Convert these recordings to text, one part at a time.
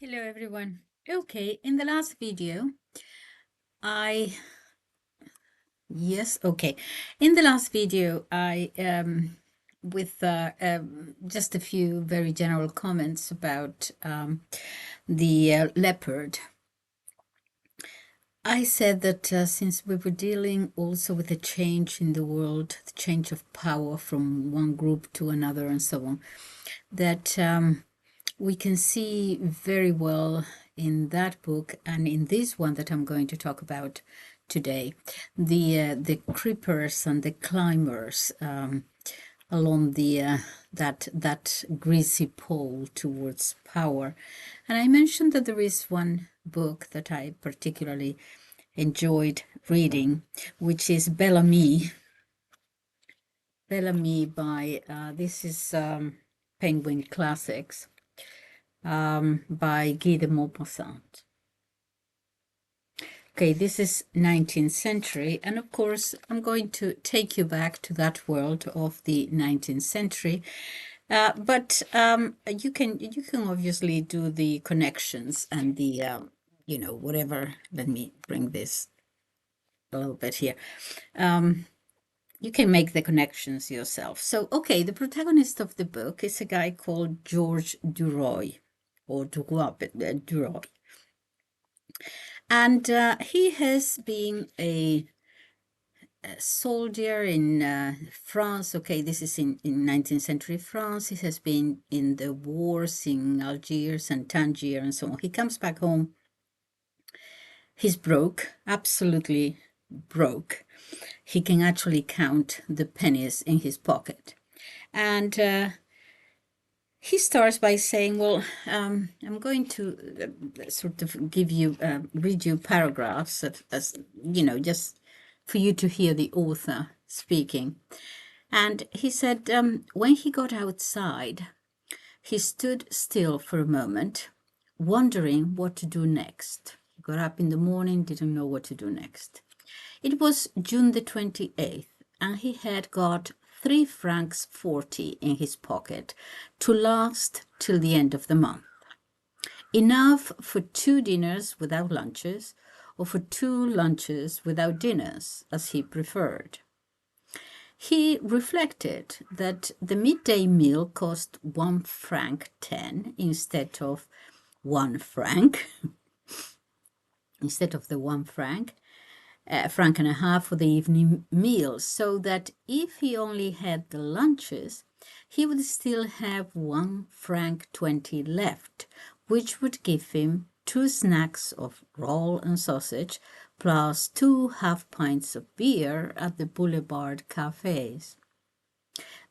Hello everyone. Okay, in the last video, I yes, okay. In the last video, I with just a few very general comments about the leopard. I said that since we were dealing also with a change in the world, the change of power from one group to another and so on, that we can see very well in that book and in this one that I'm going to talk about today, the creepers and the climbers along the that greasy pole towards power. And I mentioned that there is one book that I particularly enjoyed reading, which is Bel Ami. Bel Ami by this is Penguin Classics. By Guy de Montpassant. Okay, this is 19th century, and of course, I'm going to take you back to that world of the 19th century. But you can obviously do the connections and the whatever. Let me bring this a little bit here. You can make the connections yourself. So, okay, the protagonist of the book is a guy called George Duroy, or Duroy. And he has been a soldier in France. Okay, this is in 19th century France. He has been in the wars in Algiers and Tangier and so on. He comes back home. He's broke, absolutely broke. He can actually count the pennies in his pocket. And he starts by saying, well, I'm going to sort of read you paragraphs as just for you to hear the author speaking. And he said, when he got outside, he stood still for a moment, wondering what to do next. He got up in the morning, didn't know what to do next. It was June the 28th, and he had got 3 francs 40 in his pocket to last till the end of the month. Enough for 2 dinners without lunches, or for 2 lunches without dinners, as he preferred. He reflected that the midday meal cost 1 franc 10 instead of 1 franc, instead of the 1 franc. Franc and a half for the evening meal, so that if he only had the lunches, he would still have 1 franc 20 left, which would give him 2 snacks of roll and sausage, plus 2 half pints of beer at the boulevard cafes.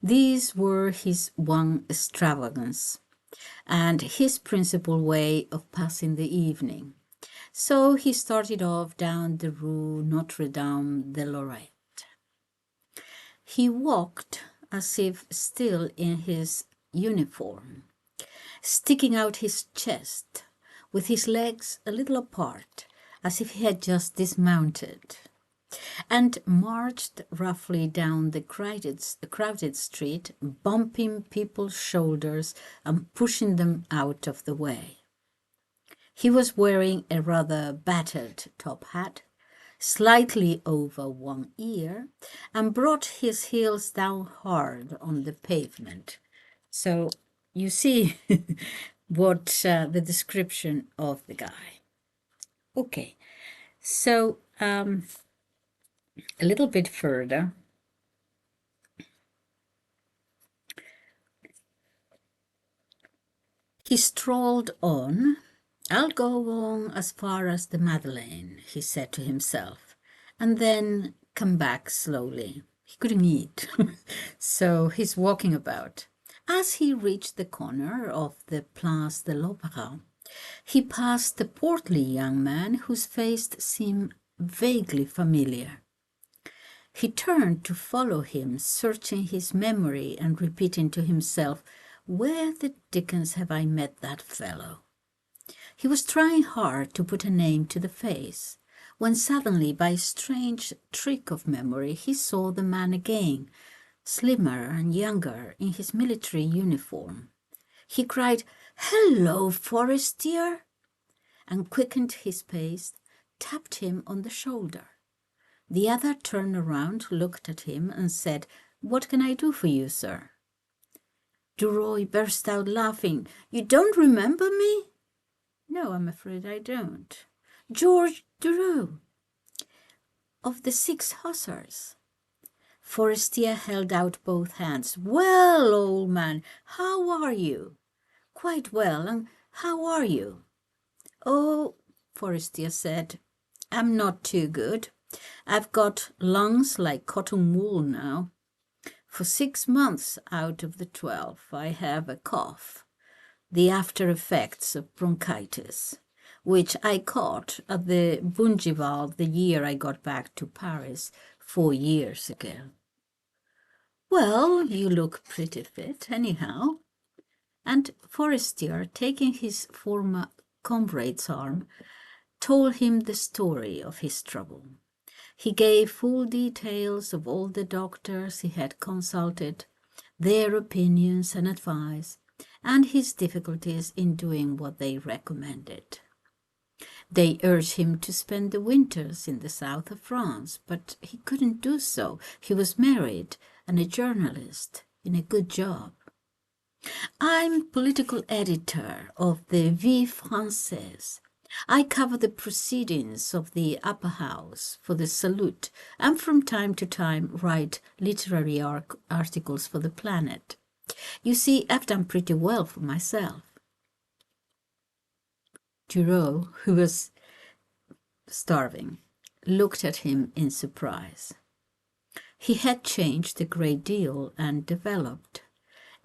These were his one extravagance, and his principal way of passing the evening. So he started off down the Rue Notre Dame de Lorette. He walked as if still in his uniform, sticking out his chest, with his legs a little apart, as if he had just dismounted, and marched roughly down the crowded street, bumping people's shoulders and pushing them out of the way. He was wearing a rather battered top hat, slightly over one ear, and brought his heels down hard on the pavement. So you see what the description of the guy. Okay, so a little bit further. He strolled on. I'll go on as far as the Madeleine, he said to himself, and then come back slowly. He couldn't eat, so he's walking about. As he reached the corner of the Place de l'Opéra, he passed a portly young man whose face seemed vaguely familiar. He turned to follow him, searching his memory and repeating to himself, "Where the dickens have I met that fellow?" He was trying hard to put a name to the face, when suddenly, by a strange trick of memory, he saw the man again, slimmer and younger, in his military uniform. He cried, "Hello, Forestier," and quickened his pace, tapped him on the shoulder. The other turned around, looked at him, and said, "What can I do for you, sir?" Duroy burst out laughing. "You don't remember me?" "No, I'm afraid I don't." "George Duroy, of the 6 Hussars." Forestier held out both hands. "Well, old man, how are you?" "Quite well, and how are you?" "Oh," Forestier said, "I'm not too good. I've got lungs like cotton wool now. For 6 months out of the 12, I have a cough, the after effects of bronchitis, which I caught at the Bougival the year I got back to Paris 4 years ago." "Well, you look pretty fit, anyhow." And Forestier, taking his former comrade's arm, told him the story of his trouble. He gave full details of all the doctors he had consulted, their opinions and advice, and his difficulties in doing what they recommended. They urged him to spend the winters in the south of France, but he couldn't do so. He was married and a journalist in a good job. "I'm political editor of the Vie Française. I cover the proceedings of the upper house for the Salute, and from time to time write literary articles for the Planet. You see, I've done pretty well for myself." Duroy, who was starving, looked at him in surprise. He had changed a great deal and developed.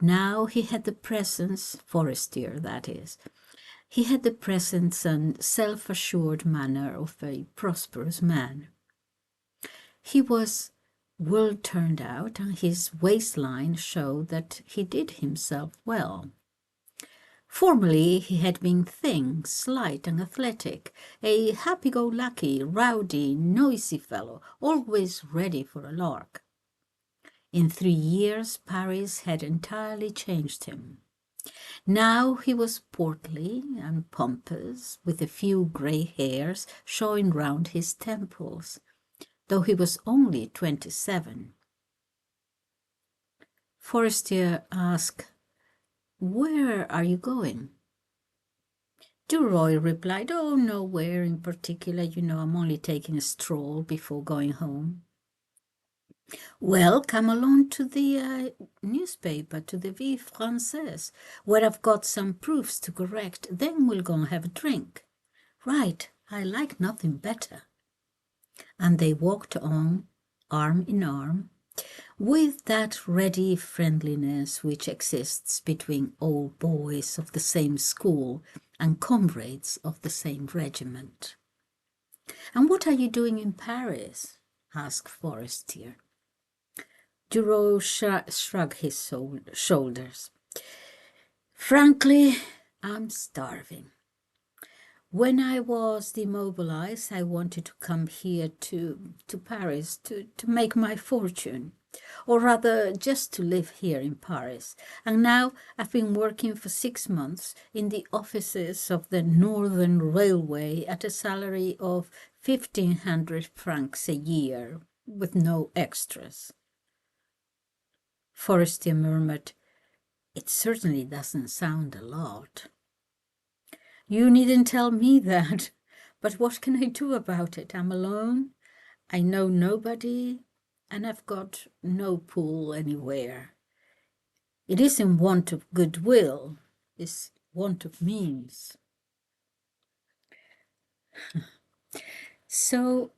Now he had the presence, Forestier that is, he had the presence and self-assured manner of a prosperous man. He was well turned out, and his waistline showed that he did himself well. Formerly he had been thin, slight, and athletic, a happy-go-lucky, rowdy, noisy fellow, always ready for a lark. In 3 years, Paris had entirely changed him. Now he was portly and pompous, with a few grey hairs showing round his temples, though he was only 27. Forestier asked, "Where are you going?" Duroy replied, "Oh, nowhere in particular. I'm only taking a stroll before going home." "Well, come along to the newspaper, to the Vie Française, where I've got some proofs to correct. Then we'll go and have a drink." "Right, I like nothing better." And they walked on, arm in arm, with that ready friendliness which exists between old boys of the same school and comrades of the same regiment. "And what are you doing in Paris?" asked Forestier. Duroy shrugged his shoulders. "Frankly, I'm starving. When I was demobilized, I wanted to come here to Paris to make my fortune, or rather just to live here in Paris. And now I've been working for 6 months in the offices of the Northern Railway at a salary of 1,500 francs a year, with no extras." Forestier murmured, "It certainly doesn't sound a lot." "You needn't tell me that. But what can I do about it? I'm alone. I know nobody, and I've got no pull anywhere. It isn't want of goodwill, it's want of means." So,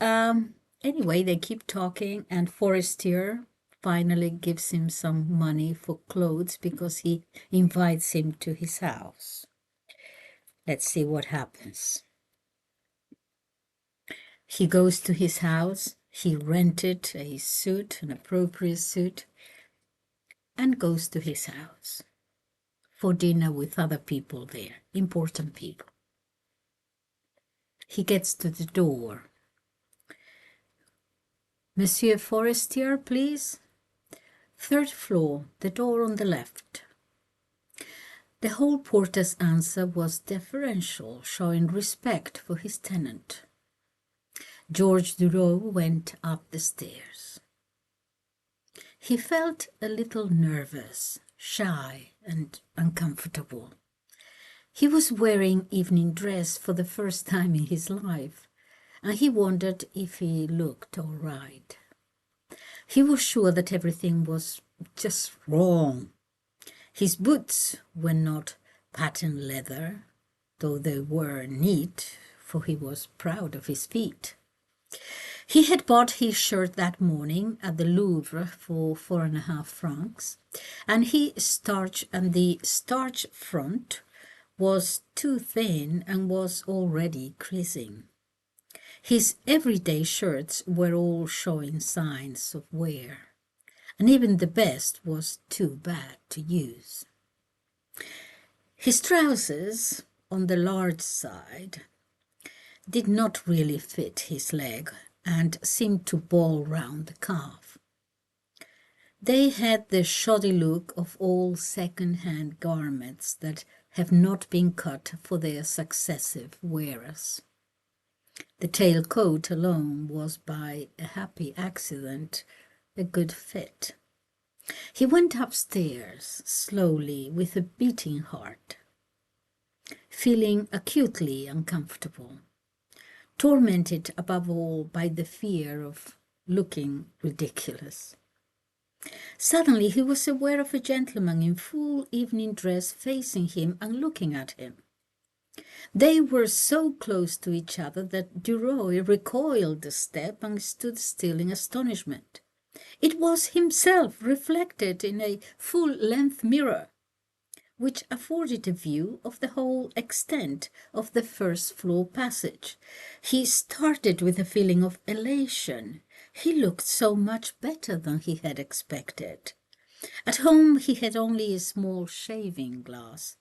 anyway, they keep talking, and Forestier finally gives him some money for clothes because he invites him to his house. Let's see what happens. He goes to his house, he rented a suit, an appropriate suit, and goes to his house for dinner with other people there, important people. He gets to the door. "Monsieur Forestier, please?" "3rd floor, the door on the left." The hall porter's answer was deferential, showing respect for his tenant. George Durow went up the stairs. He felt a little nervous, shy, and uncomfortable. He was wearing evening dress for the first time in his life, and he wondered if he looked all right. He was sure that everything was just wrong. His boots were not patent leather, though they were neat, for he was proud of his feet. He had bought his shirt that morning at the Louvre for 4.5 francs, and the starch front was too thin and was already creasing. His everyday shirts were all showing signs of wear, and even the best was too bad to use. His trousers, on the large side, did not really fit his leg and seemed to ball round the calf. They had the shoddy look of all second-hand garments that have not been cut for their successive wearers. The tailcoat alone was by a happy accident a good fit. He went upstairs slowly with a beating heart, feeling acutely uncomfortable, tormented above all by the fear of looking ridiculous. Suddenly he was aware of a gentleman in full evening dress facing him and looking at him. They were so close to each other that Duroy recoiled a step and stood still in astonishment. It was himself reflected in a full-length mirror, which afforded a view of the whole extent of the first-floor passage. He started with a feeling of elation. He looked so much better than he had expected. At home he had only a small shaving glass,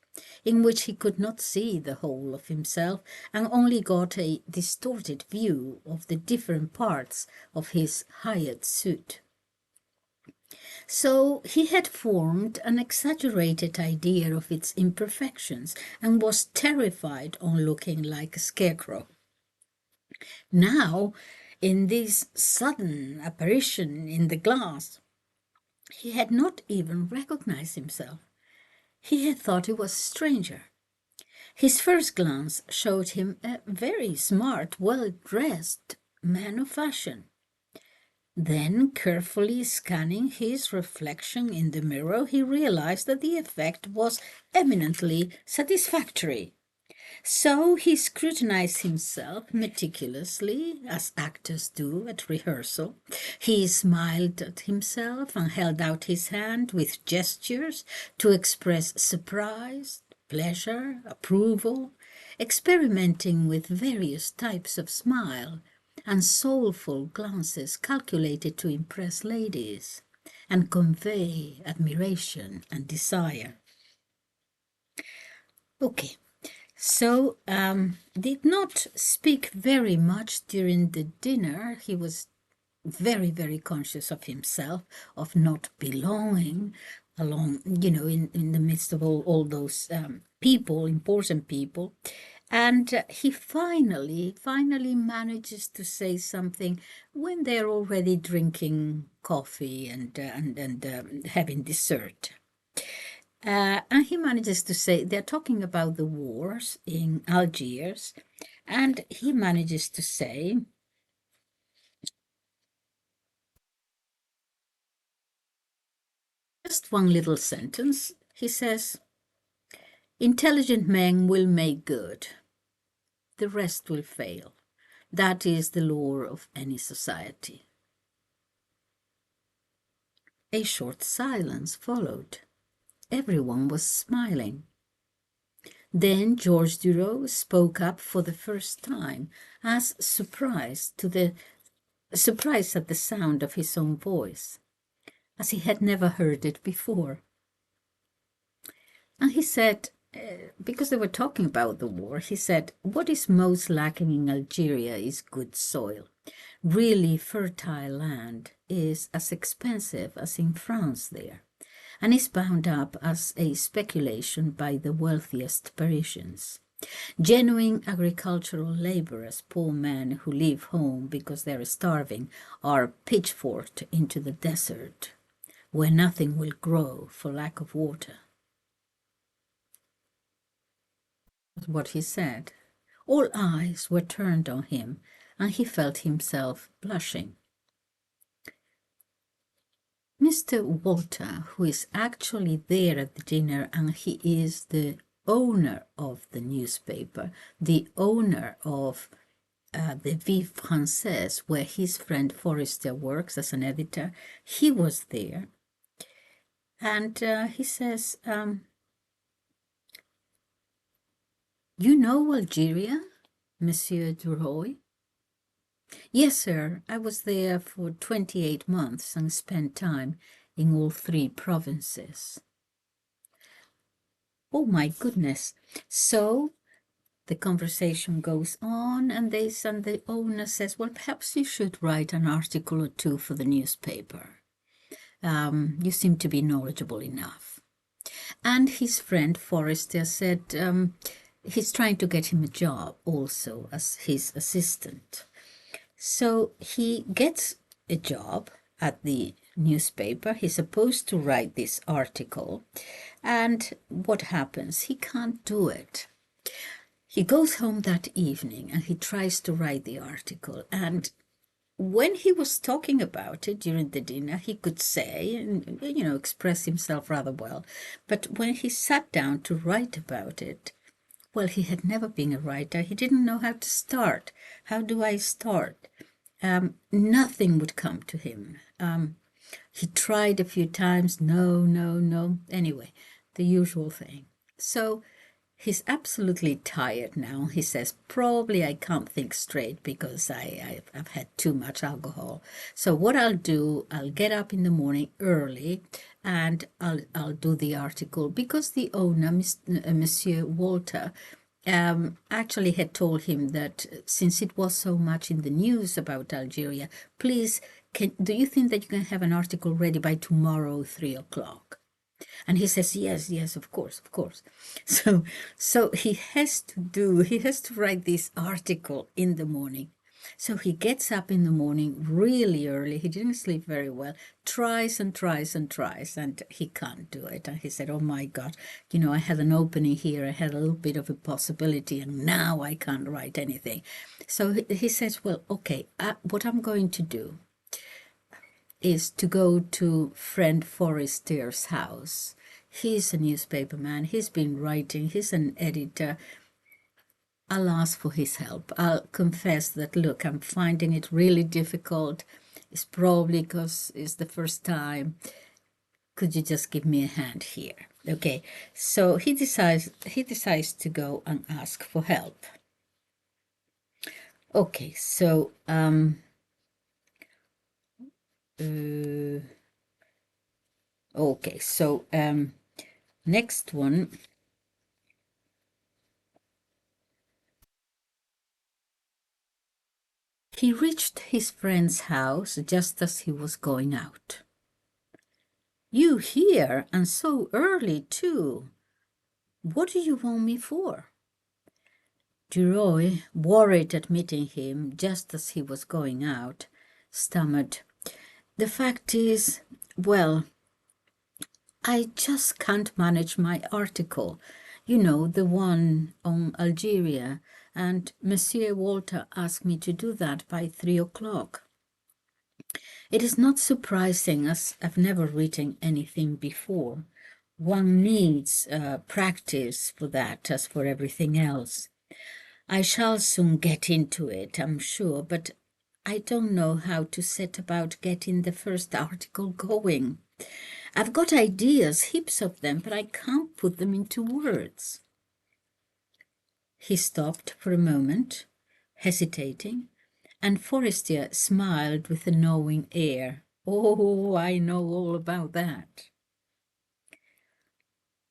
in which he could not see the whole of himself and only got a distorted view of the different parts of his hired suit. So he had formed an exaggerated idea of its imperfections and was terrified on looking like a scarecrow. Now, in this sudden apparition in the glass, he had not even recognized himself. He had thought he was a stranger. His first glance showed him a very smart, well-dressed man of fashion. Then, carefully scanning his reflection in the mirror, he realized that the effect was eminently satisfactory. So he scrutinized himself meticulously, as actors do at rehearsal. He smiled at himself and held out his hand with gestures to express surprise, pleasure, approval, experimenting with various types of smile and soulful glances calculated to impress ladies and convey admiration and desire. Okay. So, did not speak very much during the dinner. He was very, very conscious of himself, of not belonging along, in the midst of all those people, important people. And he finally manages to say something when they're already drinking coffee and having dessert. And he manages to say, they're talking about the wars in Algiers, and he manages to say, just one little sentence, he says, intelligent men will make good, the rest will fail. That is the law of any society. A short silence followed. Everyone was smiling. Then George Durow spoke up for the first time, as surprised at the sound of his own voice, as he had never heard it before. And he said, because they were talking about the war, he said, what is most lacking in Algeria is good soil. Really fertile land is as expensive as in France there. and is bound up as a speculation by the wealthiest Parisians. Genuine agricultural laborers, poor men who leave home because they're starving, are pitchforked into the desert, where nothing will grow for lack of water. That's what he said. All eyes were turned on him, and he felt himself blushing. Mr. Walter, who is actually there at the dinner, and he is the owner of the newspaper, the owner of the Vive Française, where his friend Forrester works as an editor, he was there. And he says, you know Algeria, Monsieur Duroy? Yes, sir. I was there for 28 months and spent time in all 3 provinces. Oh, my goodness. So the conversation goes on, and the owner says, well, perhaps you should write an article or 2 for the newspaper. You seem to be knowledgeable enough. And his friend Forrester said he's trying to get him a job also as his assistant. So he gets a job at the newspaper. He's supposed to write this article. And what happens? He can't do it. He goes home that evening and he tries to write the article. And when he was talking about it during the dinner, he could say and, express himself rather well. But when he sat down to write about it, well, he had never been a writer. He didn't know how to start. How do I start? Nothing would come to him. He tried a few times. No. Anyway, the usual thing. So he's absolutely tired now. He says, probably I can't think straight because I've had too much alcohol. So what I'll do, I'll get up in the morning early and I'll do the article, because the owner, Monsieur Walter, actually had told him that since it was so much in the news about Algeria, please, do you think that you can have an article ready by tomorrow, 3 o'clock? And he says, yes, of course. So he has to write this article in the morning. So he gets up in the morning really early. He didn't sleep very well, tries, and he can't do it. And he said, oh my God, I had an opening here. I had a little bit of a possibility, and now I can't write anything. So he says, well, okay, what I'm going to do is to go to friend Forrester's house. He's a newspaper man. He's been writing. He's an editor. I'll ask for his help. I'll confess that, look, I'm finding it really difficult. It's probably because it's the first time. Could you just give me a hand here? Okay, so he decides to go and ask for help. Okay, so next one. He reached his friend's house just as he was going out. You here, and so early too. What do you want me for? Duroy, worried at meeting him just as he was going out, stammered, the fact is, well, I just can't manage my article. The one on Algeria, and Monsieur Walter asked me to do that by 3 o'clock. It is not surprising, as I've never written anything before. One needs practice for that, as for everything else. I shall soon get into it, I'm sure, but I don't know how to set about getting the first article going. I've got ideas, heaps of them, but I can't put them into words. He stopped for a moment, hesitating, and Forrester smiled with a knowing air. Oh, I know all about that.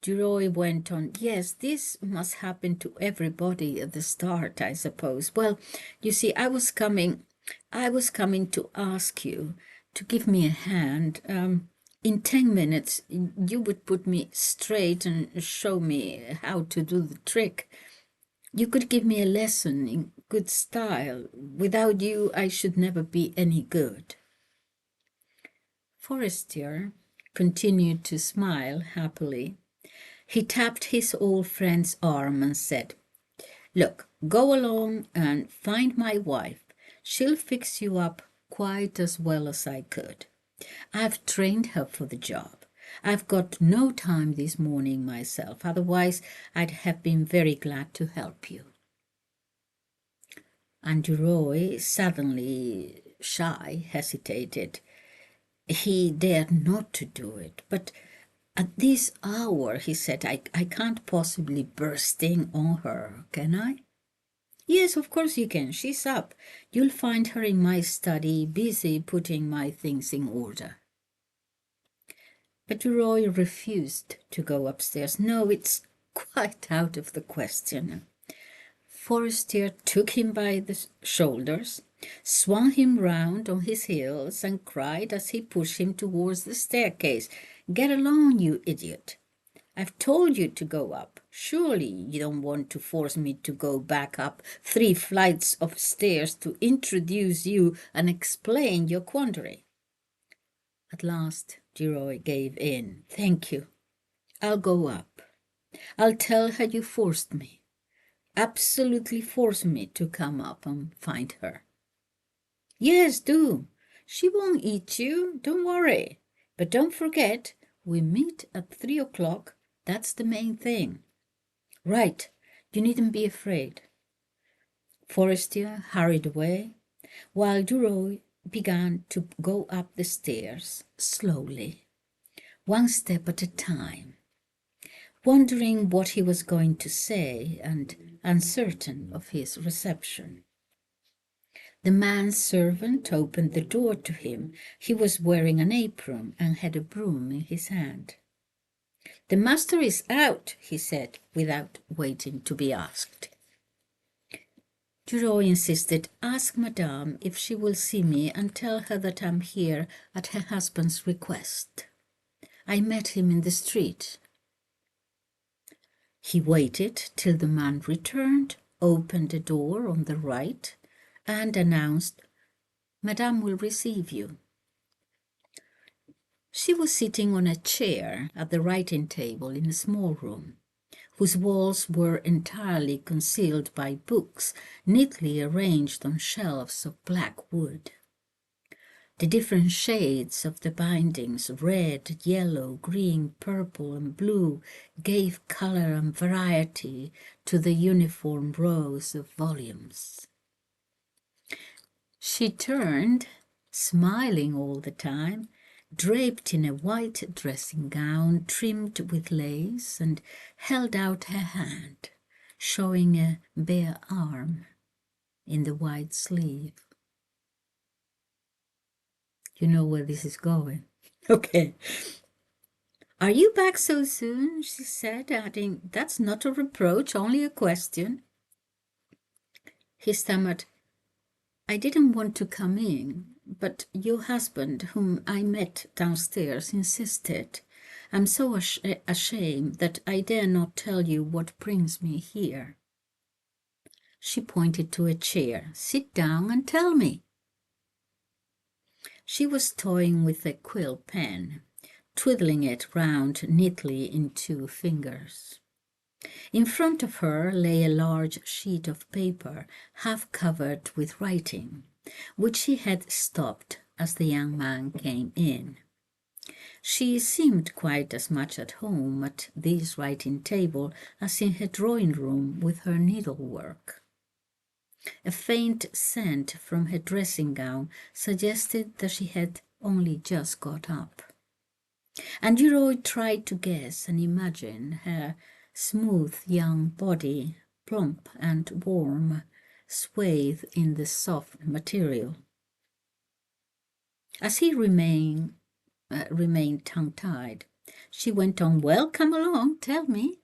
Duroy went on, yes, this must happen to everybody at the start, I suppose. Well, you see, I was coming to ask you to give me a hand. In 10 minutes, you would put me straight and show me how to do the trick. You could give me a lesson in good style. Without you, I should never be any good. Forestier continued to smile happily. He tapped his old friend's arm and said, "Look, go along and find my wife. She'll fix you up quite as well as I could. I've trained her for the job. I've got no time this morning myself, otherwise I'd have been very glad to help you." And Duroy, suddenly shy, hesitated. He dared not to do it, but at this hour, he said, I can't possibly burst in on her, can I? Yes, of course you can. She's up. You'll find her in my study, busy putting my things in order. But Duroy refused to go upstairs. No, it's quite out of the question. Forestier took him by the shoulders, swung him round on his heels, and cried as he pushed him towards the staircase, "Get along, you idiot! I've told you to go up. Surely you don't want to force me to go back up 3 flights of stairs to introduce you and explain your quandary." At last, Duroy gave in. "Thank you. I'll go up. I'll tell her you forced me. Absolutely forced me to come up and find her." "Yes, do. She won't eat you. Don't worry. But don't forget, we meet at 3 o'clock. That's the main thing." "Right. You needn't be afraid." Forestier hurried away, while Duroy began to go up the stairs slowly, one step at a time, wondering what he was going to say and uncertain of his reception. The manservant opened the door to him. He was wearing an apron and had a broom in his hand. "The master is out," he said, without waiting to be asked. Duroy insisted, "Ask Madame if she will see me and tell her that I'm here at her husband's request. I met him in the street." He waited till the man returned, opened the door on the right, and announced, "Madame will receive you." She was sitting on a chair at the writing table in a small room, whose walls were entirely concealed by books neatly arranged on shelves of black wood. The different shades of the bindings, red, yellow, green, purple, and blue, gave color and variety to the uniform rows of volumes. She turned, smiling all the time, draped in a white dressing gown trimmed with lace, and held out her hand, showing a bare arm in the white sleeve. You know where this is going. Okay. "Are you back so soon?" she said, adding, "That's not a reproach, only a question." He stammered, "I didn't want to come in, but your husband, whom I met downstairs, insisted. I'm so ashamed that I dare not tell you what brings me here." She pointed to a chair. "Sit down and tell me." She was toying with a quill pen, twiddling it round neatly in 2 fingers. In front of her lay a large sheet of paper, half covered with writing, which she had stopped as the young man came in. She seemed quite as much at home at this writing table as in her drawing room with her needlework. A faint scent from her dressing gown suggested that she had only just got up. And Duroy tried to guess and imagine her smooth young body, plump and warm, swathed in the soft material. As he remained tongue-tied, she went on, "Well, come along, tell me."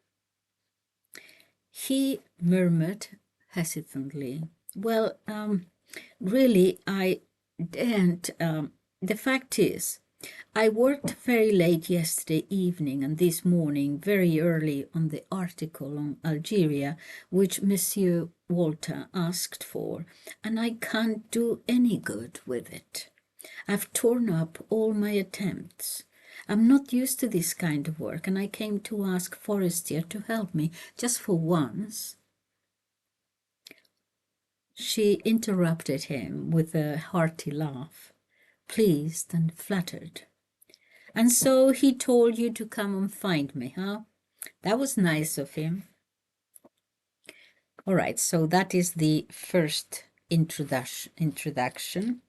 He murmured hesitantly, "Well, really, I daren't. The fact is, I worked very late yesterday evening and this morning very early on the article on Algeria which Monsieur Walter asked for, and I can't do any good with it. I've torn up all my attempts. I'm not used to this kind of work, and I came to ask Forestier to help me just for once. She interrupted him with a hearty laugh, pleased and flattered. And so he told you to come and find me, huh? That was nice of him. All right, so that is the first introduction.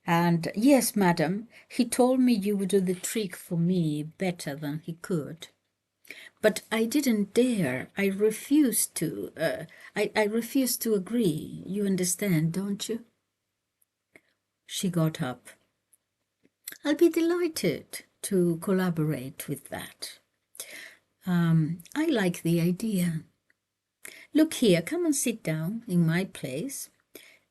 And yes, madam, he told me you would do the trick for me better than he could. But I didn't dare. I refused to. I refused to agree. You understand, don't you? She got up. I'll be delighted to collaborate with that. I like the idea. Look here, come and sit down in my place.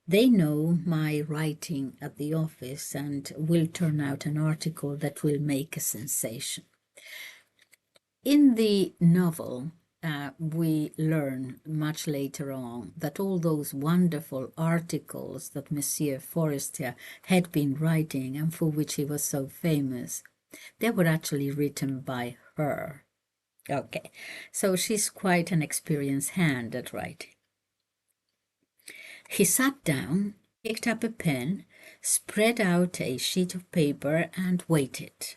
They know my writing at the office and will turn out an article that will make a sensation. In the novel, we learn much later on that all those wonderful articles that Monsieur Forestier had been writing and for which he was so famous, they were actually written by her. Okay, so she's quite an experienced hand at writing. He sat down, picked up a pen, spread out a sheet of paper, and waited.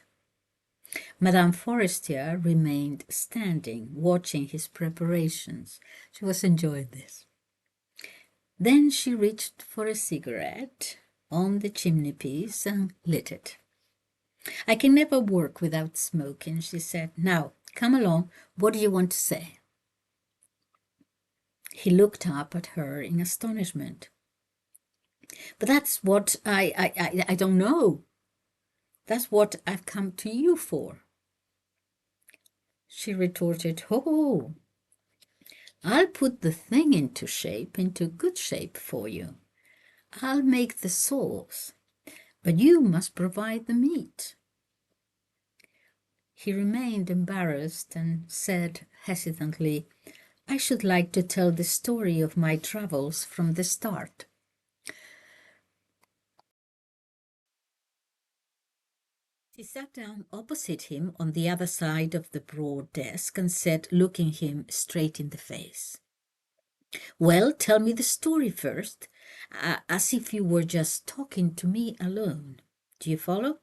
Madame Forestier remained standing, watching his preparations. She was enjoying this. Then she reached for a cigarette on the chimney-piece and lit it. I can never work without smoking, she said. Now, come along. What do you want to say? He looked up at her in astonishment. But that's what I don't know. That's what I've come to you for. She retorted, oh, I'll put the thing into good shape for you. I'll make the sauce, but you must provide the meat. He remained embarrassed and said hesitantly, I should like to tell the story of my travels from the start. She sat down opposite him on the other side of the broad desk and said, looking him straight in the face, well, tell me the story first, as if you were just talking to me alone. Do you follow?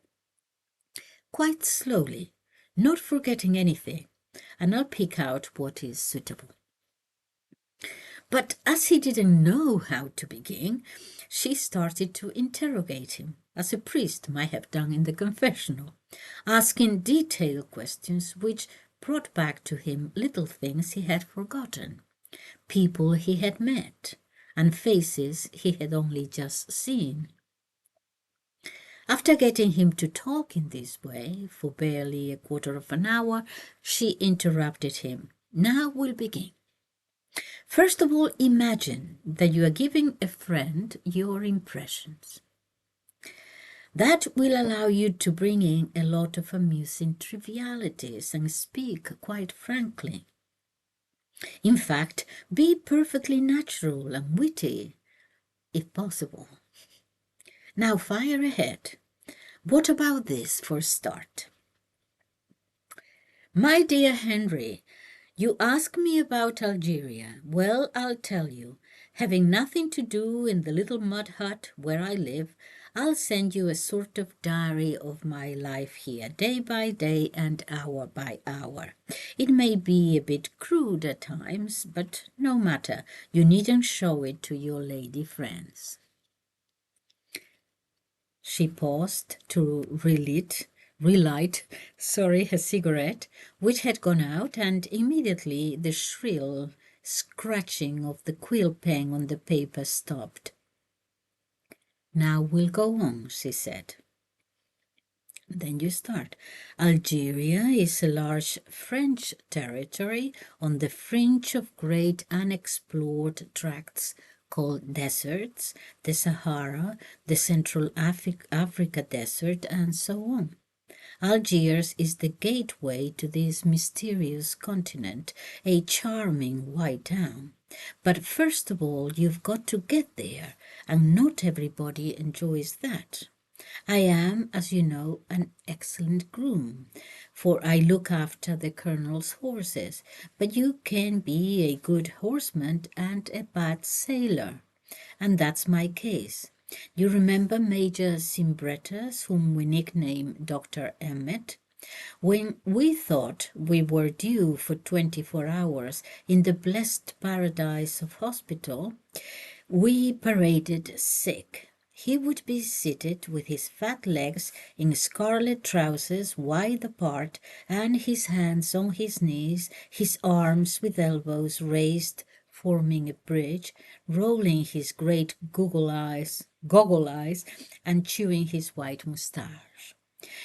Quite slowly, not forgetting anything, and I'll pick out what is suitable. But as he didn't know how to begin, she started to interrogate him, as a priest might have done in the confessional, asking detailed questions which brought back to him little things he had forgotten, people he had met, and faces he had only just seen. After getting him to talk in this way for barely a quarter of an hour, she interrupted him. Now we'll begin. First of all, imagine that you are giving a friend your impressions. That will allow you to bring in a lot of amusing trivialities and speak quite frankly. In fact, be perfectly natural and witty, if possible. Now fire ahead. What about this for a start? My dear Henry, you ask me about Algeria. Well, I'll tell you. Having nothing to do in the little mud hut where I live, I'll send you a sort of diary of my life here, day by day and hour by hour. It may be a bit crude at times, but no matter. You needn't show it to your lady friends. She paused to relight her cigarette, which had gone out, and immediately the shrill scratching of the quill pen on the paper stopped. Now we'll go on, she said. Then you start. Algeria is a large French territory on the fringe of great unexplored tracts called deserts, the Sahara, the Central Africa Desert, and so on. Algiers is the gateway to this mysterious continent, a charming white town. But first of all, you've got to get there, and not everybody enjoys that. I am, as you know, an excellent groom, for I look after the colonel's horses, but you can be a good horseman and a bad sailor, and that's my case. You remember Major Simbretas, whom we nicknamed Dr. Emmett? When we thought we were due for 24 hours in the blessed paradise of hospital, we paraded sick. He would be seated with his fat legs in scarlet trousers wide apart and his hands on his knees, his arms with elbows raised, forming a bridge, rolling his great goggle eyes, and chewing his white moustache.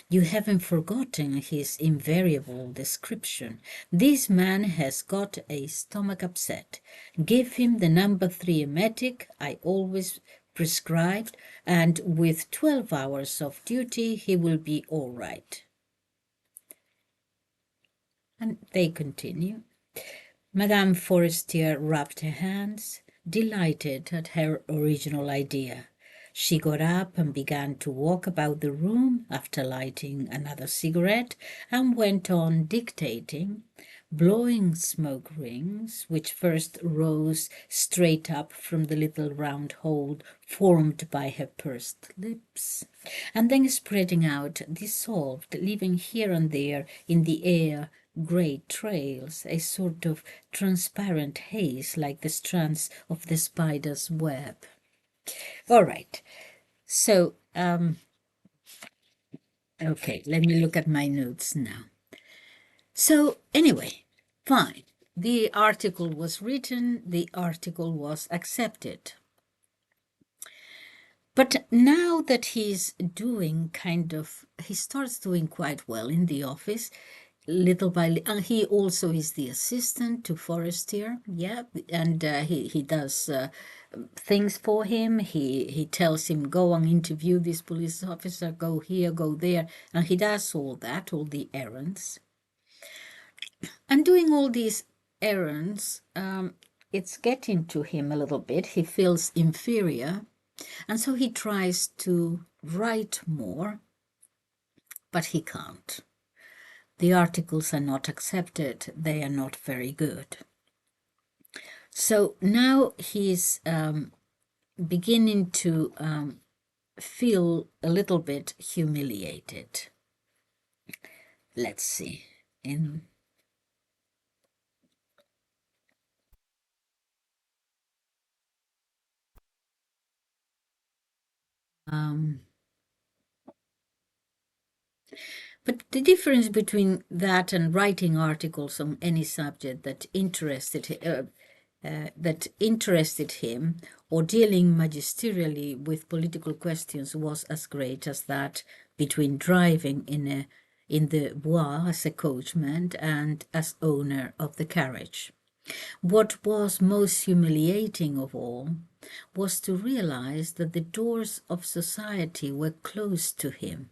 You haven't forgotten his invariable description. This man has got a stomach upset. Give him the number 3 emetic I always prescribed, and with 12 hours of duty he will be all right. And they continue. Madame Forestier rubbed her hands, delighted at her original idea. She got up and began to walk about the room after lighting another cigarette and went on dictating, blowing smoke rings, which first rose straight up from the little round hole formed by her pursed lips, and then spreading out, dissolved, leaving here and there in the air grey trails, a sort of transparent haze like the strands of the spider's web. All right. So, okay, let me look at my notes now. So, anyway, fine. The article was written, the article was accepted. But now that he's doing he starts doing quite well in the office, little by little. And he also is the assistant to Forestier, yeah, and he does things for him. He tells him, go and interview this police officer, go here, go there, and he does all that, all the errands. And doing all these errands, it's getting to him a little bit. He feels inferior, and so he tries to write more, but he can't. The articles are not accepted. They are not very good. So now he's beginning to feel a little bit humiliated. Let's see. But the difference between that and writing articles on any subject that interested him, or dealing magisterially with political questions, was as great as that between driving in the Bois as a coachman and as owner of the carriage. What was most humiliating of all was to realize that the doors of society were closed to him,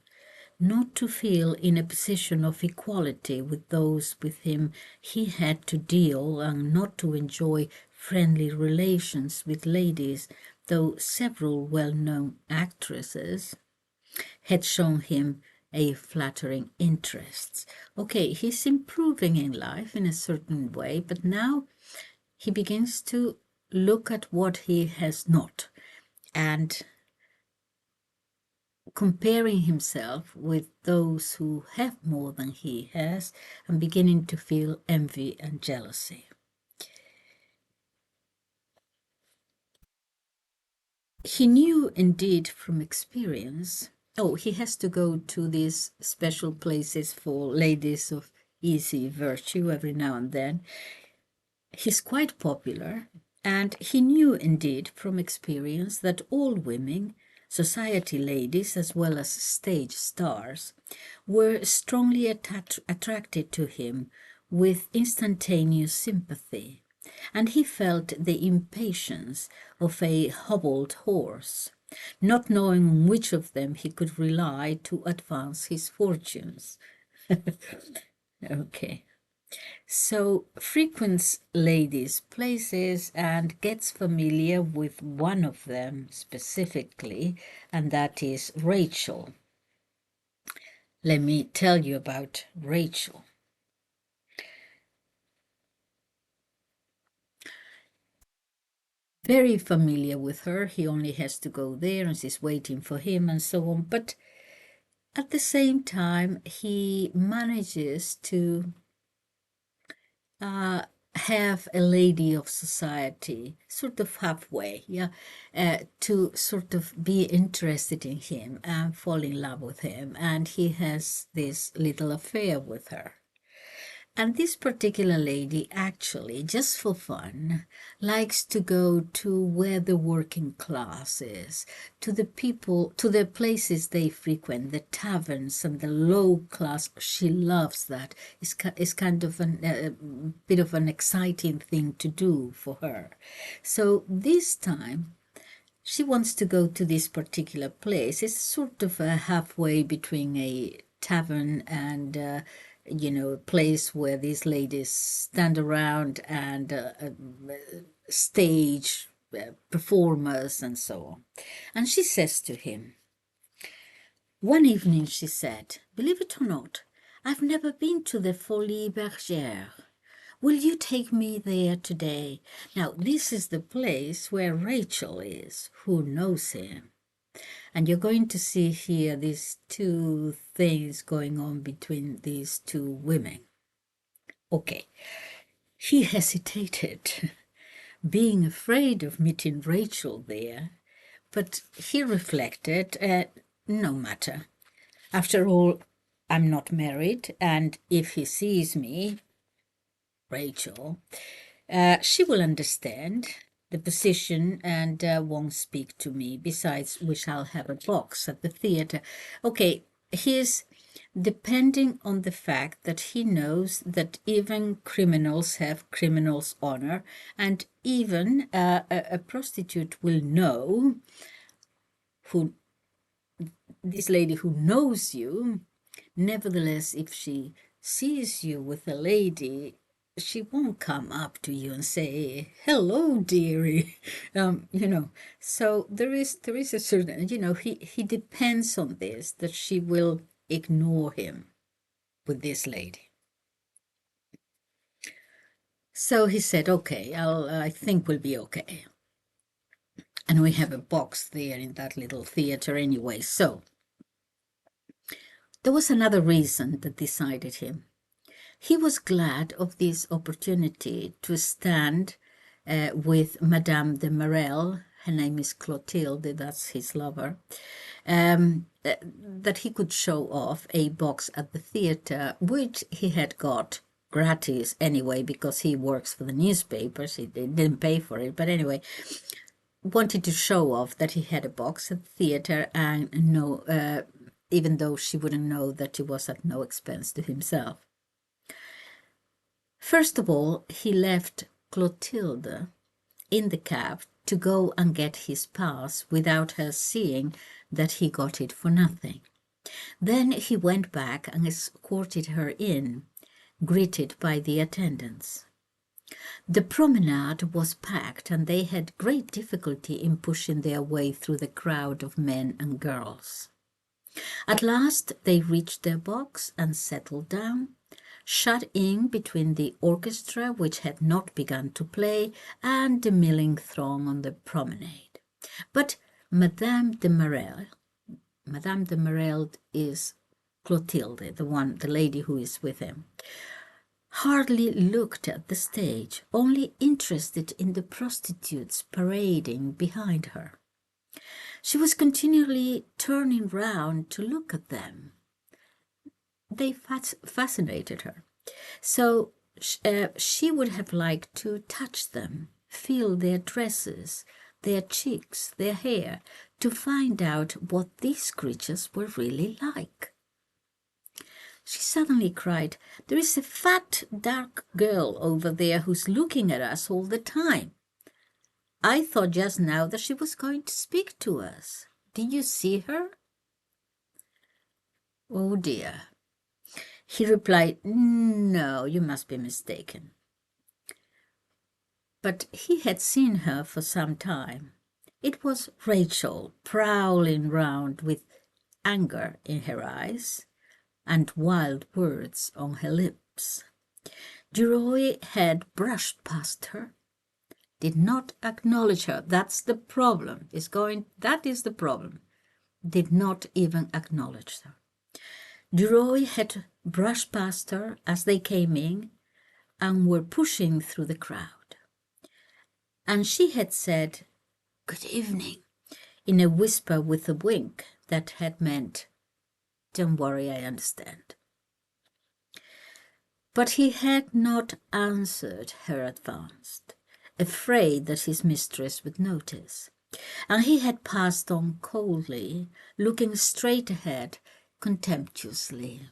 not to feel in a position of equality with those with whom he had to deal, and not to enjoy friendly relations with ladies, though several well-known actresses had shown him a flattering interest. Okay, he's improving in life in a certain way, but now he begins to look at what he has not, and comparing himself with those who have more than he has, and beginning to feel envy and jealousy. He knew indeed from experience, he has to go to these special places for ladies of easy virtue every now and then. He's quite popular, and he knew indeed from experience that all women, society ladies as well as stage stars, were strongly attracted to him with instantaneous sympathy, and he felt the impatience of a hobbled horse. not knowing on which of them he could rely to advance his fortunes. Okay. So frequents ladies' places and gets familiar with one of them specifically, and that is Rachel. Let me tell you about Rachel. Very familiar with her. He only has to go there and she's waiting for him and so on. But at the same time, he manages to have a lady of society, sort of halfway, yeah, to sort of be interested in him and fall in love with him. And he has this little affair with her. And this particular lady actually, just for fun, likes to go to where the working class is, to the people, to the places they frequent, the taverns and the low class. She loves that. It's kind of a bit of an exciting thing to do for her. So this time, she wants to go to this particular place. It's sort of a halfway between a tavern and a place where these ladies stand around and stage performers and so on. And she says to him, one evening she said, believe it or not, I've never been to the Folies Bergère. Will you take me there today? Now, this is the place where Rachel is, who knows him. And you're going to see here these two things going on between these two women. Okay, he hesitated, being afraid of meeting Rachel there, but he reflected, no matter. After all, I'm not married, and if he sees me, Rachel, she will understand the position and won't speak to me. Besides, we shall have a box at the theater. Okay, he's depending on the fact that he knows that even criminals have criminals' honor, and even a prostitute will know, who this lady who knows you, nevertheless, if she sees you with a lady, she won't come up to you and say, hello, dearie. So there is a certain, he depends on this, that she will ignore him with this lady. So he said, okay, I think we'll be okay. And we have a box there in that little theater anyway. So there was another reason that decided him. He was glad of this opportunity to stand with Madame de Marelle, her name is Clotilde, that's his lover, that he could show off a box at the theater, which he had got gratis anyway, because he works for the newspapers. He didn't pay for it, but anyway, wanted to show off that he had a box at the theater, and even though she wouldn't know that it was at no expense to himself. First of all, he left Clotilde in the cab to go and get his pass without her seeing that he got it for nothing. Then he went back and escorted her in, greeted by the attendants. The promenade was packed, and they had great difficulty in pushing their way through the crowd of men and girls. At last they reached their box and settled down, shut in between the orchestra, which had not begun to play, and the milling throng on the promenade. But Madame de Marelle is Clotilde, the lady who is with him, hardly looked at the stage, only interested in the prostitutes parading behind her. She was continually turning round to look at them. They fascinated her. So she would have liked to touch them, feel their dresses, their cheeks, their hair, to find out what these creatures were really like. She suddenly cried, there is a fat, dark girl over there who's looking at us all the time. I thought just now that she was going to speak to us. Did you see her?" "Oh dear." He replied, "No, you must be mistaken." But he had seen her for some time. It was Rachel, prowling round with anger in her eyes and wild words on her lips. Duroy had brushed past her, did not acknowledge her. That's the problem. That is the problem. Did not even acknowledge her. Duroy had brushed past her as they came in and were pushing through the crowd. And she had said, "Good evening," in a whisper with a wink that had meant, "Don't worry, I understand." But he had not answered her advance, afraid that his mistress would notice, and he had passed on coldly, looking straight ahead, contemptuously.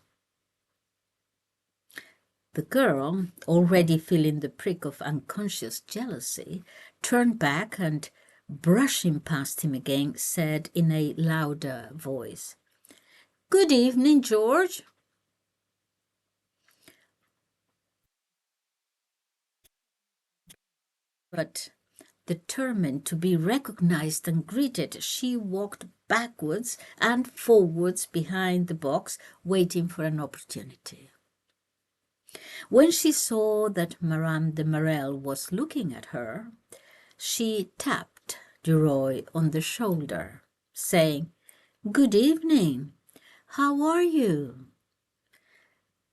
The girl, already feeling the prick of unconscious jealousy, turned back and, brushing past him again, said in a louder voice, "Good evening, George." But determined to be recognized and greeted, she walked backwards and forwards behind the box, waiting for an opportunity. When she saw that Madame de Marelle was looking at her, she tapped Duroy on the shoulder, saying, "Good evening. How are you?"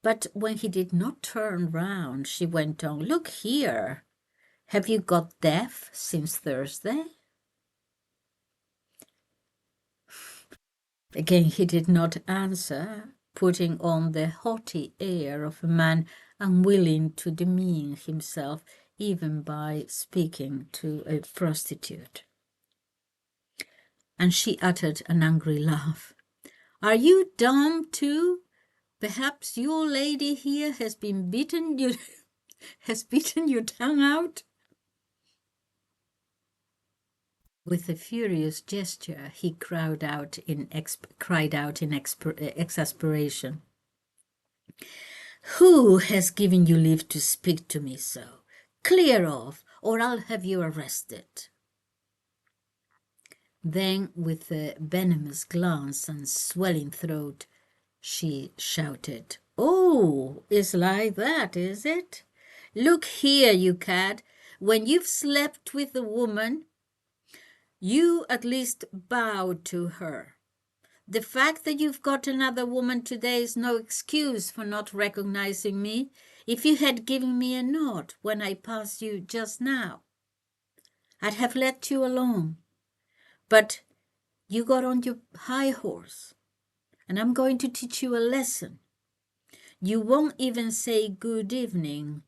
But when he did not turn round, she went on, "Look here. Have you got deaf since Thursday?" Again he did not answer, putting on the haughty air of a man unwilling to demean himself even by speaking to a prostitute. And she uttered an angry laugh. "Are you dumb too? Perhaps your lady here has beaten your tongue out?" With a furious gesture, he cried out in exasperation, "Who has given you leave to speak to me so? Clear off, or I'll have you arrested." Then, with a venomous glance and swelling throat, she shouted, "Oh, it's like that, is it? Look here, you cad, when you've slept with a woman, you at least bow to her. The fact that you've got another woman today is no excuse for not recognizing me. If you had given me a nod when I passed you just now, I'd have let you alone. But you got on your high horse, and I'm going to teach you a lesson. You won't even say good evening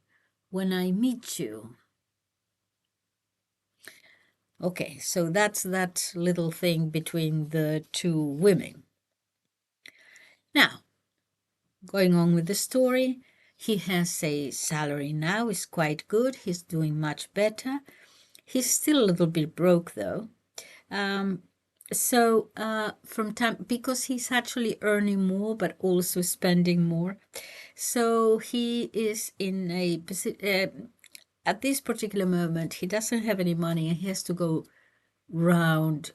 when I meet you." Okay, so that's that little thing between the two women. Now, going on with the story, he has a salary now, is quite good. He's doing much better. He's still a little bit broke though. From time, because he's actually earning more but also spending more. So he is in a at this particular moment, he doesn't have any money and he has to go round,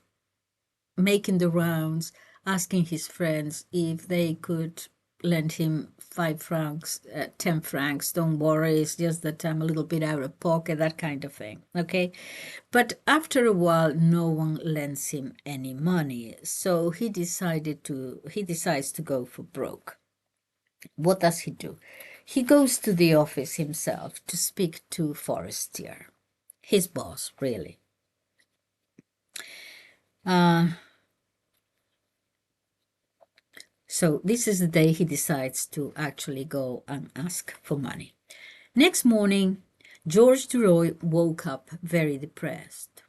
making the rounds, asking his friends if they could lend him 5 francs, 10 francs. Don't worry, it's just that I'm a little bit out of pocket, that kind of thing. Okay. But after a while, no one lends him any money. So he decides to go for broke. What does he do? He goes to the office himself to speak to Forestier, his boss, really. So this is the day he decides to actually go and ask for money. Next morning, George Duroy woke up very depressed.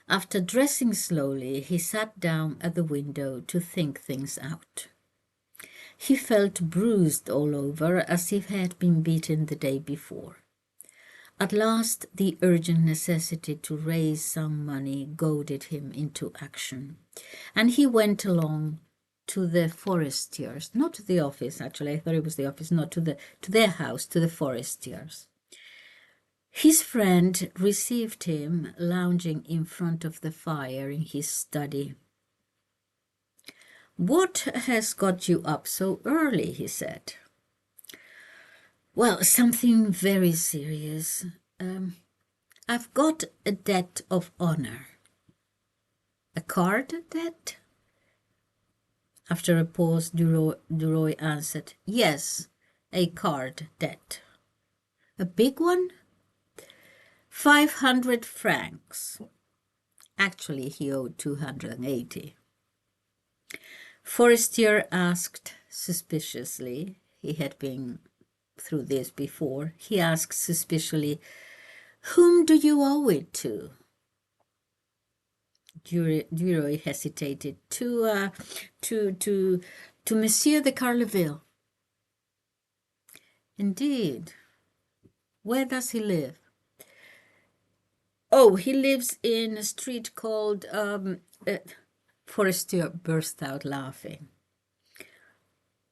After dressing slowly, he sat down at the window to think things out. He felt bruised all over as if he had been beaten the day before. At last, the urgent necessity to raise some money goaded him into action, and he went along to the forestiers, not to the office, actually. I thought it was the office, not to their house, to the forestiers. His friend received him lounging in front of the fire in his study. "What has got you up so early?" he said. "Well, something very serious. I've got a debt of honor." "A card debt?" After a pause, Duroy answered, "Yes, a card debt." "A big one?" 500 francs. Actually, he owed 280. Forestier asked suspiciously. He had been through this before. He asked suspiciously, "Whom do you owe it to?" Duroy hesitated. To Monsieur de Carleville." "Indeed. Where does he live?" "Oh, he lives in a street called..." Forestier burst out laughing.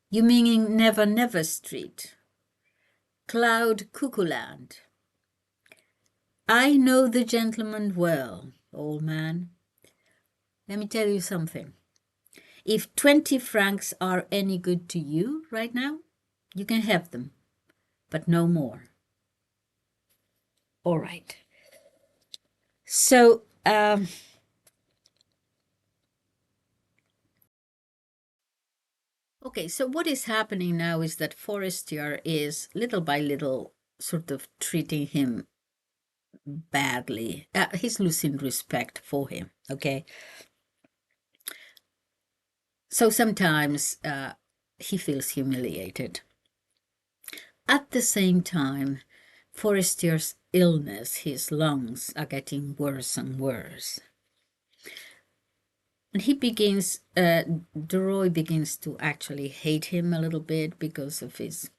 "You mean in Never Never Street? Cloud Cuckoo Land? I know the gentleman well, old man. Let me tell you something. If 20 francs are any good to you right now, you can have them, but no more." All right. So, okay, so what is happening now is that Forestier is little by little sort of treating him badly. He's losing respect for him, okay? So sometimes he feels humiliated. At the same time, Forestier's illness, his lungs are getting worse and worse. And he begins, Duroy begins to actually hate him a little bit because of his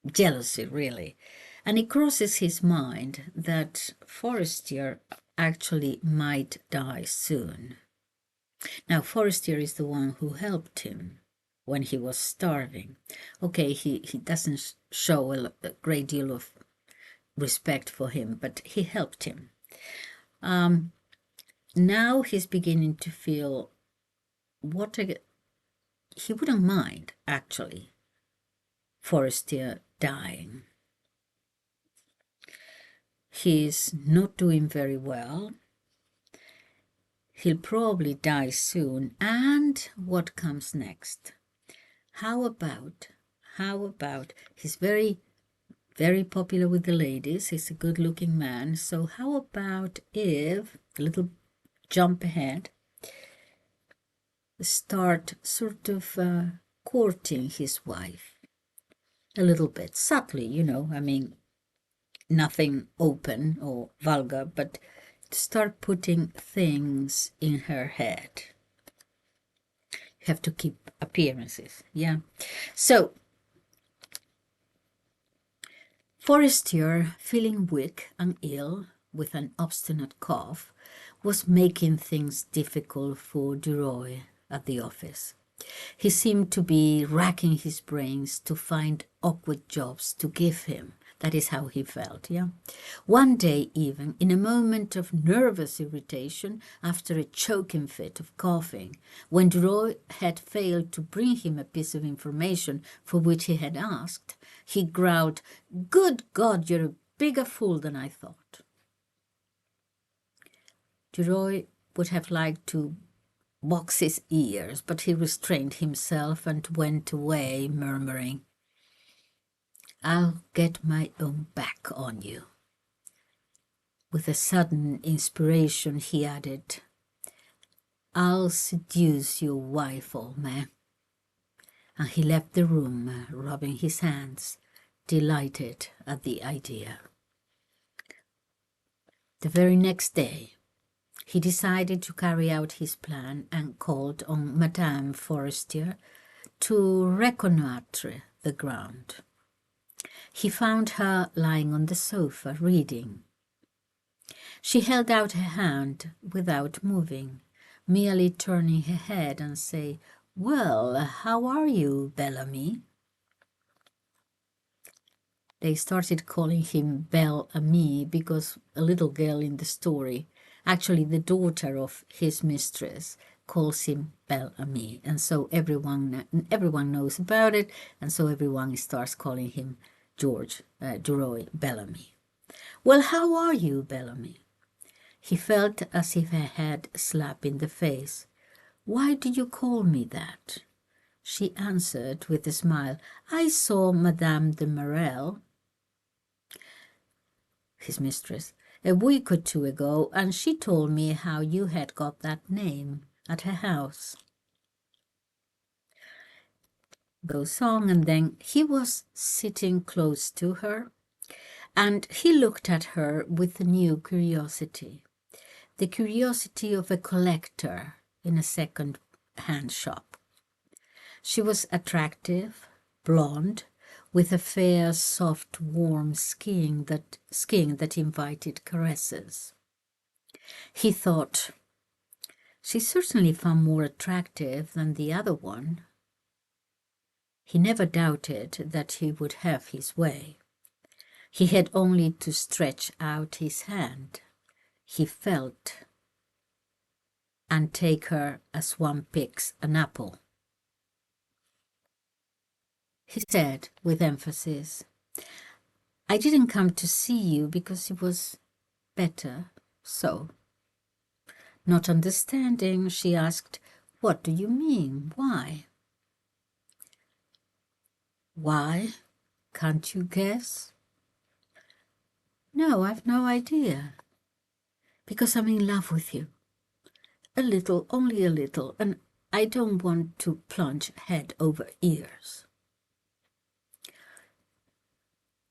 jealousy, really. And it crosses his mind that Forestier actually might die soon. Now, Forestier is the one who helped him when he was starving. Okay, he doesn't show a great deal of respect for him, but he helped him. Now he's beginning to feel he wouldn't mind, actually, Forestier dying. He's not doing very well. He'll probably die soon. And what comes next? How about he's very, very popular with the ladies. He's a good-looking man. So how about if, a little jump ahead, start sort of courting his wife a little bit, subtly, you know, I mean, nothing open or vulgar, but start putting things in her head. You have to keep appearances, yeah? So, Forestier, feeling weak and ill with an obstinate cough, was making things difficult for Duroy at the office. He seemed to be racking his brains to find awkward jobs to give him. That is how he felt, yeah? One day even, in a moment of nervous irritation after a choking fit of coughing, when Duroy had failed to bring him a piece of information for which he had asked, he growled, "Good God, you're a bigger fool than I thought." Duroy would have liked to box his ears, but he restrained himself and went away, murmuring, "I'll get my own back on you." With a sudden inspiration, he added, "I'll seduce your wife, old man." And he left the room, rubbing his hands, delighted at the idea. The very next day, he decided to carry out his plan and called on Madame Forestier to reconnoitre the ground. He found her lying on the sofa, reading. She held out her hand without moving, merely turning her head and say, "Well, how are you, Bel Ami?" They started calling him Bel Ami because a little girl in the story, actually the daughter of his mistress, calls him Bel Ami, and so everyone knows about it, and so everyone starts calling him George Duroy Bel Ami. "Well, how are you, Bel Ami?" He felt as if he had a slap in the face. "Why do you call me that?" She answered with a smile, "I saw Madame de Morel," his mistress, "a week or two ago, and she told me how you had got that name at her house." Goes on, and then he was sitting close to her, and he looked at her with a new curiosity, the curiosity of a collector in a second-hand shop. She was attractive, blonde, with a fair, soft, warm skin that invited caresses. He thought, "She's certainly far more attractive than the other one." He never doubted that he would have his way. He had only to stretch out his hand. He felt, and take her as one picks an apple. He said with emphasis, "I didn't come to see you because it was better so." Not understanding, she asked, "What do you mean? Why?" "Why? Can't you guess?" "No, I've no idea." "Because I'm in love with you. A little, only a little, and I don't want to plunge head over ears."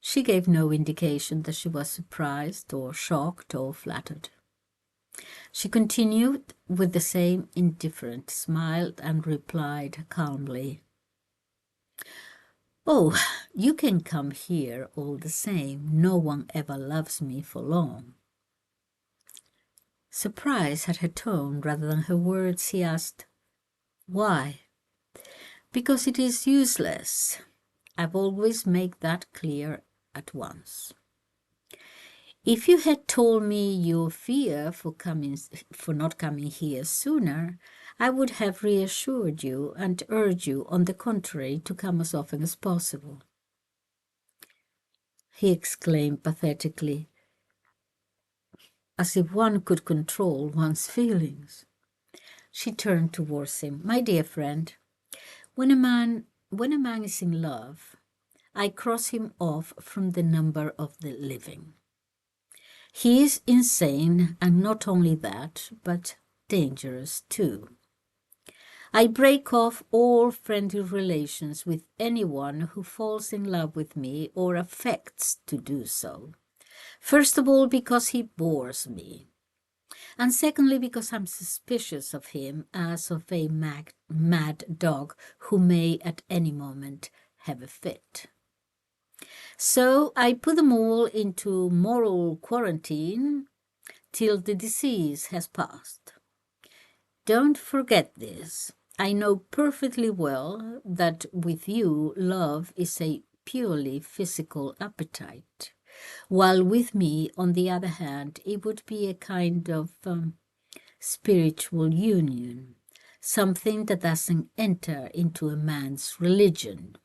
She gave no indication that she was surprised or shocked or flattered. She continued with the same indifferent smile and replied calmly, "Oh, you can come here all the same. No one ever loves me for long." Surprised at her tone rather than her words, he asked, "Why?" "Because it is useless. I've always made that clear at once. If you had told me your fear for not coming here sooner, I would have reassured you and urged you, on the contrary, to come as often as possible." He exclaimed pathetically, as if one could control one's feelings. She turned towards him. "My dear friend, when a man is in love, I cross him off from the number of the living. He is insane, and not only that, but dangerous too. I break off all friendly relations with anyone who falls in love with me or affects to do so. First of all, because he bores me, and secondly, because I'm suspicious of him as of a mad dog who may at any moment have a fit. So I put them all into moral quarantine till the disease has passed. Don't forget this. I know perfectly well that with you love is a purely physical appetite, while with me, on the other hand, it would be a kind of spiritual union, something that doesn't enter into a man's religion.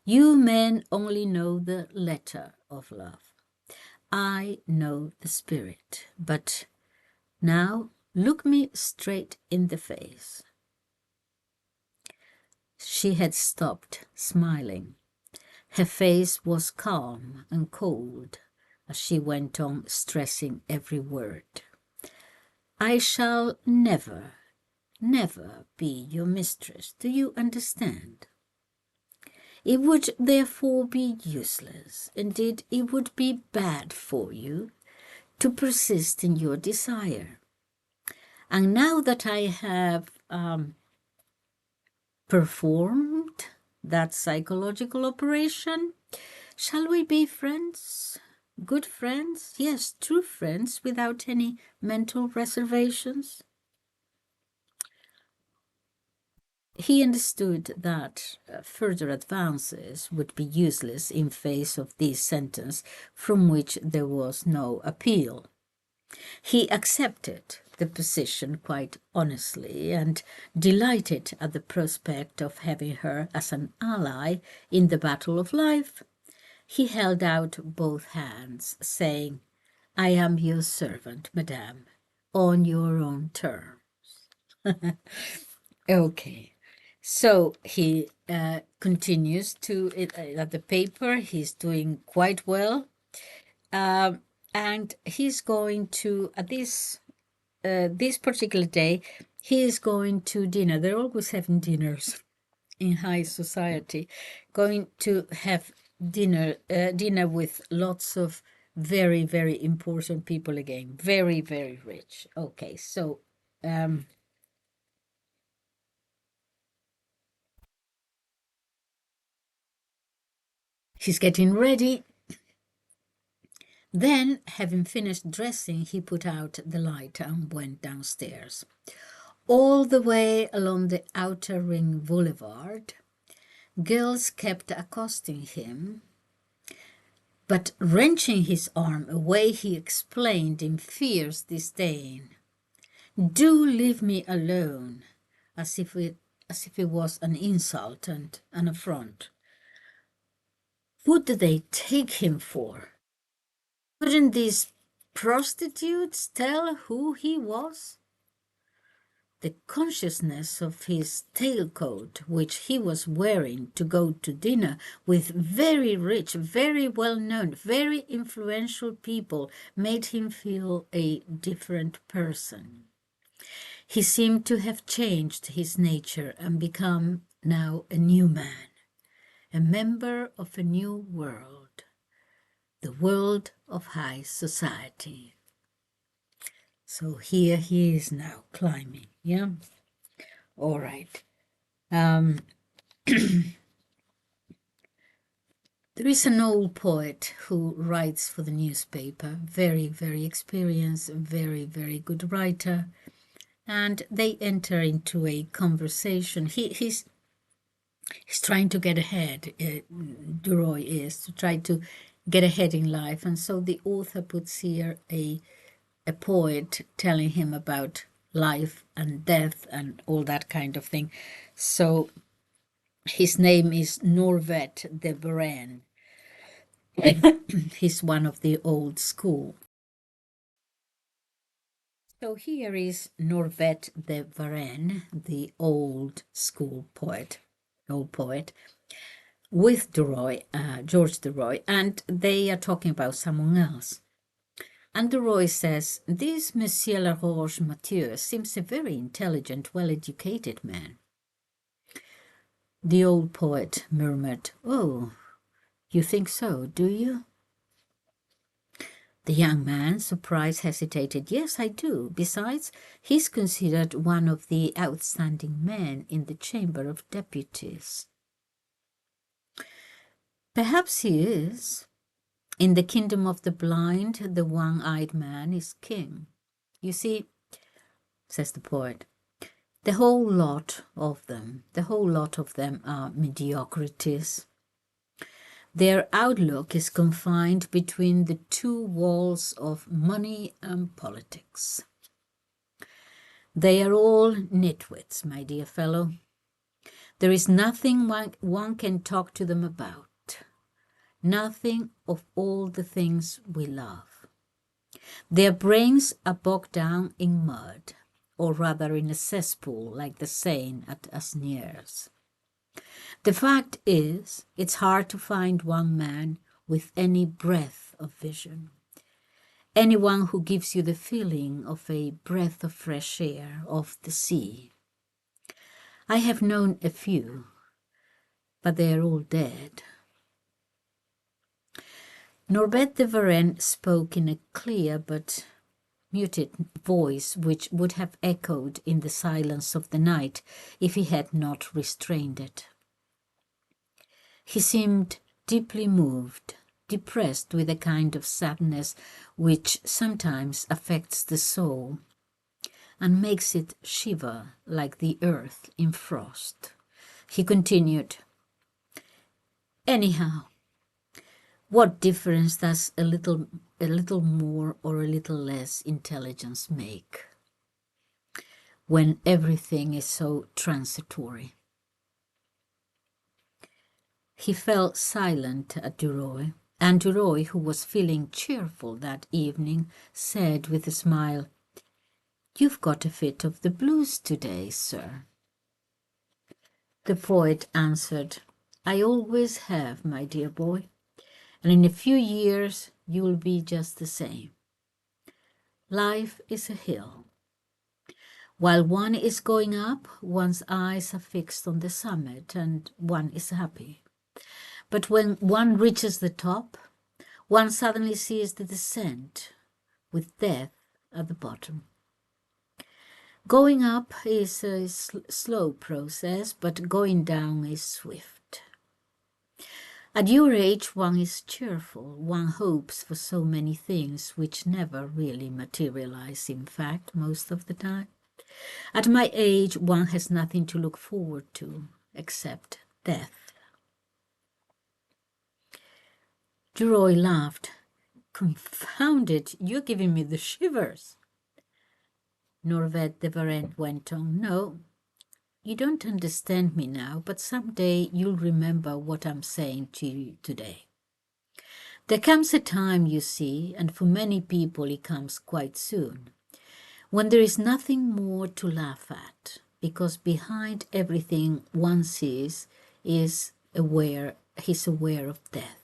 You men only know the letter of love. I know the spirit. But now look me straight in the face." She had stopped smiling. Her face was calm and cold as she went on stressing every word. "I shall never, never be your mistress. Do you understand? It would therefore be useless. Indeed, it would be bad for you to persist in your desire. And now that I have performed that psychological operation, Shall we be friends? Good friends? Yes, true friends, without any mental reservations? He understood that further advances would be useless in face of this sentence from which there was no appeal. He accepted the position quite honestly and, delighted at the prospect of having her as an ally in the battle of life, he held out both hands, saying, "I am your servant, madame, on your own terms." Okay. So he continues to at the paper. He's doing quite well, and he's going to at this particular day. He is going to dinner. They're always having dinners in high society. Going to have dinner with lots of very, very important people again. Very, very rich. Okay, so. He's getting ready. Then, having finished dressing, he put out the light and went downstairs. All the way along the outer ring boulevard, girls kept accosting him, but wrenching his arm away, he explained in fierce disdain, "Do leave me alone," as if it was an insult and an affront. What did they take him for? Couldn't these prostitutes tell who he was? The consciousness of his tailcoat, which he was wearing to go to dinner with very rich, very well-known, very influential people, made him feel a different person. He seemed to have changed his nature and become now a new man, a member of a new world, the world of high society. So here he is now climbing, yeah? All right. There is an old poet who writes for the newspaper, very, very experienced, very, very good writer, and they enter into a conversation. He's trying to get ahead, Duroy is, to try to get ahead in life, and so the author puts here a poet telling him about life and death and all that kind of thing. So his name is Norvet de Varenne. He's one of the old school. So here is Norvet de Varenne, the old school poet, with Duroy, George Duroy, and they are talking about someone else. And Duroy says, "This Monsieur Laroche Mathieu seems a very intelligent, well-educated man." The old poet murmured, "Oh, you think so, do you?" The young man, surprised, hesitated. "Yes, I do. Besides, he's considered one of the outstanding men in the Chamber of Deputies." "Perhaps he is. In the kingdom of the blind, the one-eyed man is king. You see," says the poet, the whole lot of them are mediocrities. Their outlook is confined between the two walls of money and politics. They are all nitwits, my dear fellow. There is nothing one can talk to them about. Nothing of all the things we love. Their brains are bogged down in mud, or rather in a cesspool like the Seine at Asnières. The fact is, it's hard to find one man with any breath of vision, anyone who gives you the feeling of a breath of fresh air off the sea. I have known a few, but they are all dead. Norbert de Varenne spoke in a clear but muted voice which would have echoed in the silence of the night if he had not restrained it. He seemed deeply moved, depressed with a kind of sadness which sometimes affects the soul and makes it shiver like the earth in frost. He continued, "Anyhow, what difference does a little more or a little less intelligence make when everything is so transitory?" He fell silent at Duroy, and Duroy, who was feeling cheerful that evening, said with a smile, "You've got a fit of the blues today, sir." The poet answered, "I always have, my dear boy, and in a few years you'll be just the same. Life is a hill. While one is going up, one's eyes are fixed on the summit and one is happy. But when one reaches the top, one suddenly sees the descent with death at the bottom. Going up is a slow process, but going down is swift. At your age, one is cheerful. One hopes for so many things which never really materialize, in fact, most of the time. At my age, one has nothing to look forward to except death." Duroy laughed. "Confound it, you're giving me the shivers." Norvède de Varenne went on, "No, you don't understand me now, but someday you'll remember what I'm saying to you today. There comes a time, you see, and for many people it comes quite soon, when there is nothing more to laugh at, because behind everything one sees he's aware of death.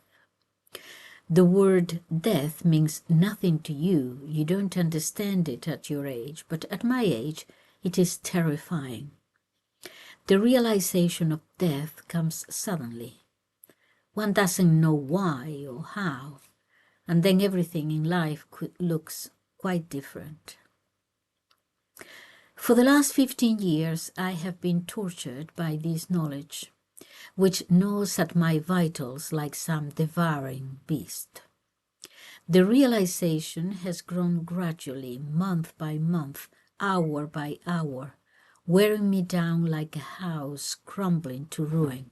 The word death means nothing to you. You don't understand it at your age, but at my age it is terrifying. The realization of death comes suddenly. One doesn't know why or how, and then everything in life looks quite different. For the last 15 years, I have been tortured by this knowledge, which gnaws at my vitals like some devouring beast. The realization has grown gradually, month by month, hour by hour, wearing me down like a house crumbling to ruin.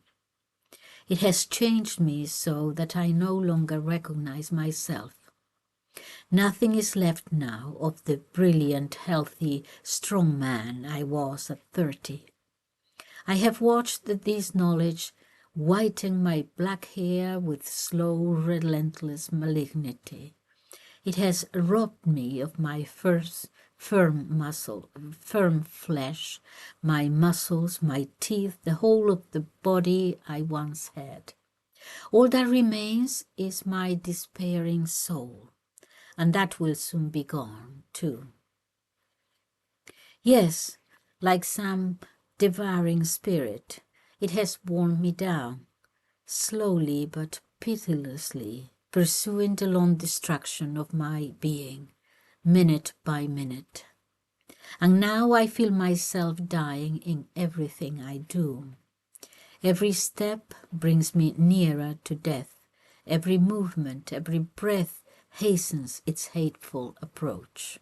It has changed me so that I no longer recognize myself. Nothing is left now of the brilliant, healthy, strong man I was at 30. I have watched this knowledge whiten my black hair with slow, relentless malignity. It has robbed me of my firm flesh, my muscles, my teeth, the whole of the body I once had. All that remains is my despairing soul, and that will soon be gone, too. Yes, like some devouring spirit, it has worn me down, slowly but pitilessly, pursuing the long destruction of my being, minute by minute. And now I feel myself dying in everything I do. Every step brings me nearer to death. Every movement, every breath hastens its hateful approach.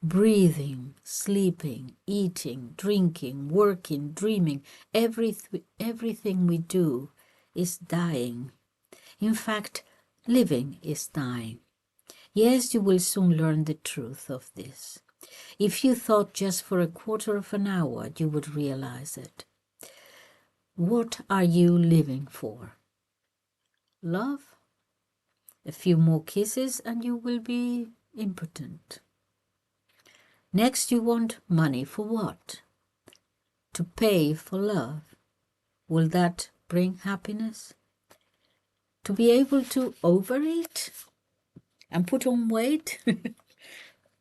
Breathing, sleeping, eating, drinking, working, dreaming, everything we do is dying. In fact, living is dying. Yes, you will soon learn the truth of this. If you thought just for a quarter of an hour, you would realize it. What are you living for? Love? A few more kisses and you will be impotent. Next, you want money for what? To pay for love. Will that bring happiness? To be able to overeat and put on weight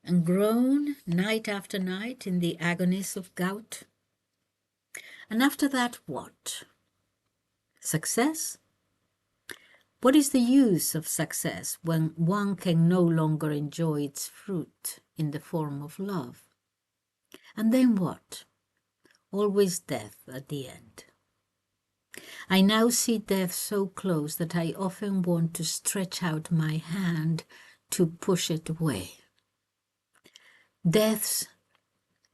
and groan night after night in the agonies of gout? And after that, what? Success? What is the use of success when one can no longer enjoy its fruit in the form of love? And then what? Always death at the end. I now see death so close that I often want to stretch out my hand to push it away. Deaths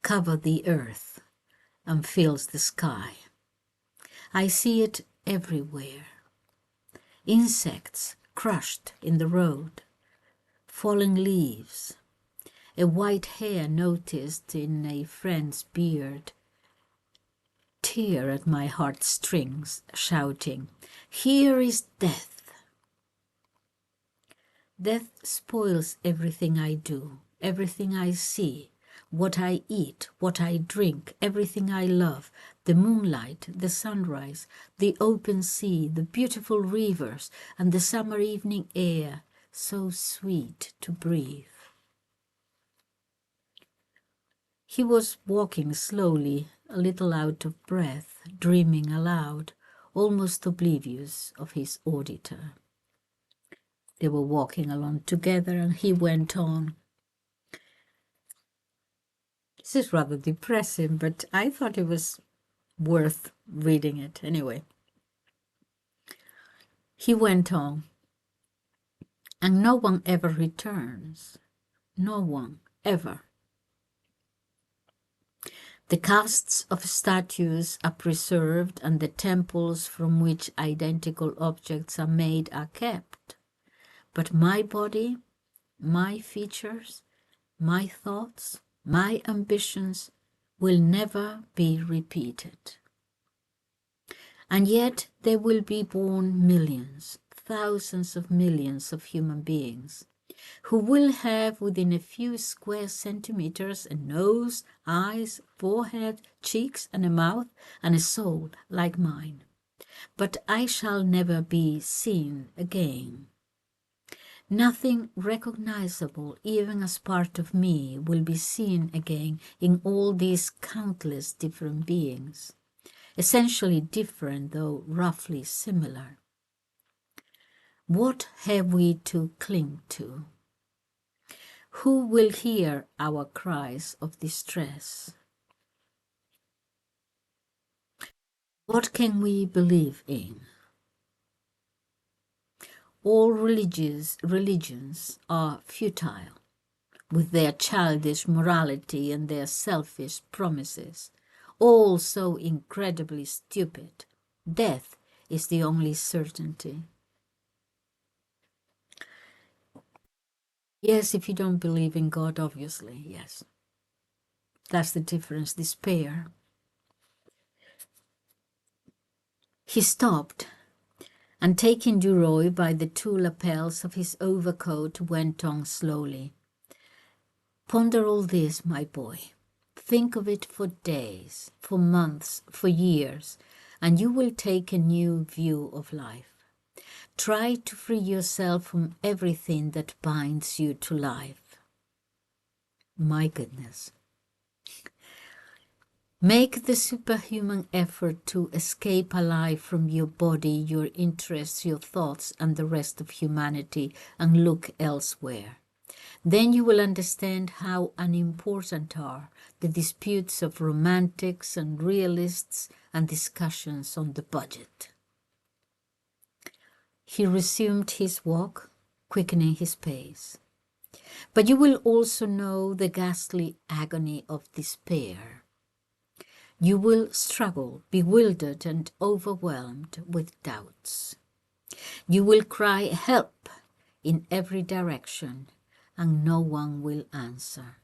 cover the earth and fills the sky. I see it everywhere. Insects crushed in the road, falling leaves, a white hair noticed in a friend's beard, tear at my heartstrings, shouting, "Here is death!" Death spoils everything I do, everything I see, what I eat, what I drink, everything I love, the moonlight, the sunrise, the open sea, the beautiful rivers, and the summer evening air, so sweet to breathe. He was walking slowly, a little out of breath, dreaming aloud, almost oblivious of his auditor. They were walking along together, and he went on. This is rather depressing, but I thought it was worth reading it anyway. He went on, and no one ever returns. No one ever. The casts of statues are preserved, and the temples from which identical objects are made are kept. But my body, my features, my thoughts, my ambitions will never be repeated. And yet there will be born millions, thousands of millions of human beings who will have within a few square centimeters a nose, eyes, forehead, cheeks, and a mouth, and a soul like mine. But I shall never be seen again. Nothing recognizable, even as part of me, will be seen again in all these countless different beings, essentially different though roughly similar. What have we to cling to? Who will hear our cries of distress? What can we believe in? All religions are futile, with their childish morality and their selfish promises, all so incredibly stupid. Death is the only certainty. Yes, if you don't believe in God, obviously, yes. That's the difference, despair. He stopped, and taking Duroy by the two lapels of his overcoat, went on slowly. Ponder all this, my boy. Think of it for days, for months, for years, and you will take a new view of life. Try to free yourself from everything that binds you to life. My goodness. Make the superhuman effort to escape alive from your body, your interests, your thoughts, and the rest of humanity, and look elsewhere. Then you will understand how unimportant are the disputes of romantics and realists and discussions on the budget. He resumed his walk, quickening his pace. But you will also know the ghastly agony of despair. You will struggle, bewildered and overwhelmed with doubts. You will cry help in every direction, and no one will answer.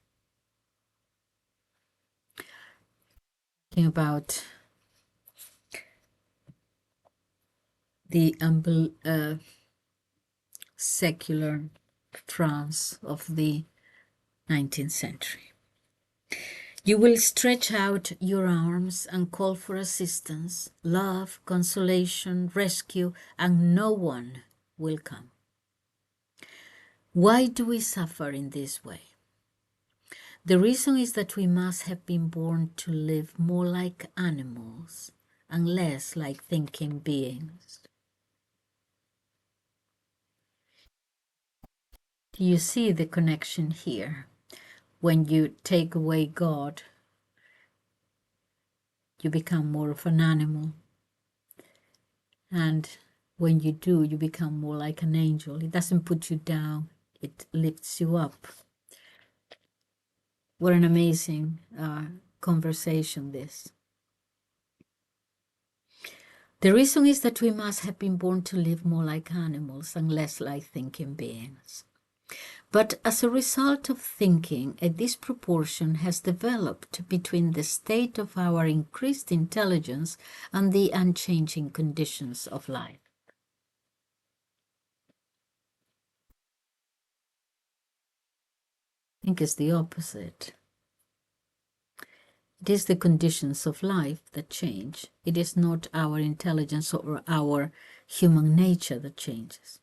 Thinking about the secular France of the 19th century. You will stretch out your arms and call for assistance, love, consolation, rescue, and no one will come. Why do we suffer in this way? The reason is that we must have been born to live more like animals and less like thinking beings. Do you see the connection here? When you take away God, you become more of an animal. And when you do, you become more like an angel. It doesn't put you down, it lifts you up. What an amazing conversation this. The reason is that we must have been born to live more like animals and less like thinking beings. But as a result of thinking, a disproportion has developed between the state of our increased intelligence and the unchanging conditions of life. I think it's the opposite. It is the conditions of life that change. It is not our intelligence or our human nature that changes.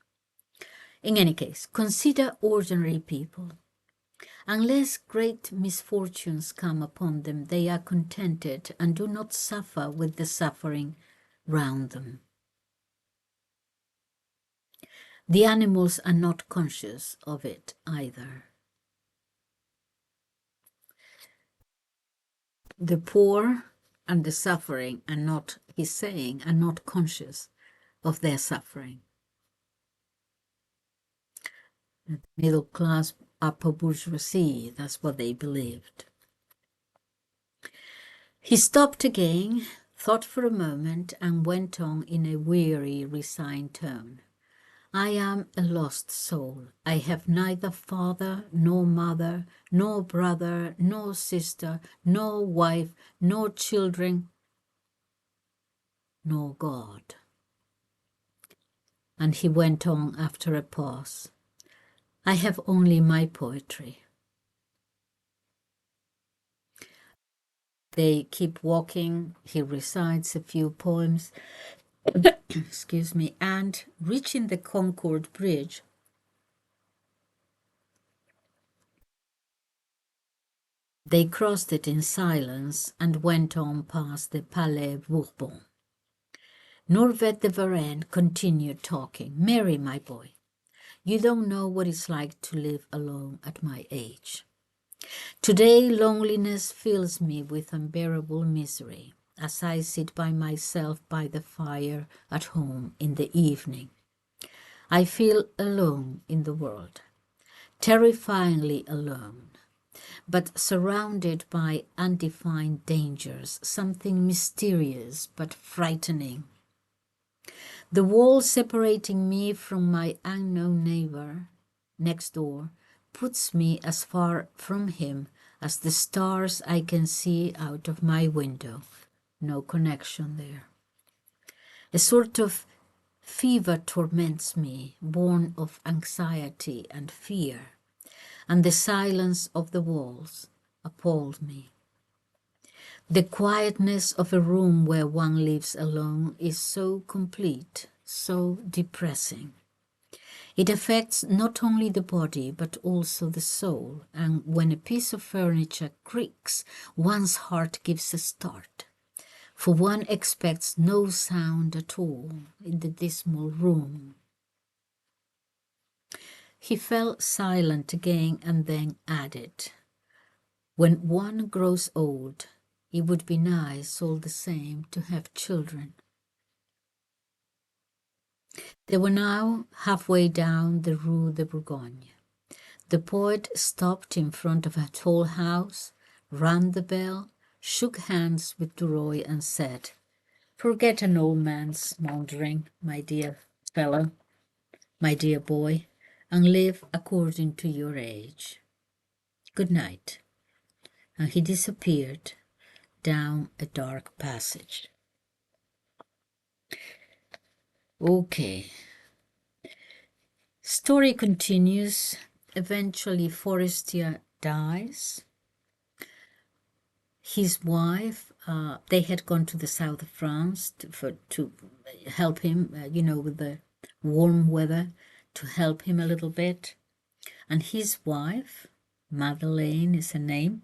In any case, consider ordinary people. Unless great misfortunes come upon them, they are contented and do not suffer with the suffering round them. The animals are not conscious of it either. The poor and the suffering are not, he's saying, are not conscious of their suffering. The middle class, upper bourgeoisie, that's what they believed. He stopped again, thought for a moment, and went on in a weary, resigned tone. I am a lost soul. I have neither father, nor mother, nor brother, nor sister, nor wife, nor children, nor God. And he went on after a pause. I have only my poetry. They keep walking. He recites a few poems. Excuse me. And reaching the Concord Bridge, they crossed it in silence and went on past the Palais Bourbon. Norbert de Varenne continued talking. Mary, my boy, you don't know what it's like to live alone at my age. Today, loneliness fills me with unbearable misery as I sit by myself by the fire at home in the evening. I feel alone in the world, terrifyingly alone, but surrounded by undefined dangers, something mysterious but frightening. The wall separating me from my unknown neighbor next door puts me as far from him as the stars I can see out of my window. No connection there. A sort of fever torments me, born of anxiety and fear, and the silence of the walls appalled me. The quietness of a room where one lives alone is so complete, so depressing. It affects not only the body but also the soul, and when a piece of furniture creaks, one's heart gives a start, for one expects no sound at all in the dismal room. He fell silent again and then added, when one grows old, it would be nice all the same to have children. They were now halfway down the Rue de Bourgogne. The poet stopped in front of a tall house, rang the bell, shook hands with Duroy and said, forget an old man's maundering, my dear fellow, my dear boy, and live according to your age. Good night. And he disappeared down a dark passage. Okay. Story continues. Eventually, Forestier dies. His wife, they had gone to the south of France to help him, with the warm weather, to help him a little bit. And his wife, Madeleine is her name,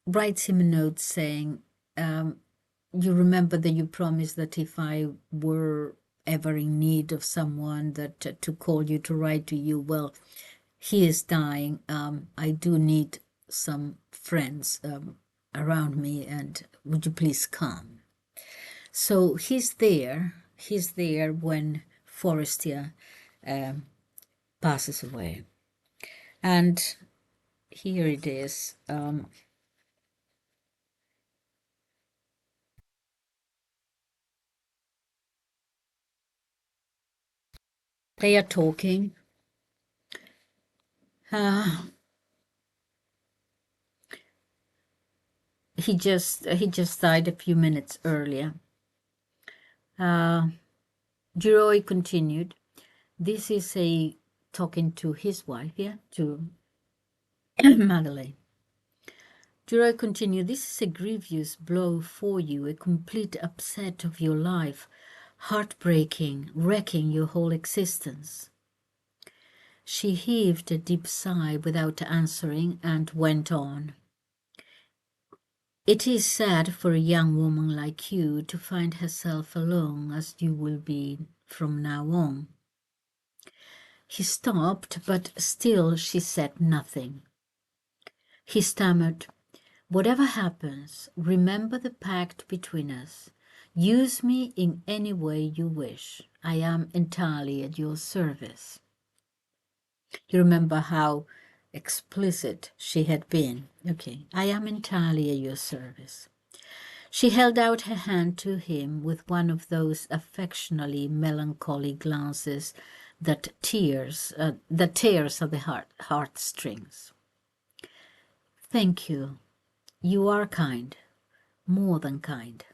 writes him a note saying, you remember that you promised that if I were ever in need of someone that to call you, to write to you. Well, he is dying. I do need some friends around me, and would you please come? So he's there. He's there when Forestier passes away. And here it is. They are talking. He just died a few minutes earlier. Duroy continued. This is a talking to his wife, yeah, to Madeleine. Duroy continued, this is a grievous blow for you, a complete upset of your life, heartbreaking, wrecking your whole existence. She heaved a deep sigh without answering and went on. It is sad for a young woman like you to find herself alone as you will be from now on. He stopped, but still she said nothing. He stammered, whatever happens, remember the pact between us. Use me in any way you wish. I am entirely at your service. You remember how explicit she had been. Okay, I am entirely at your service. She held out her hand to him with one of those affectionately melancholy glances that tears at the heartstrings. Thank you. You are kind, more than kind.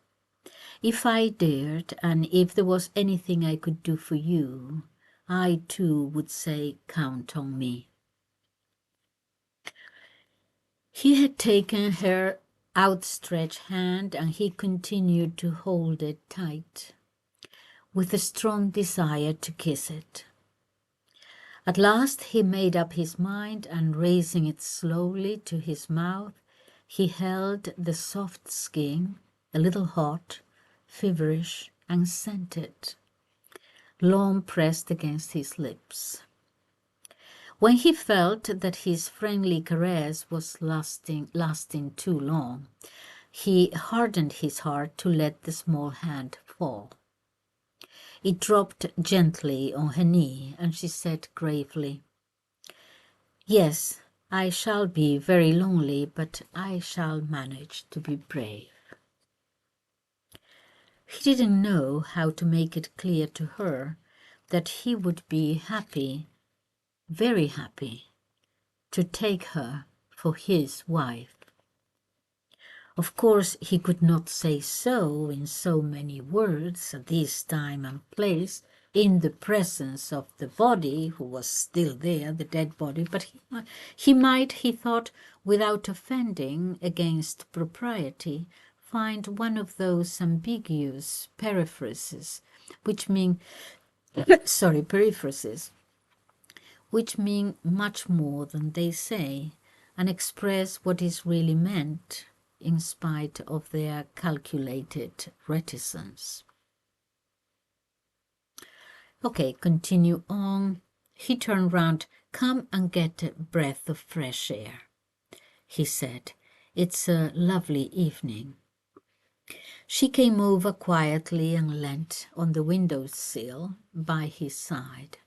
If I dared, and if there was anything I could do for you, I too would say, count on me. He had taken her outstretched hand, and he continued to hold it tight, with a strong desire to kiss it. At last he made up his mind, and raising it slowly to his mouth, he held the soft skin, a little hot, feverish, and scented, long pressed against his lips. When he felt that his friendly caress was lasting too long, he hardened his heart to let the small hand fall. It dropped gently on her knee, and she said gravely, yes, I shall be very lonely, but I shall manage to be brave. He didn't know how to make it clear to her that he would be happy, very happy, to take her for his wife. Of course, he could not say so in so many words at this time and place, in the presence of the body who was still there, the dead body, but he might, he thought, without offending against propriety, find one of those ambiguous periphrases which mean which mean much more than they say and express what is really meant in spite of their calculated reticence. Okay, continue on. He turned round. Come and get a breath of fresh air, he said. It's a lovely evening. She came over quietly and leant on the window-sill by his side.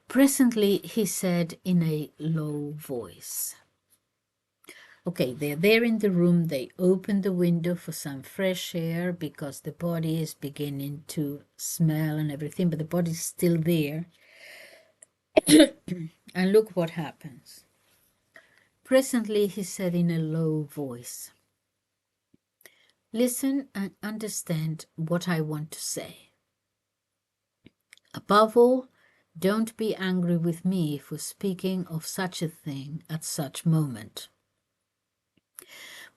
Presently he said in a low voice, okay, they're there in the room. They open the window for some fresh air because the body is beginning to smell and everything, but the body's still there. And look what happens. Presently he said in a low voice, listen and understand what I want to say. Above all, don't be angry with me for speaking of such a thing at such moment.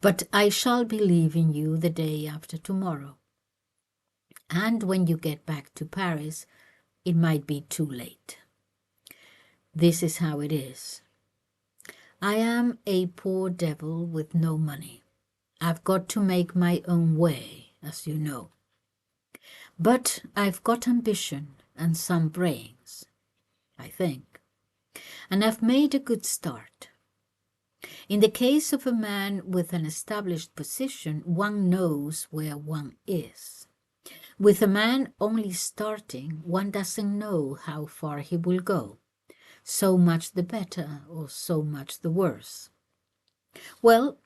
But I shall be leaving you the day after tomorrow. And when you get back to Paris, it might be too late. This is how it is. I am a poor devil with no money. I've got to make my own way, as you know. But I've got ambition and some brains, I think. And I've made a good start. In the case of a man with an established position, one knows where one is. With a man only starting, one doesn't know how far he will go. So much the better, or so much the worse. Well,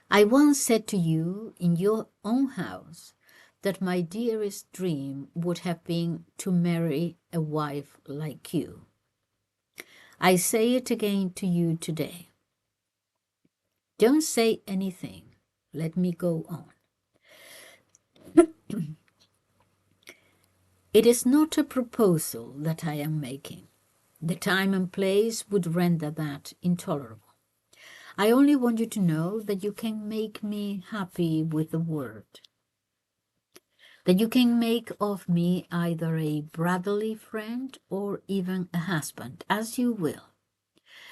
I once said to you in your own house that my dearest dream would have been to marry a wife like you. I say it again to you today. Don't say anything. Let me go on. It is not a proposal that I am making. The time and place would render that intolerable. I only want you to know that you can make me happy with a word. That you can make of me either a brotherly friend or even a husband, as you will.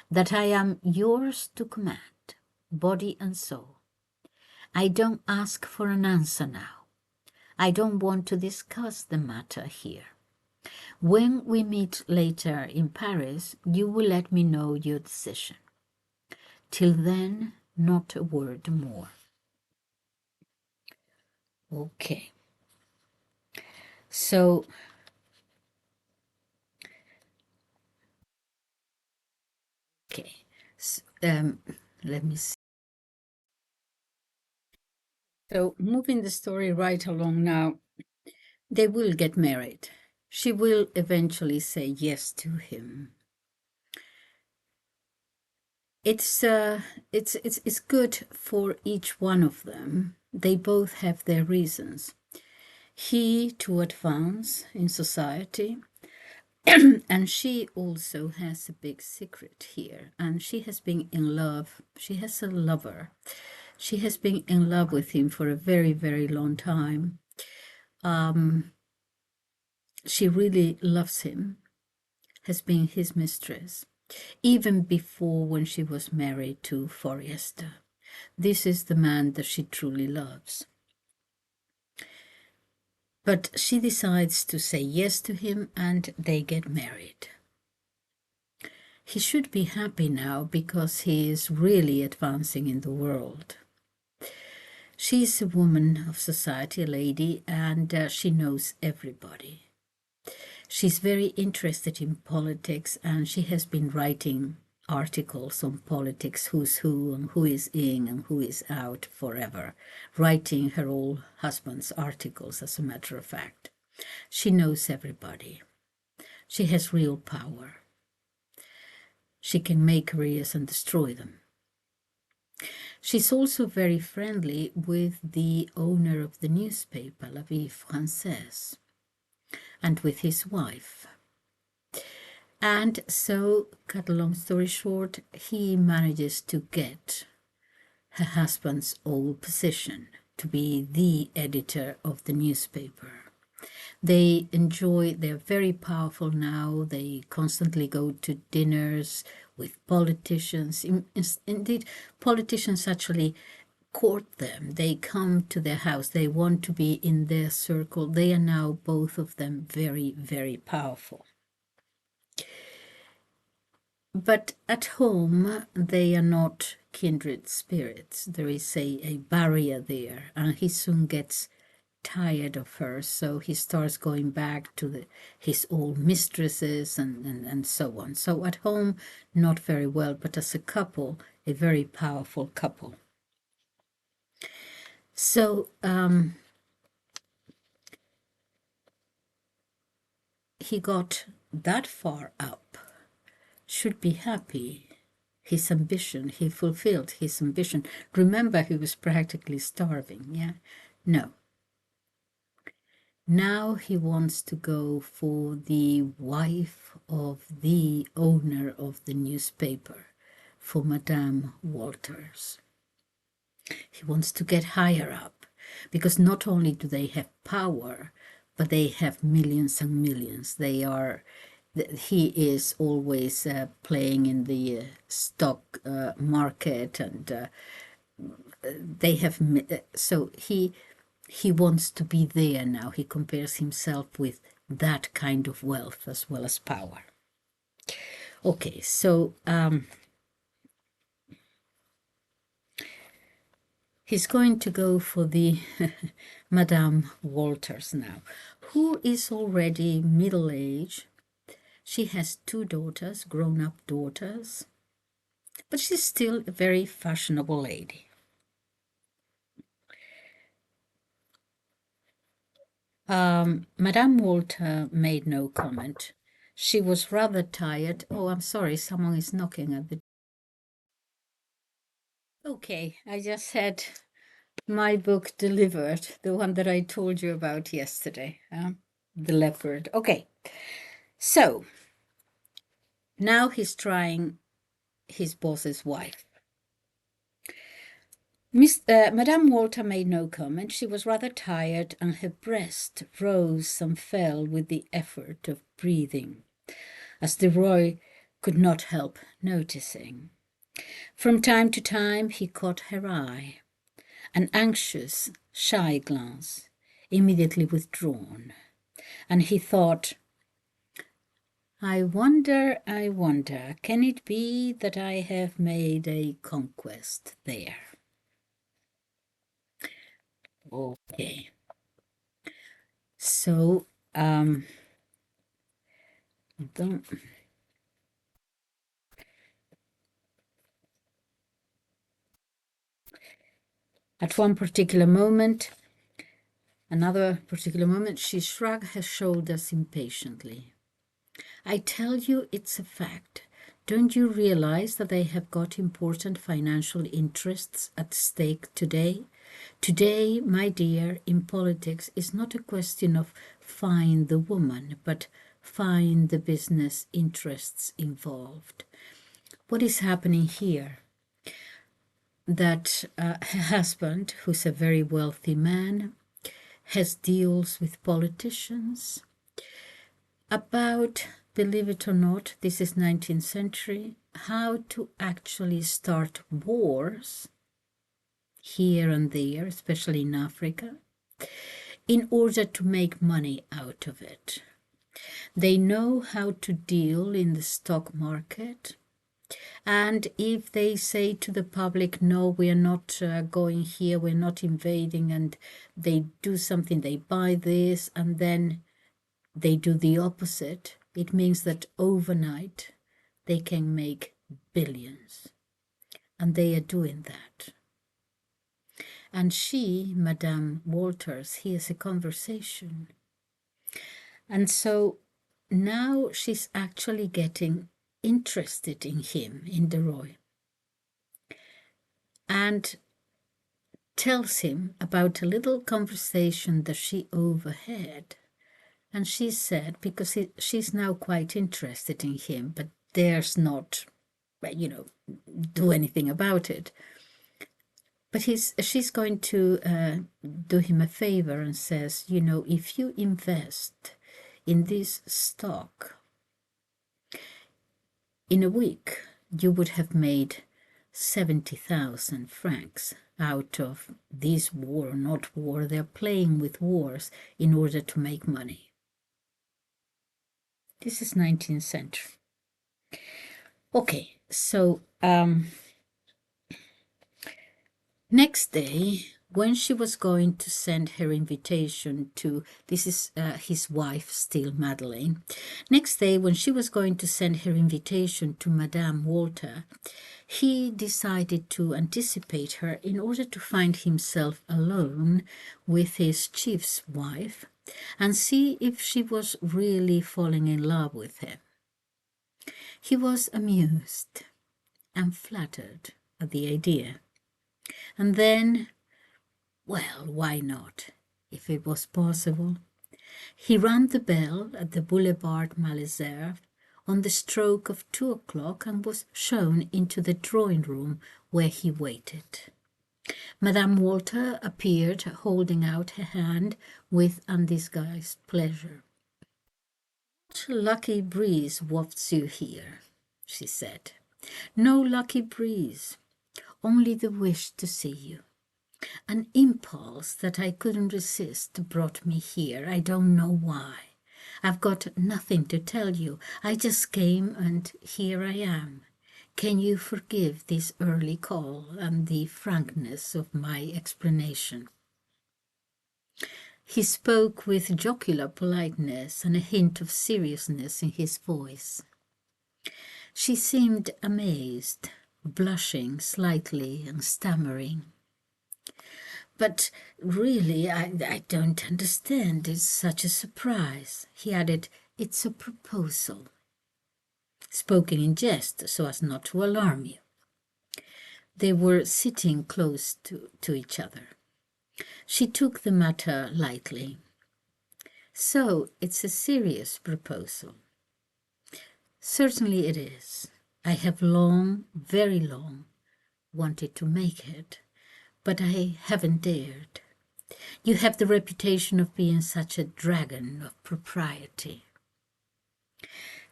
That I am yours to command, body and soul. I don't ask for an answer now. I don't want to discuss the matter here. When we meet later in Paris, you will let me know your decision. Till then, not a word more. Okay. So, okay. Let me see. So, moving the story right along now, they will get married. She will eventually say yes to him. It's good for each one of them. They both have their reasons. He to advance in society, and she also has a big secret here, and she has been in love. She has a lover. She has been in love with him for a very, very long time. She really loves him, has been his mistress, even before when she was married to Forrester. This is the man that she truly loves. But she decides to say yes to him, and they get married. He should be happy now because he is really advancing in the world. She's a woman of society, a lady, and she knows everybody. She's very interested in politics, and she has been writing articles on politics, who's who and who is in and who is out forever, writing her old husband's articles, as a matter of fact. She knows everybody. She has real power. She can make careers and destroy them. She's also very friendly with the owner of the newspaper, La Vie Française, and with his wife. And so, cut a long story short, he manages to get her husband's old position, to be the editor of the newspaper. They're very powerful now. They constantly go to dinners with politicians. Indeed, politicians actually court them. They come to their house. They want to be in their circle. They are now, both of them, very, very powerful. But at home, they are not kindred spirits. There is a barrier there, and he soon gets tired of her, so he starts going back to his old mistresses and so on. So at home, not very well, but as a couple, a very powerful couple. So he got that far up, should be happy. His ambition, he fulfilled his ambition. Remember, he was practically starving, yeah? No. Now he wants to go for the wife of the owner of the newspaper, for Madame Walters. He wants to get higher up, because not only do they have power, but they have millions and millions. He is always playing in the stock market, and they have, so he wants to be there now. He compares himself with that kind of wealth as well as power. Okay, so He's going to go for the Madame Walters now, who is already middle-aged. She has 2 daughters, grown-up daughters, but she's still a very fashionable lady. Madame Walter made no comment. She was rather tired. Oh, I'm sorry, someone is knocking at the... Okay, I just had my book delivered, the one that I told you about yesterday, The Leopard. Okay, so now he's trying his boss's wife. Madame Walter made no comment. She was rather tired, and her breast rose and fell with the effort of breathing, as the Roy could not help noticing. From time to time he caught her eye, an anxious, shy glance, immediately withdrawn, and he thought, I wonder, can it be that I have made a conquest there? Okay. So, at one particular moment, she shrugged her shoulders impatiently. I tell you, it's a fact. Don't you realize that they have got important financial interests at stake today? Today, my dear, in politics is not a question of find the woman, but find the business interests involved. What is happening here? That her husband, who's a very wealthy man, has deals with politicians about, believe it or not, this is 19th century, how to actually start wars here and there, especially in Africa, in order to make money out of it. They know how to deal in the stock market. And if they say to the public, no, we are not going here, we're not invading, and they do something, they buy this, and then they do the opposite, it means that overnight they can make billions. And they are doing that. And she, Madame Walters, hears a conversation. And so now she's actually getting interested in him, in De Roy, and tells him about a little conversation that she overheard. And she said, because she's now quite interested in him, but dares not, do anything about it. But she's going to do him a favor and says, if you invest in this stock, in a week, you would have made 70,000 francs out of this war or not war. They're playing with wars in order to make money. This is 19th century. Okay, so next day, when she was going to send her invitation to, this is his wife still, Madeleine. Next day, when she was going to send her invitation to Madame Walter, he decided to anticipate her in order to find himself alone with his chief's wife and see if she was really falling in love with him. He was amused and flattered at the idea. And then, well, why not, if it was possible? He rang the bell at the Boulevard Malesherbes on the stroke of 2 o'clock and was shown into the drawing room where he waited. Madame Walter appeared, holding out her hand with undisguised pleasure. What lucky breeze wafts you here, she said. No lucky breeze, only the wish to see you. An impulse that I couldn't resist brought me here. I don't know why. I've got nothing to tell you. I just came and here I am. Can you forgive this early call and the frankness of my explanation?" He spoke with jocular politeness and a hint of seriousness in his voice. She seemed amazed, blushing slightly and stammering. "But really, I don't understand. It's such a surprise." He added, "It's a proposal." Spoken in jest so as not to alarm you. They were sitting close to each other. She took the matter lightly. "So it's a serious proposal?" "Certainly it is. I have long, very long, wanted to make it, but I haven't dared. You have the reputation of being such a dragon of propriety."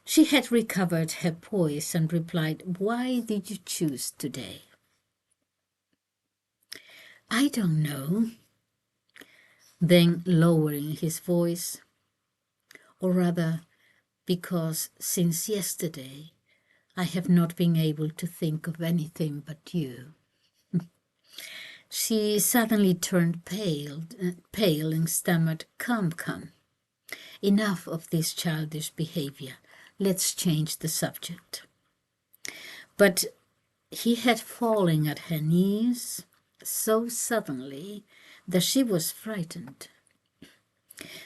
She had recovered her poise and replied, "Why did you choose today?" "I don't know." Then, lowering his voice, "Or rather, because since yesterday I have not been able to think of anything but you." She suddenly turned pale and stammered, Come. Enough of this childish behavior. Let's change the subject." But he had fallen at her knees so suddenly that she was frightened.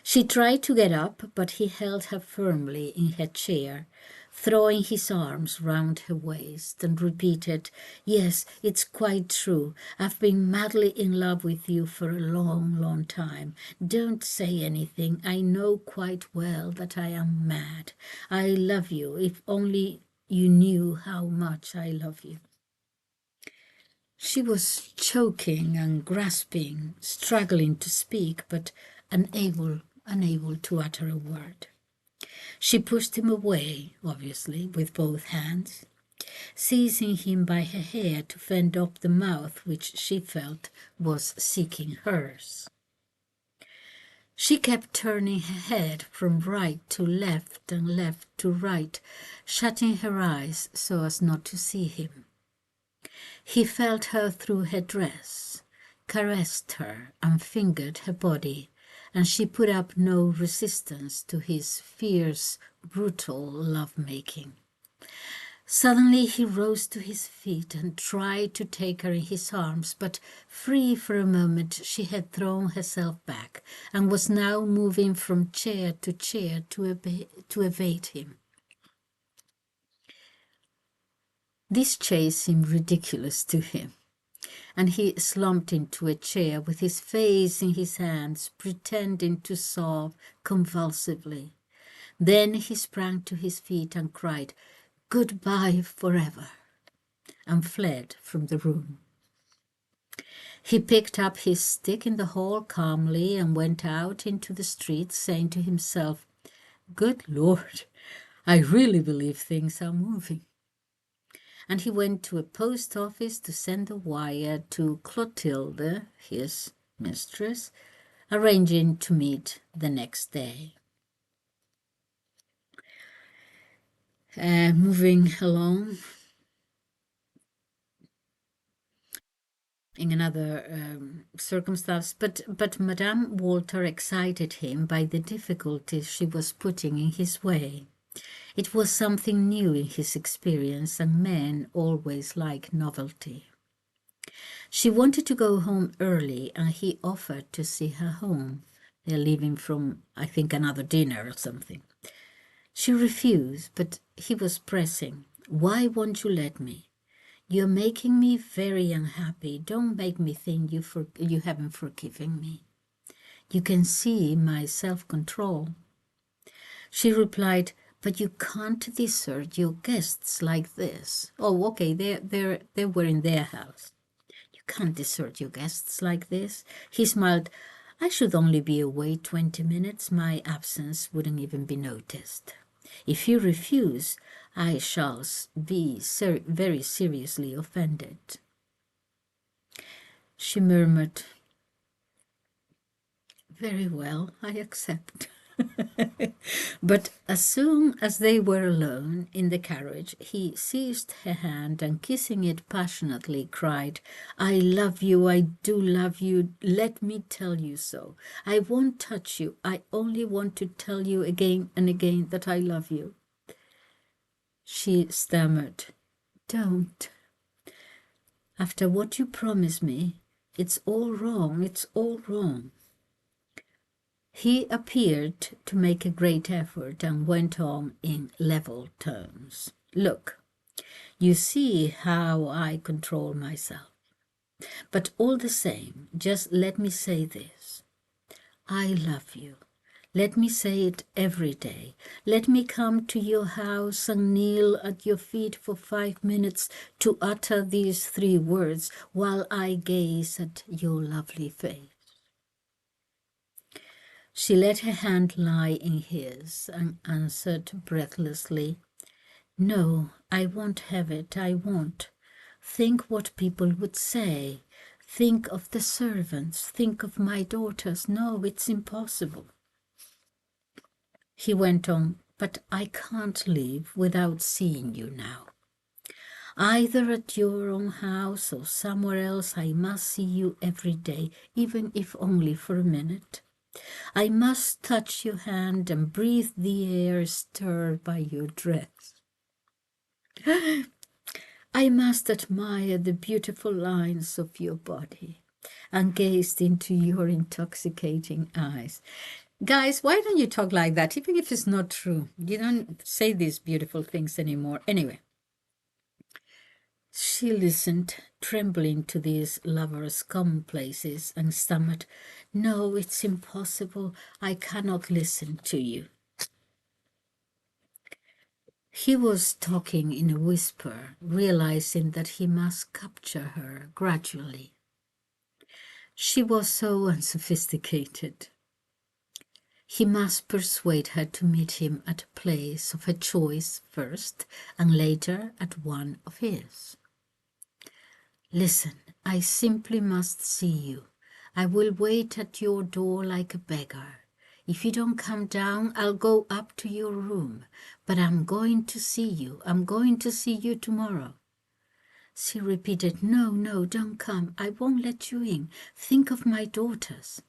She tried to get up, but he held her firmly in her chair, throwing his arms round her waist, and repeated, "Yes, it's quite true. I've been madly in love with you for a long, long time. Don't say anything. I know quite well that I am mad. I love you, if only you knew how much I love you." She was choking and grasping, struggling to speak, but unable to utter a word. She pushed him away, obviously, with both hands, seizing him by her hair to fend off the mouth which she felt was seeking hers. She kept turning her head from right to left and left to right, shutting her eyes so as not to see him. He felt her through her dress, caressed her, and fingered her body, and she put up no resistance to his fierce, brutal love-making. Suddenly he rose to his feet and tried to take her in his arms, but free for a moment she had thrown herself back and was now moving from chair to chair to evade him. This chase seemed ridiculous to him, and he slumped into a chair with his face in his hands, pretending to sob convulsively. Then he sprang to his feet and cried, "Goodbye forever," and fled from the room. He picked up his stick in the hall calmly and went out into the street, saying to himself, "Good Lord, I really believe things are moving." And he went to a post office to send a wire to Clotilde, his mistress, arranging to meet the next day. Moving along, in another circumstance, but Madame Walter excited him by the difficulties she was putting in his way. It was something new in his experience, and men always like novelty. She wanted to go home early, and he offered to see her home. They're leaving from, I think, another dinner or something. She refused, but he was pressing. "Why won't you let me? You're making me very unhappy. Don't make me think you haven't forgiven me. You can see my self-control." She replied, "But you can't desert your guests like this." Oh, okay, they were in their house. "You can't desert your guests like this." He smiled. "I should only be away 20 minutes. My absence wouldn't even be noticed. If you refuse, I shall be very seriously offended." She murmured, "Very well, I accept." But as soon as they were alone in the carriage, he seized her hand and, kissing it passionately, cried, "I love you, I do love you, let me tell you so. I won't touch you, I only want to tell you again and again that I love you." She stammered, "Don't. After what you promised me, it's all wrong, it's all wrong." He appeared to make a great effort and went on in level tones. "Look, you see how I control myself. But all the same, just let me say this. I love you. Let me say it every day. Let me come to your house and kneel at your feet for 5 minutes to utter these 3 words while I gaze at your lovely face." She let her hand lie in his and answered breathlessly, "No, I won't have it, I won't. Think what people would say. Think of the servants. Think of my daughters. No, it's impossible." He went on, "But I can't leave without seeing you now. Either at your own house or somewhere else, I must see you every day, even if only for a minute. I must touch your hand and breathe the air stirred by your dress. I must admire the beautiful lines of your body and gaze into your intoxicating eyes." Guys, why don't you talk like that, even if it's not true? You don't say these beautiful things anymore. Anyway, she listened, trembling to these lovers' commonplaces, and stammered, "No, it's impossible. I cannot listen to you." He was talking in a whisper, realizing that he must capture her gradually. She was so unsophisticated. He must persuade her to meet him at a place of her choice first, and later at one of his. "Listen, I simply must see you. I will wait at your door like a beggar. If you don't come down, I'll go up to your room. But I'm going to see you. I'm going to see you tomorrow." She repeated, "No, no, don't come. I won't let you in. Think of my daughters."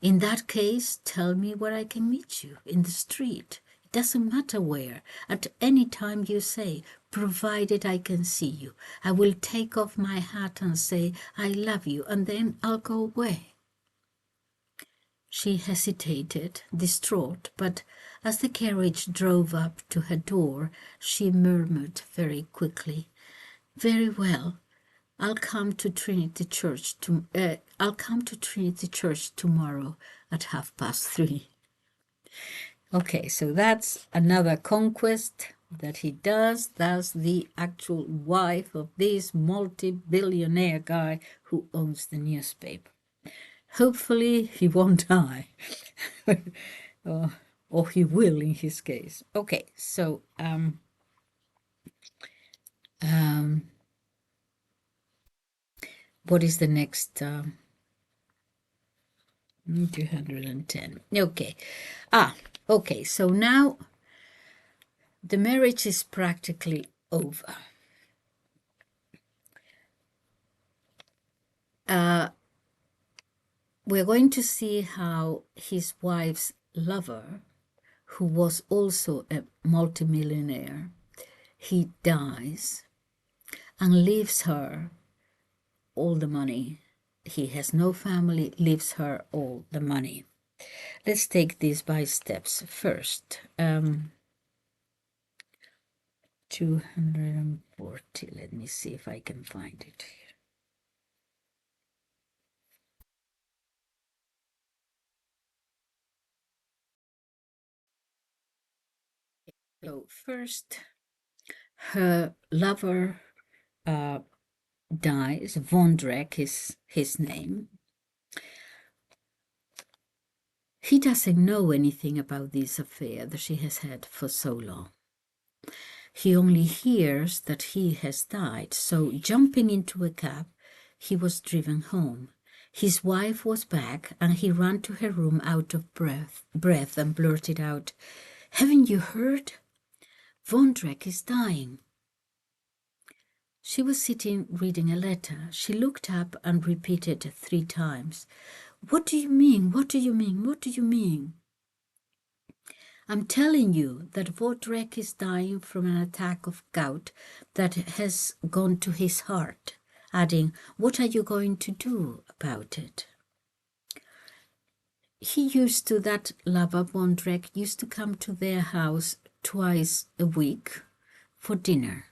"In that case, tell me where I can meet you, in the street. It doesn't matter where, at any time you say, provided I can see you. I will take off my hat and say, 'I love you,' and then I'll go away." She hesitated, distraught, but as the carriage drove up to her door, she murmured very quickly, "Very well. I'll come to Trinity Church tomorrow at 3:30. Okay, so that's another conquest that he does. That's the actual wife of this multi-billionaire guy who owns the newspaper. Hopefully he won't die. or he will in his case. Okay, so what is the next? 210. Okay. Okay, so now the marriage is practically over. We're going to see how his wife's lover, who was also a multimillionaire, he dies and leaves her all the money. He has no family, leaves her all the money. Let's take this by steps. First, 240. Let me see if I can find it here. So first, her lover dies. Vondrek is his name. He doesn't know anything about this affair that she has had for so long. He only hears that he has died, so jumping into a cab, he was driven home. His wife was back, and he ran to her room out of breath and blurted out, "Haven't you heard? Vondrek is dying." She was sitting reading a letter. She looked up and repeated 3 times, "What do you mean? What do you mean? What do you mean?" "I'm telling you that Vondrek is dying from an attack of gout that has gone to his heart," adding, "What are you going to do about it?" That lover Vondrek used to come to their house twice a week for dinner.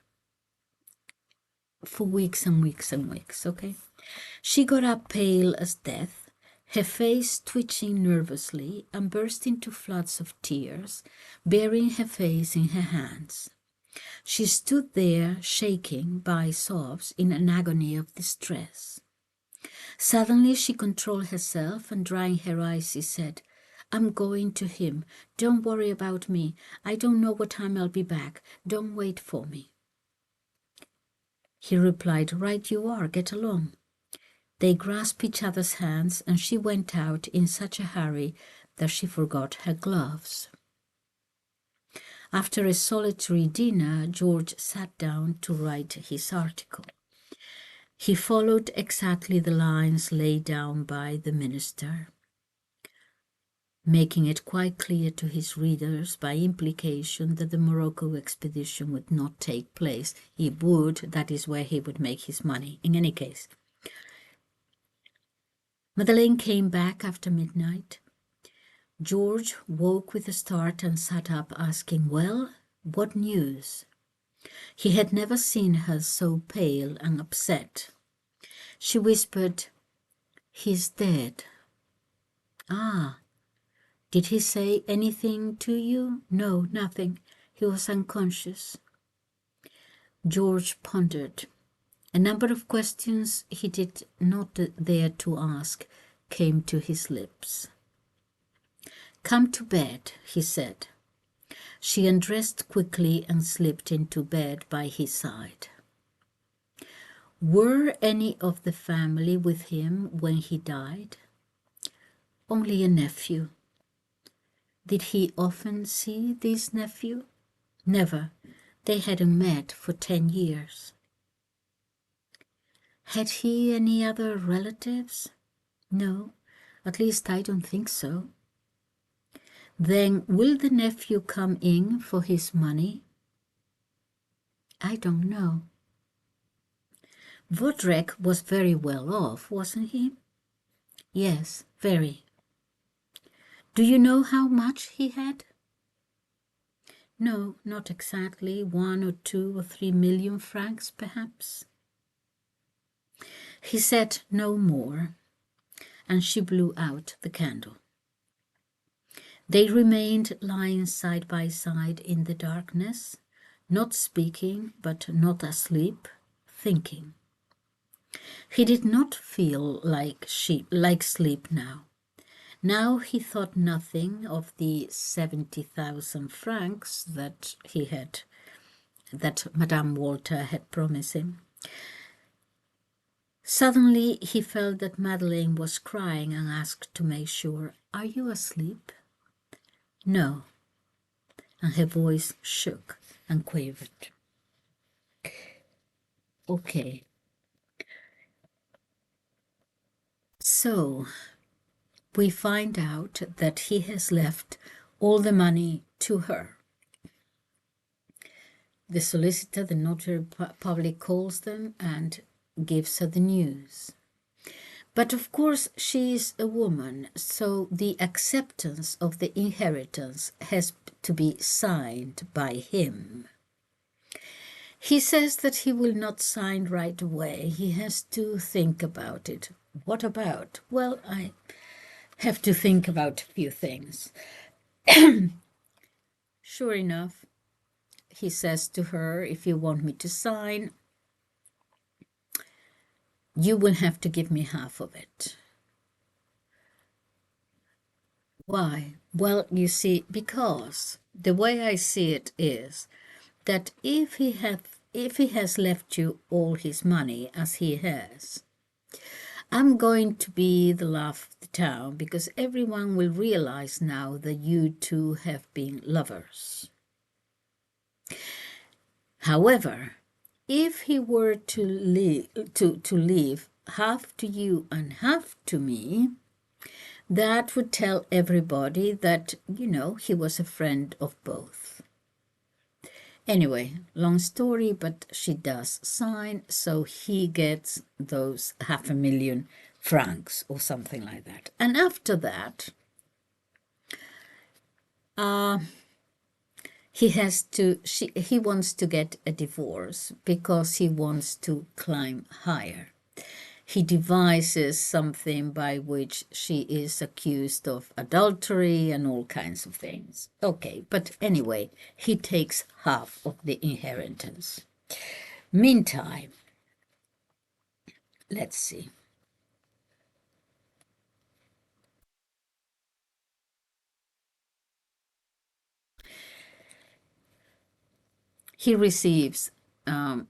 For weeks and weeks and weeks, okay? She got up pale as death, her face twitching nervously, and burst into floods of tears, burying her face in her hands. She stood there, shaking by sobs in an agony of distress. Suddenly she controlled herself, and drying her eyes, she said, "I'm going to him. Don't worry about me. I don't know what time I'll be back. Don't wait for me." He replied, "Right you are, get along." They grasped each other's hands, and she went out in such a hurry that she forgot her gloves. After a solitary dinner, George sat down to write his article. He followed exactly the lines laid down by the minister, making it quite clear to his readers by implication that the Morocco expedition would not take place. It would, that is where he would make his money, in any case. Madeleine came back after midnight. George woke with a start and sat up, asking, "Well, what news?" He had never seen her so pale and upset. She whispered, "He's dead." "Ah, did he say anything to you?" "No, nothing. He was unconscious." George pondered. A number of questions he did not dare to ask came to his lips. "Come to bed," he said. She undressed quickly and slipped into bed by his side. "Were any of the family with him when he died?" "Only a nephew." "Did he often see this nephew?" "Never. They hadn't met for 10 years. "Had he any other relatives?" "No, at least I don't think so." "Then will the nephew come in for his money?" "I don't know." Vondrek was very well off, wasn't he? "Yes, very." "Do you know how much he had?" "No, not exactly. 1 or 2 or 3 million francs, perhaps." He said no more, and she blew out the candle. They remained lying side by side in the darkness, not speaking, but not asleep, thinking. He did not feel like sleep now. Now he thought nothing of the 70,000 francs that Madame Walter had promised him. Suddenly he felt that Madeleine was crying and asked to make sure, "Are you asleep?" "No," and her voice shook and quavered. Okay. So we find out that he has left all the money to her. The solicitor, the notary public, calls them and gives her the news. But of course she is a woman, so the acceptance of the inheritance has to be signed by him. He says that he will not sign right away. He has to think about it. What about? Well, I have to think about a few things. Sure enough, he says to her, "If you want me to sign, you will have to give me half of it." Why? Well, you see, because the way I see it is that if he has left you all his money, as he has, I'm going to be the laugh of the town because everyone will realize now that you two have been lovers. However, if he were to leave half to you and half to me, that would tell everybody that, he was a friend of both. Anyway, long story, but she does sign, so he gets those 500,000 francs or something like that. And after that, he wants to get a divorce because he wants to climb higher. He devises something by which she is accused of adultery and all kinds of things. Okay, but anyway, he takes half of the inheritance. Meantime, let's see. He receives a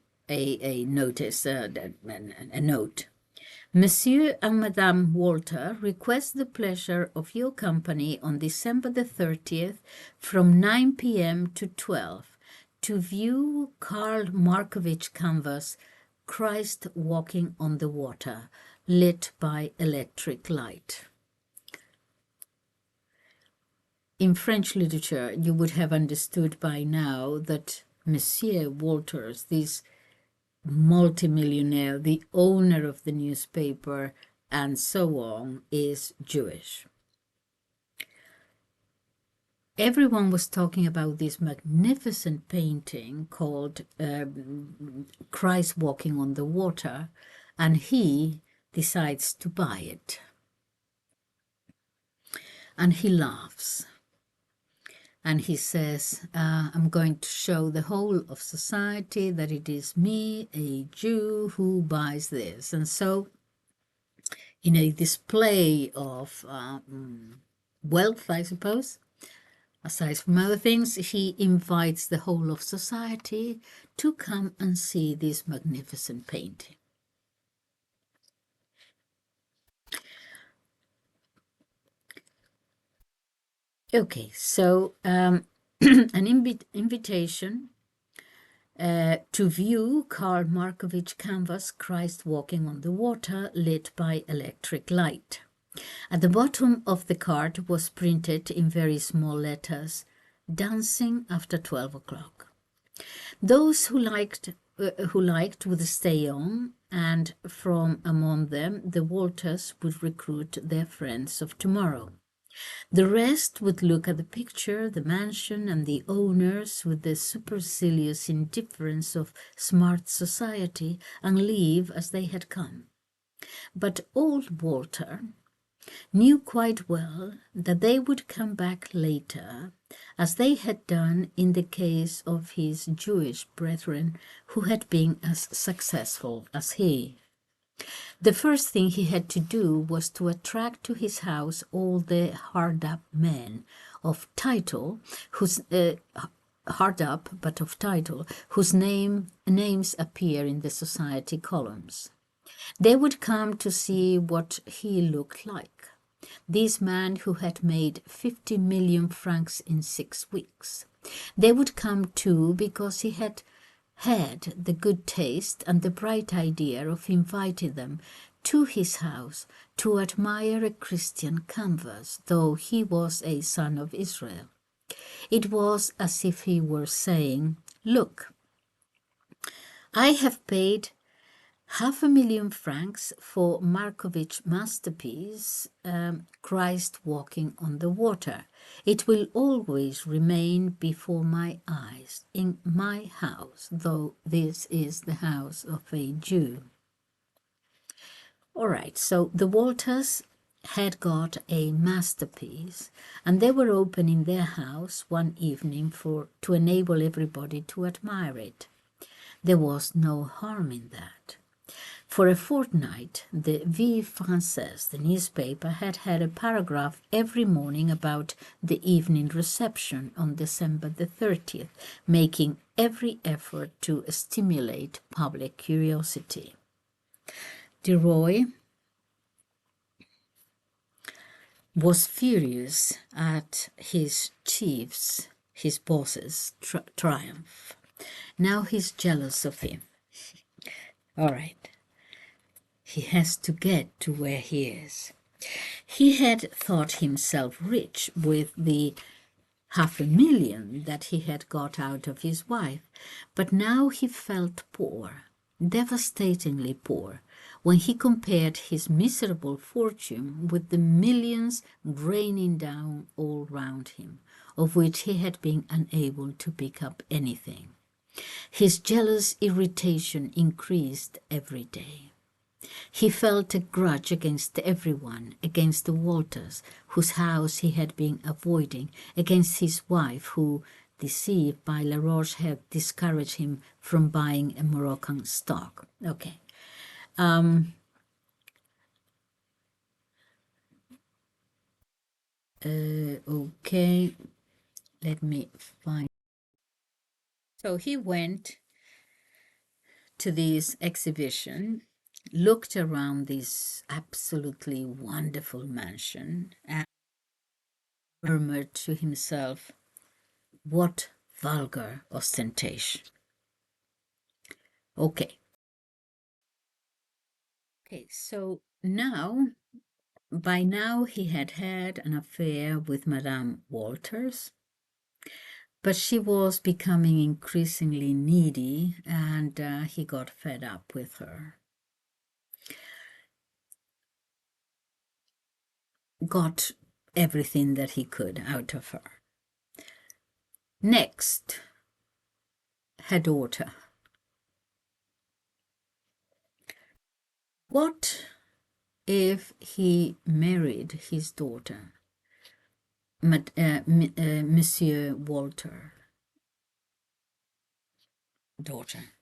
notice, a note. Monsieur and Madame Walter request the pleasure of your company on December the 30th from 9 p.m. to 12 to view Karl Markovitch canvas Christ Walking on the Water, lit by electric light. In French literature, you would have understood by now that Monsieur Walters, this multimillionaire, the owner of the newspaper, and so on, is Jewish. Everyone was talking about this magnificent painting called Christ Walking on the Water, and he decides to buy it. And he laughs. And he says, I'm going to show the whole of society that it is me, a Jew, who buys this. And so, in a display of wealth, I suppose, aside from other things, he invites the whole of society to come and see this magnificent painting. Okay, so an invitation to view Karl Markovitch canvas Christ Walking on the Water, lit by electric light. At the bottom of the card was printed in very small letters, dancing after 12 o'clock. Those who liked would stay on, and from among them the Walters would recruit their friends of tomorrow. The rest would look at the picture, the mansion, and the owners with the supercilious indifference of smart society and leave as they had come. But old Walter knew quite well that they would come back later, as they had done in the case of his Jewish brethren who had been as successful as he. The first thing he had to do was to attract to his house all the hard-up men of title, whose hard up but of title, whose names appear in the society columns. They would come to see what he looked like. This man who had made 50 million francs in 6 weeks. They would come too because he had the good taste and the bright idea of inviting them to his house to admire a Christian canvas, though he was a son of Israel. It was as if he were saying, "Look, I have paid 500,000 francs for Markovitch masterpiece, Christ Walking on the Water. It will always remain before my eyes in my house, though this is the house of a Jew." All right, so the Walters had got a masterpiece, and they were opening their house one evening to enable everybody to admire it. There was no harm in that. For a fortnight, the Vie Française, the newspaper, had had a paragraph every morning about the evening reception on December the 30th, making every effort to stimulate public curiosity. De Roy was furious at his chief's, his boss's triumph. Now he's jealous of him. All right. He has to get to where he is. He had thought himself rich with the 500,000 that he had got out of his wife, but now he felt poor, devastatingly poor, when he compared his miserable fortune with the millions raining down all round him, of which he had been unable to pick up anything. His jealous irritation increased every day. He felt a grudge against everyone, against the Walters, whose house he had been avoiding, against his wife, who, deceived by Laroche, had discouraged him from buying a Moroccan stock. Okay. Okay. Let me find. So he went to this exhibition, looked around this absolutely wonderful mansion, and murmured to himself, "What vulgar ostentation." Okay. Okay, so by now he had had an affair with Madame Walters, but she was becoming increasingly needy, and he got fed up with her. Got everything that he could out of her. Next, her daughter. What if he married his daughter, Monsieur Walter? Daughter.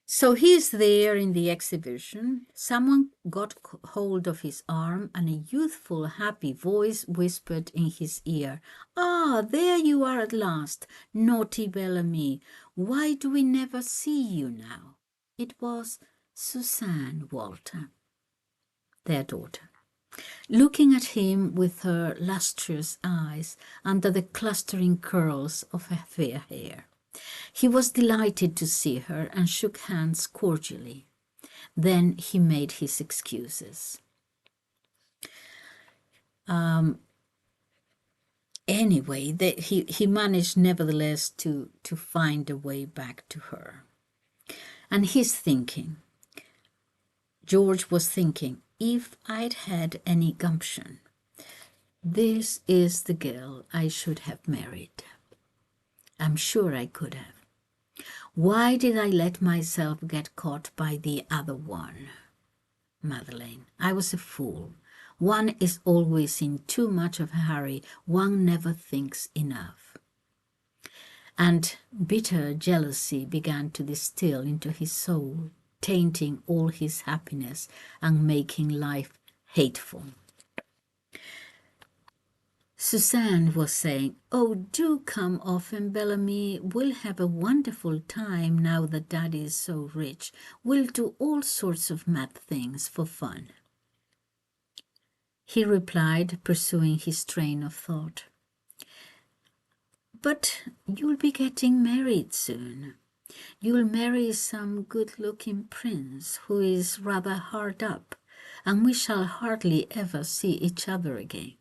So he's there in the exhibition. Someone got hold of his arm, and a youthful, happy voice whispered in his ear, "Ah, there you are at last, naughty Bel Ami. Why do we never see you now?" It was Suzanne Walter, their daughter, looking at him with her lustrous eyes under the clustering curls of her fair hair. He was delighted to see her and shook hands cordially. Then he made his excuses. Anyway, he managed nevertheless to find a way back to her. And he's thinking, George was thinking, if I'd had any gumption, this is the girl I should have married. I'm sure I could have. Why did I let myself get caught by the other one? Madeleine, I was a fool. One is always in too much of a hurry. One never thinks enough. And bitter jealousy began to distill into his soul, tainting all his happiness and making life hateful. Suzanne was saying, "Oh, do come often, Bel Ami. We'll have a wonderful time now that Daddy is so rich. We'll do all sorts of mad things for fun." He replied, pursuing his train of thought, "But you'll be getting married soon. You'll marry some good-looking prince who is rather hard up, and we shall hardly ever see each other again."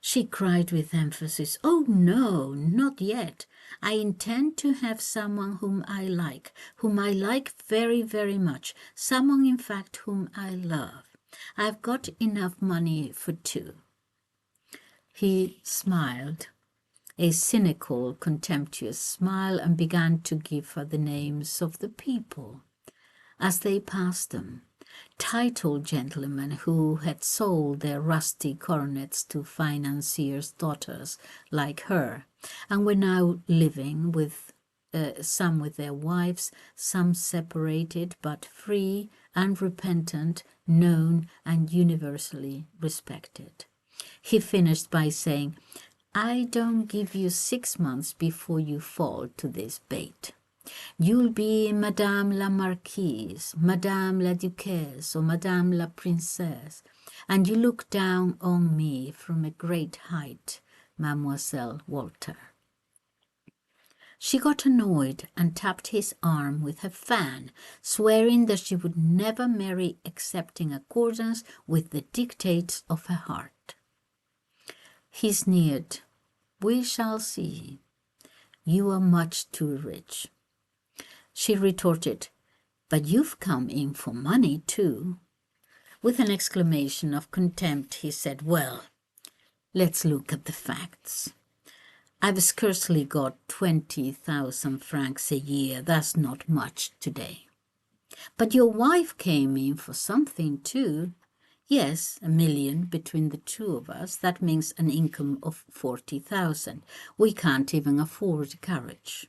She cried with emphasis, "Oh, no, not yet. I intend to have someone whom I like very, very much, someone, in fact, whom I love. I've got enough money for two." He smiled, a cynical, contemptuous smile, and began to give her the names of the people as they passed them. Titled gentlemen who had sold their rusty coronets to financiers' daughters like her, and were now living with some with their wives, some separated but free, unrepentant, known and universally respected. He finished by saying, "I don't give you 6 months before you fall to this bait. You'll be Madame la Marquise, Madame la Duchesse, or Madame la Princesse, and you look down on me from a great height, Mademoiselle Walter." She got annoyed and tapped his arm with her fan, swearing that she would never marry except in accordance with the dictates of her heart. He sneered. "We shall see. You are much too rich." She retorted, "But you've come in for money too." With an exclamation of contempt, he said, "Well, let's look at the facts. I've scarcely got 20,000 francs a year. That's not much today. But your wife came in for something too. Yes, 1,000,000 between the two of us. That means an income of 40,000. We can't even afford a carriage."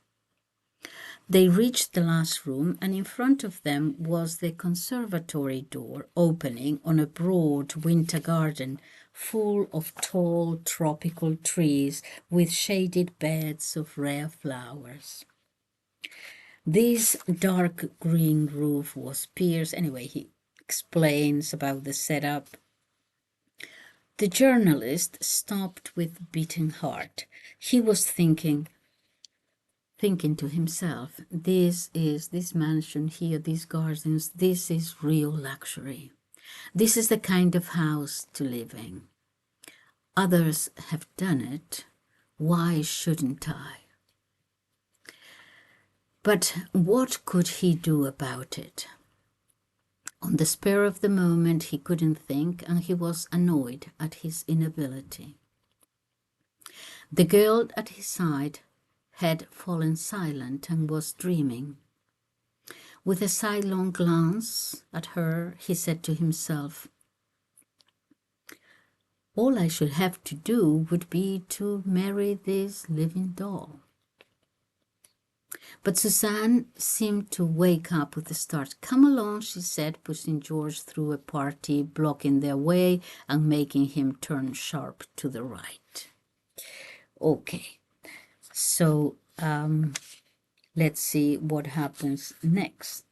They reached the last room, and in front of them was the conservatory door opening on a broad winter garden full of tall tropical trees with shaded beds of rare flowers. This dark green roof was pierced. Anyway, he explains about the setup. The journalist stopped with beating heart. He was thinking to himself, this mansion here, these gardens, this is real luxury. This is the kind of house to live in. Others have done it. Why shouldn't I? But what could he do about it? On the spur of the moment, he couldn't think, and he was annoyed at his inability. The girl at his side had fallen silent and was dreaming. With a sidelong glance at her, he said to himself, "All I should have to do would be to marry this living doll." But Suzanne seemed to wake up with a start. "Come along," she said, pushing George through a party, blocking their way and making him turn sharp to the right. Okay, so let's see what happens next.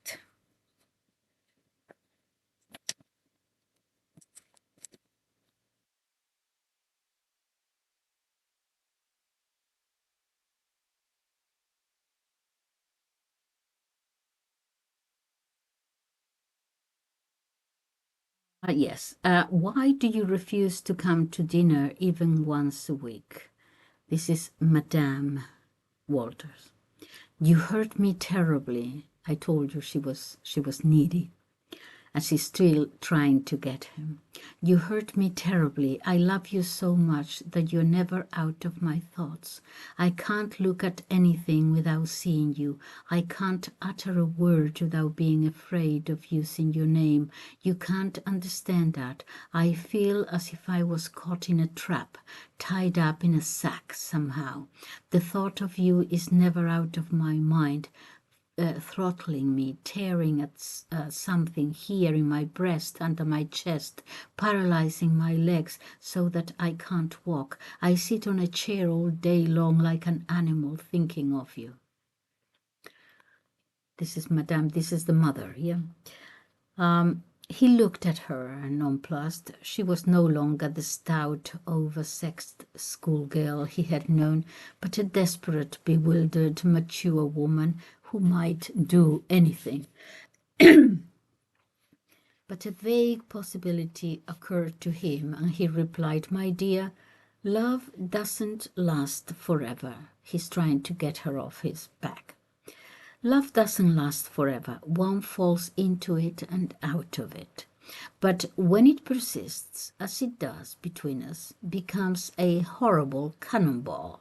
Yes. Why do you refuse to come to dinner even once a week? This is Madame Walters. "You hurt me terribly." I told you she was needy. And she's still trying to get him. "You hurt me terribly. I love you so much that you're never out of my thoughts. I can't look at anything without seeing you. I can't utter a word without being afraid of using your name. You can't understand that. I feel as if I was caught in a trap, tied up in a sack somehow. The thought of you is never out of my mind. Throttling me, tearing at something here in my breast, under my chest, paralyzing my legs so that I can't walk. I sit on a chair all day long like an animal thinking of you." This is Madame, this is the mother, yeah? He looked at her, nonplussed. She was no longer the stout, oversexed schoolgirl he had known, but a desperate, bewildered, mature woman who might do anything. But a vague possibility occurred to him, and he replied, "My dear, love doesn't last forever." He's trying to get her off his back. "Love doesn't last forever. One falls into it and out of it. But when it persists, as it does between us, becomes a horrible cannonball.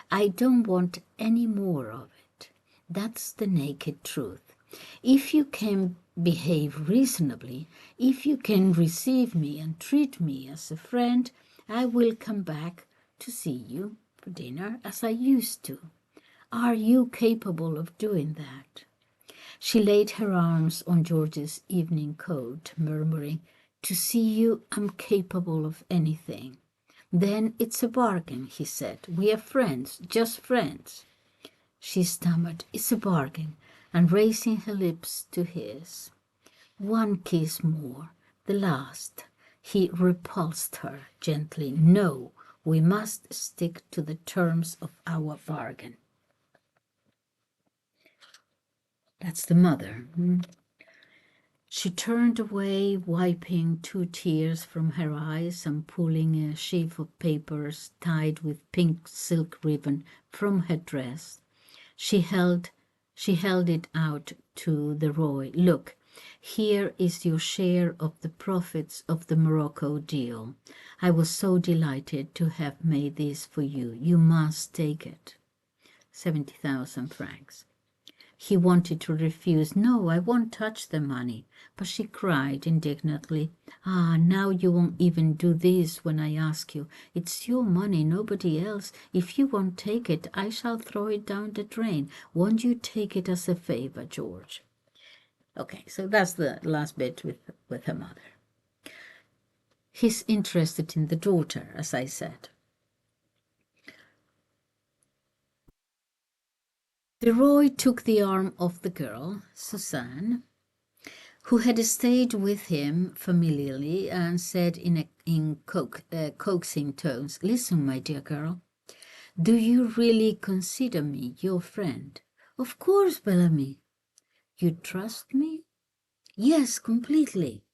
I don't want any more of it. That's the naked truth. If you can behave reasonably, if you can receive me and treat me as a friend, I will come back to see you for dinner as I used to. Are you capable of doing that?" She laid her arms on George's evening coat, murmuring, "To see you, I'm capable of anything." "Then it's a bargain," he said. "We are friends, just friends." She stammered, "It's a bargain," and raising her lips to his. "One kiss more, the last. He repulsed her gently. No, we must stick to the terms of our bargain. That's the mother. She turned away, wiping 2 tears from her eyes and pulling a sheaf of papers tied with pink silk ribbon from her dress. She held it out to the Roy. Look, here is your share of the profits of the Morocco deal. I was so delighted to have made this for you. You must take it. 70,000 francs. He wanted to refuse. No, I won't touch the money. But she cried indignantly. Ah, now you won't even do this when I ask you. It's your money, nobody else. If you won't take it, I shall throw it down the drain. Won't you take it as a favor, George? Okay, so that's the last bit with her mother. He's interested in the daughter, as I said. Leroy took the arm of the girl, Suzanne, who had stayed with him familiarly, and said in coaxing tones, "Listen, my dear girl, do you really consider me your friend?" "Of course, Bel Ami." "You trust me?" "Yes, completely."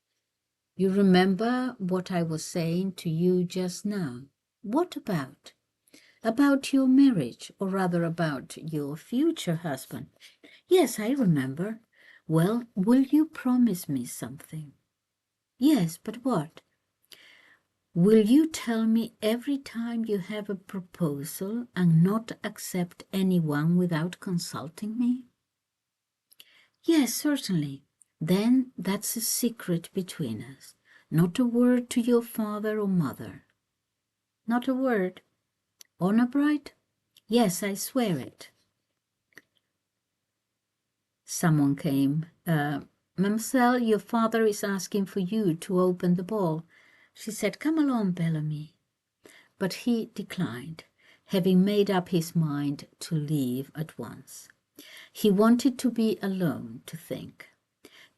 "You remember what I was saying to you just now?" "What about?" "About your marriage, or rather about your future husband." "Yes, I remember." "Well, will you promise me something?" "Yes, but what?" "Will you tell me every time you have a proposal and not accept anyone without consulting me?" "Yes, certainly." "Then that's a secret between us. Not a word to your father or mother." "Not a word." "Honor bright?" "Yes, I swear it." Someone came. "Mademoiselle, your father is asking for you to open the ball." She said, "Come along, Bel Ami." But he declined, having made up his mind to leave at once. He wanted to be alone to think.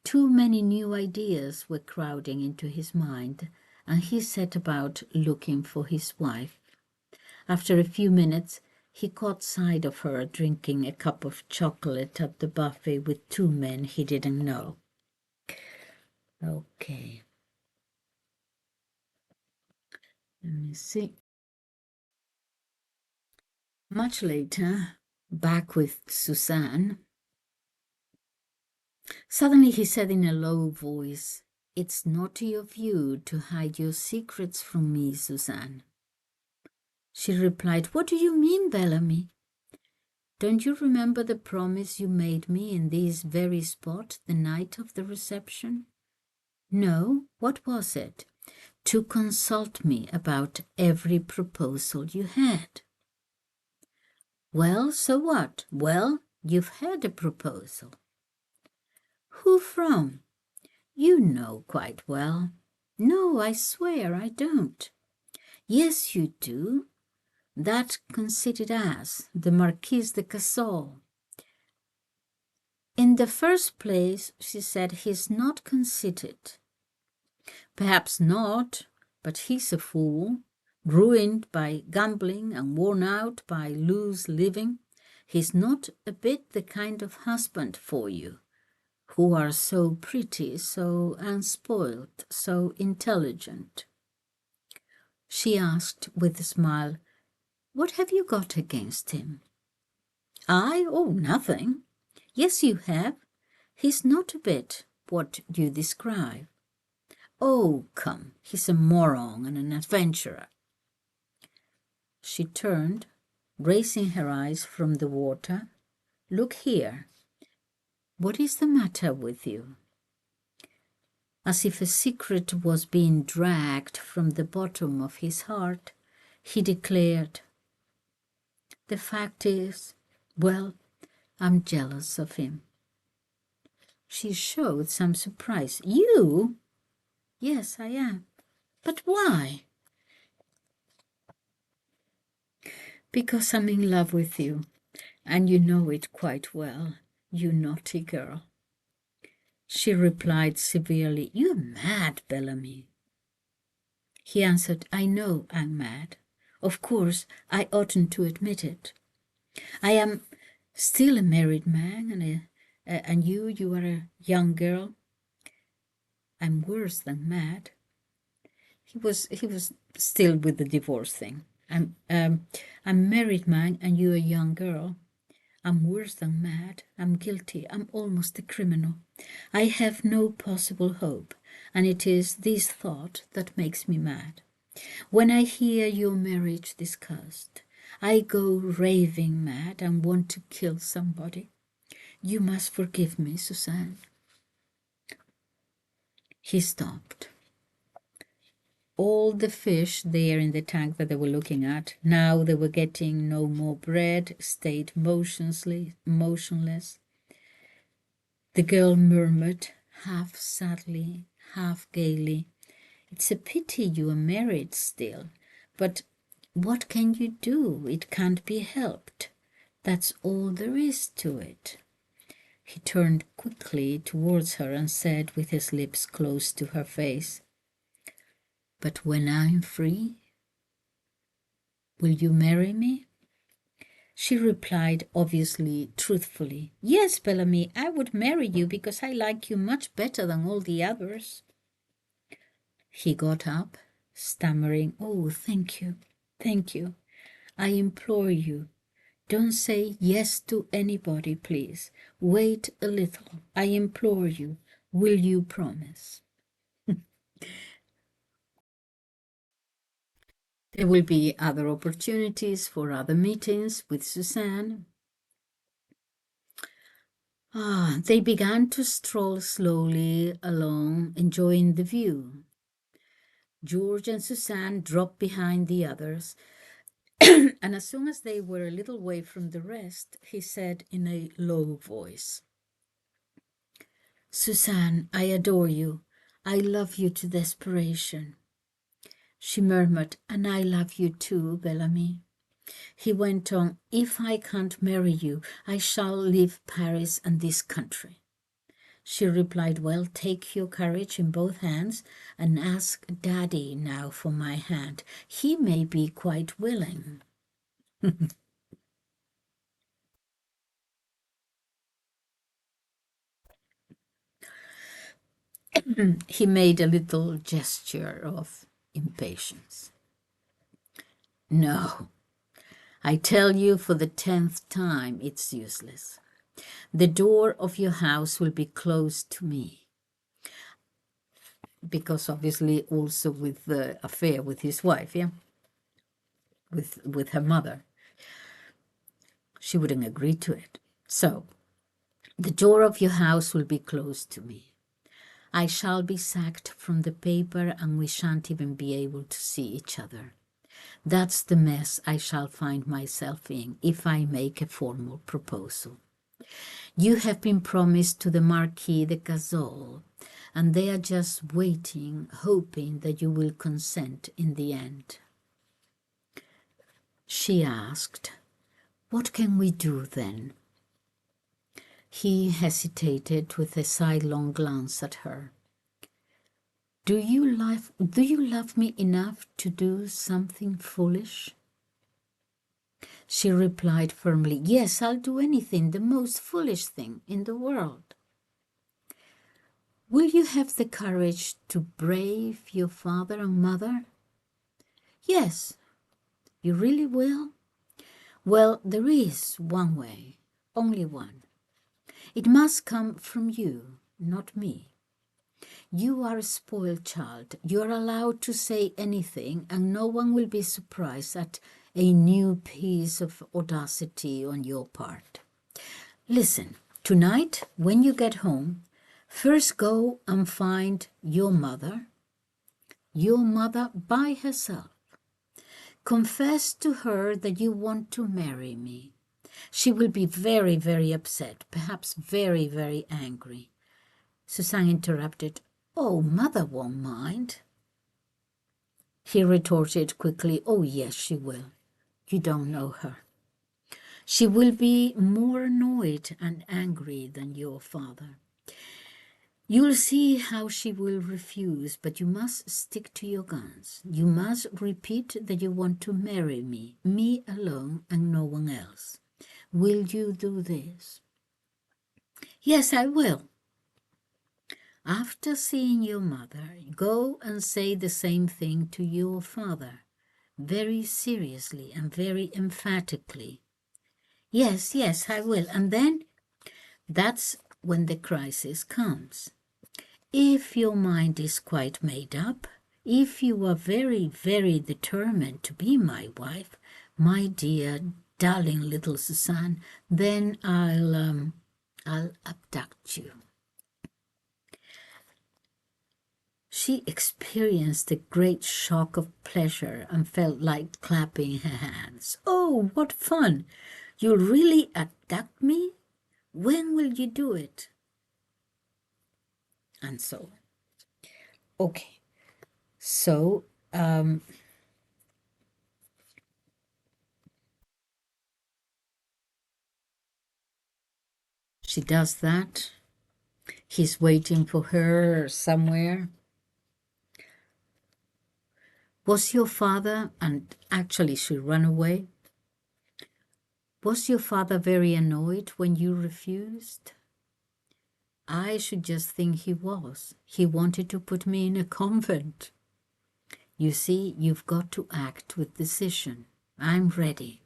Too many new ideas were crowding into his mind, and he set about looking for his wife. After a few minutes, he caught sight of her drinking a cup of chocolate at the buffet with 2 men he didn't know. Okay. Let me see. Much later, back with Suzanne, suddenly he said in a low voice, "It's naughty of you to hide your secrets from me, Suzanne." She replied, "What do you mean, Bel Ami?" "Don't you remember the promise you made me in this very spot the night of the reception?" "No, what was it?" "To consult me about every proposal you had." "Well, so what?" "Well, you've had a proposal." "Who from?" "You know quite well." "No, I swear I don't." "Yes, you do. That conceited ass, the Marquis de Cassel." "In the first place," she said, "he's not conceited." "Perhaps not, but he's a fool, ruined by gambling and worn out by loose living. He's not a bit the kind of husband for you, who are so pretty, so unspoiled, so intelligent." She asked with a smile, "What have you got against him?" "I? Oh, nothing." "Yes, you have. He's not a bit what you describe." "Oh, come, he's a moron and an adventurer." She turned, raising her eyes from the water. "Look here. What is the matter with you?" As if a secret was being dragged from the bottom of his heart, he declared, "The fact is, well, I'm jealous of him." She showed some surprise. "You?" "Yes, I am." "But why?" "Because I'm in love with you, and you know it quite well, you naughty girl." She replied severely, "You're mad, Bel Ami." He answered, I know I'm mad. Of course, I oughtn't to admit it. I am still a married man, and you are a young girl. I'm worse than mad. He was still with the divorce thing. I'm married man, and you a young girl. I'm worse than mad. I'm guilty. I'm almost a criminal. I have no possible hope, and it is this thought that makes me mad. When I hear your marriage discussed, I go raving mad and want to kill somebody. You must forgive me, Suzanne. He stopped. All the fish there in the tank that they were looking at, now they were getting no more bread, stayed motionless. The girl murmured, half sadly, half gaily, It's a pity you are married still, but what can you do? It can't be helped. That's all there is to it. He turned quickly towards her and said with his lips close to her face, But when I'm free, will you marry me? She replied, obviously, truthfully, Yes, Bel Ami, I would marry you because I like you much better than all the others. He got up, stammering, Oh, thank you, thank you. I implore you, don't say yes to anybody, please. Wait a little. I implore you. Will you promise? There will be other opportunities for other meetings with Suzanne. They began to stroll slowly along, enjoying the view. George and Suzanne dropped behind the others, and as soon as they were a little way from the rest, he said in a low voice, Suzanne, I adore you. I love you to desperation. She murmured, And I love you too, Bel Ami. He went on, If I can't marry you, I shall leave Paris and this country. She replied, Well, take your courage in both hands and ask Daddy now for my hand. He may be quite willing. He made a little gesture of impatience. No, I tell you for the 10th time, it's useless. The door of your house will be closed to me. Because obviously also with the affair with his wife, yeah? With her mother. She wouldn't agree to it. So, the door of your house will be closed to me. I shall be sacked from the paper and we shan't even be able to see each other. That's the mess I shall find myself in if I make a formal proposal. You have been promised to the Marquis de Cazaux, and they are just waiting, hoping that you will consent in the end. She asked, What can we do then? He hesitated with a sidelong glance at her. Do you love me enough to do something foolish? She replied firmly, Yes, I'll do anything, the most foolish thing in the world. Will you have the courage to brave your father and mother? Yes. You really will? Well, there is one way, only one. It must come from you, not me. You are a spoiled child. You are allowed to say anything, and no one will be surprised at a new piece of audacity on your part. Listen, tonight, when you get home, first go and find your mother by herself. Confess to her that you want to marry me. She will be very, very upset, perhaps very, very angry. Suzanne interrupted. Oh, Mother won't mind. He retorted quickly. Oh, yes, she will. You don't know her. She will be more annoyed and angry than your father. You'll see how she will refuse, but you must stick to your guns. You must repeat that you want to marry me alone and no one else. Will you do this? Yes, I will. After seeing your mother, go and say the same thing to your father, very seriously and very emphatically. Yes, yes, I will. And then that's when the crisis comes. If your mind is quite made up, if you are very, very determined to be my wife, my dear, darling little Suzanne, then I'll abduct you. She experienced a great shock of pleasure and felt like clapping her hands. Oh, what fun! You'll really abduct me? When will you do it? And so on. Okay, so she does that. He's waiting for her somewhere. Was your father, and actually she ran away, was your father very annoyed when you refused? I should just think he was. He wanted to put me in a convent. You see, you've got to act with decision. I'm ready.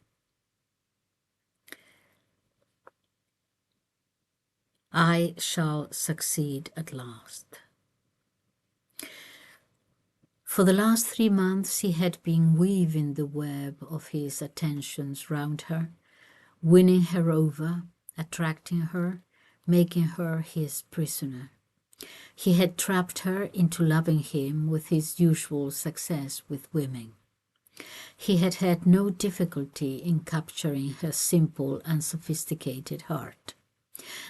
I shall succeed at last. For the last 3 months he had been weaving the web of his attentions round her, winning her over, attracting her, making her his prisoner. He had trapped her into loving him with his usual success with women. He had had no difficulty in capturing her simple and sophisticated heart.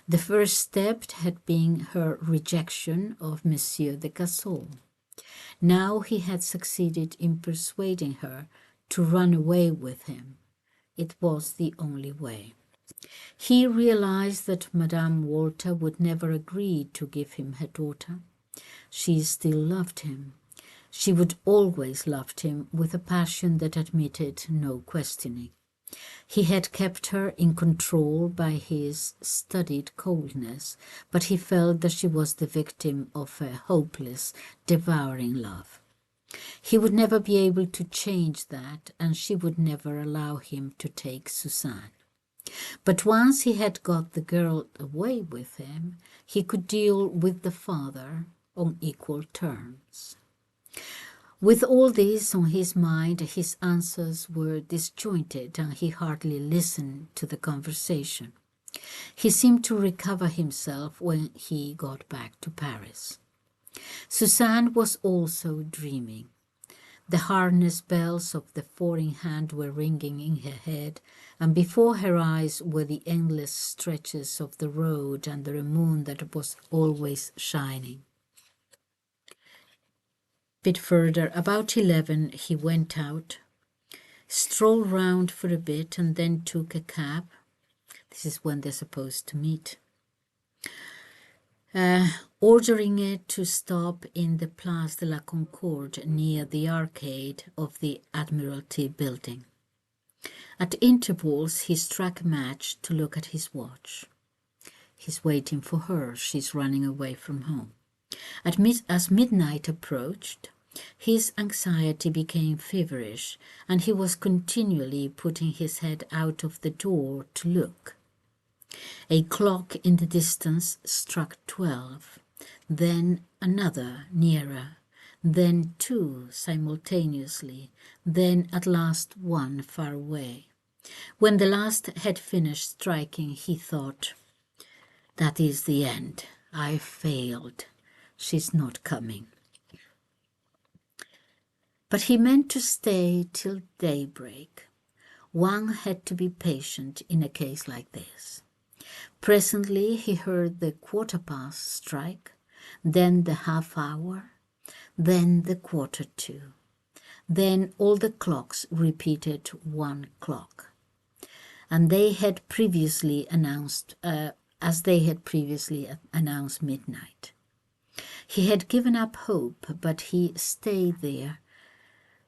The first step had been her rejection of Monsieur de Cassel. Now he had succeeded in persuading her to run away with him. It was the only way. He realized that Madame Walter would never agree to give him her daughter. She still loved him. She would always loved him with a passion that admitted no questioning. He had kept her in control by his studied coldness, but he felt that she was the victim of a hopeless, devouring love. He would never be able to change that, and she would never allow him to take Suzanne. But once he had got the girl away with him, he could deal with the father on equal terms. With all this on his mind, his answers were disjointed and he hardly listened to the conversation. He seemed to recover himself when he got back to Paris. Suzanne was also dreaming. The harness bells of the four-in-hand were ringing in her head, and before her eyes were the endless stretches of the road under a moon that was always shining. Bit further, about 11, he went out, strolled round for a bit, and then took a cab. This is when they're supposed to meet. Ordering it to stop in the Place de la Concorde near the arcade of the Admiralty building. At intervals, he struck a match to look at his watch. He's waiting for her. She's running away from home. As midnight approached, his anxiety became feverish, and he was continually putting his head out of the door to look. A clock in the distance struck 12, then another nearer, then 2 simultaneously, then at last 1 far away. When the last had finished striking, he thought, "That is the end. I failed. She's not coming." But he meant to stay till daybreak. One had to be patient in a case like this. Presently he heard the 1/4 strike, then the half-hour, then the 1/4. Then all the clocks repeated 1 o'clock. And they had previously announced, as they had previously announced midnight. He had given up hope, but he stayed there,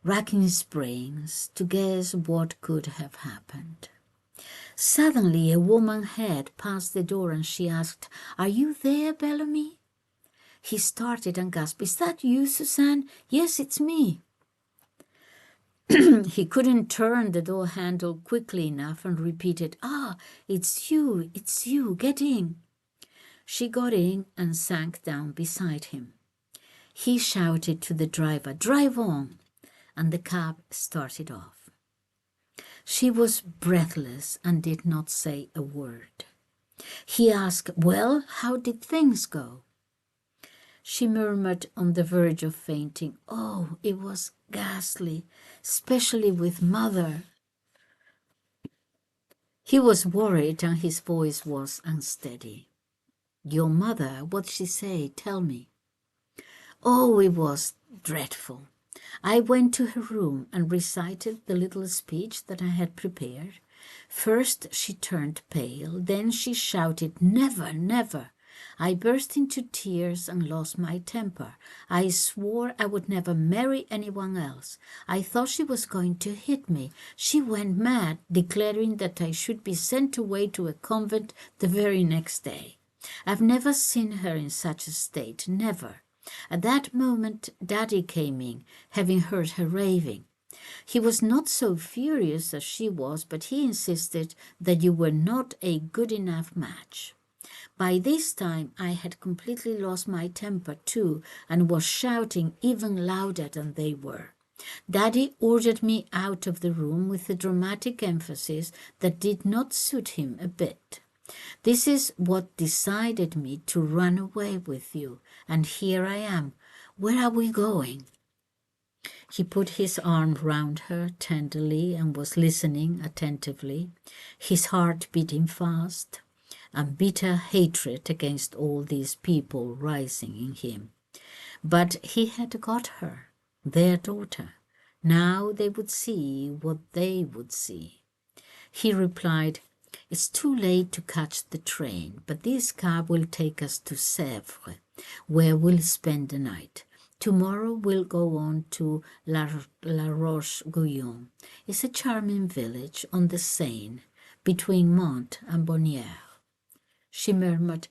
racking his brains to guess what could have happened. Suddenly a woman's head passed the door and she asked, "Are you there, Bel Ami?" He started and gasped, "Is that you, Suzanne?" "Yes, it's me." He couldn't turn the door handle quickly enough and repeated, "Ah, it's you, get in." She got in and sank down beside him. He shouted to the driver, "Drive on," and the cab started off. She was breathless and did not say a word. He asked, "Well, how did things go?" She murmured on the verge of fainting, "Oh, it was ghastly, especially with Mother." He was worried and his voice was unsteady. "Your mother, what'd she say? Tell me." "Oh, it was dreadful. I went to her room and recited the little speech that I had prepared. First she turned pale, then she shouted, 'Never, never!' I burst into tears and lost my temper. I swore I would never marry anyone else. I thought she was going to hit me. She went mad, declaring that I should be sent away to a convent the very next day. I've never seen her in such a state, never. At that moment Daddy came in, having heard her raving. He was not so furious as she was, but he insisted that you were not a good enough match. By this time I had completely lost my temper too, and was shouting even louder than they were. Daddy ordered me out of the room with a dramatic emphasis that did not suit him a bit. This is what decided me to run away with you, and here I am. Where are we going?" He put his arm round her tenderly and was listening attentively, his heart beating fast, and bitter hatred against all these people rising in him. But he had got her, their daughter. Now they would see what they would see. He replied, "It's too late to catch the train, but this cab will take us to Sèvres, where we'll spend the night. Tomorrow we'll go on to La Roche-Guyon. It's a charming village on the Seine, between Mantes and Bonnières." She murmured,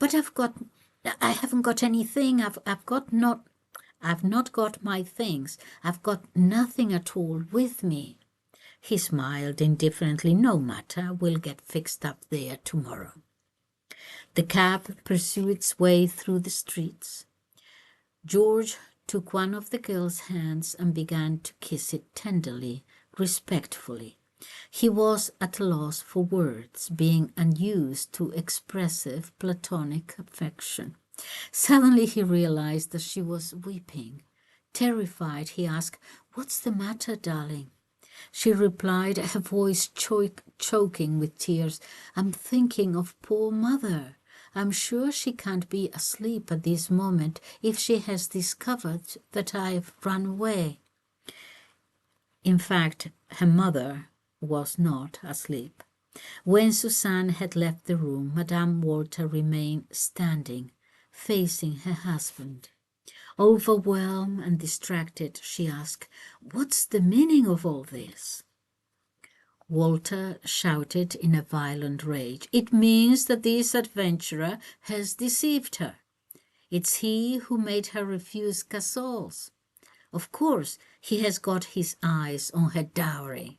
"But I haven't got anything. I've not got my things. I've got nothing at all with me." He smiled indifferently. "No matter, we'll get fixed up there tomorrow." The cab pursued its way through the streets. George took one of the girl's hands and began to kiss it tenderly, respectfully. He was at a loss for words, being unused to expressive platonic affection. Suddenly he realized that she was weeping. Terrified, he asked, "What's the matter, darling?" She replied, her voice choking with tears, "I'm thinking of poor Mother. I'm sure she can't be asleep at this moment if she has discovered that I've run away." In fact, her mother was not asleep. When Suzanne had left the room, Madame Walter remained standing, facing her husband. Overwhelmed and distracted, she asked, "What's the meaning of all this?" Walter shouted in a violent rage, "It means that this adventurer has deceived her. It's he who made her refuse Cassols. Of course, he has got his eyes on her dowry."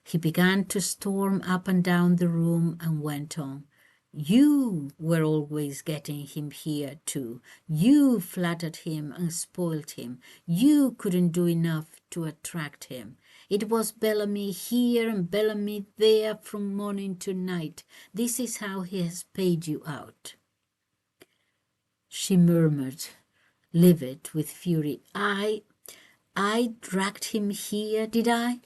He began to storm up and down the room and went on, "You were always getting him here too. You flattered him and spoiled him. You couldn't do enough to attract him. It was Bel Ami here and Bel Ami there from morning to night. This is how he has paid you out." She murmured, livid with fury, I dragged him here, did I?"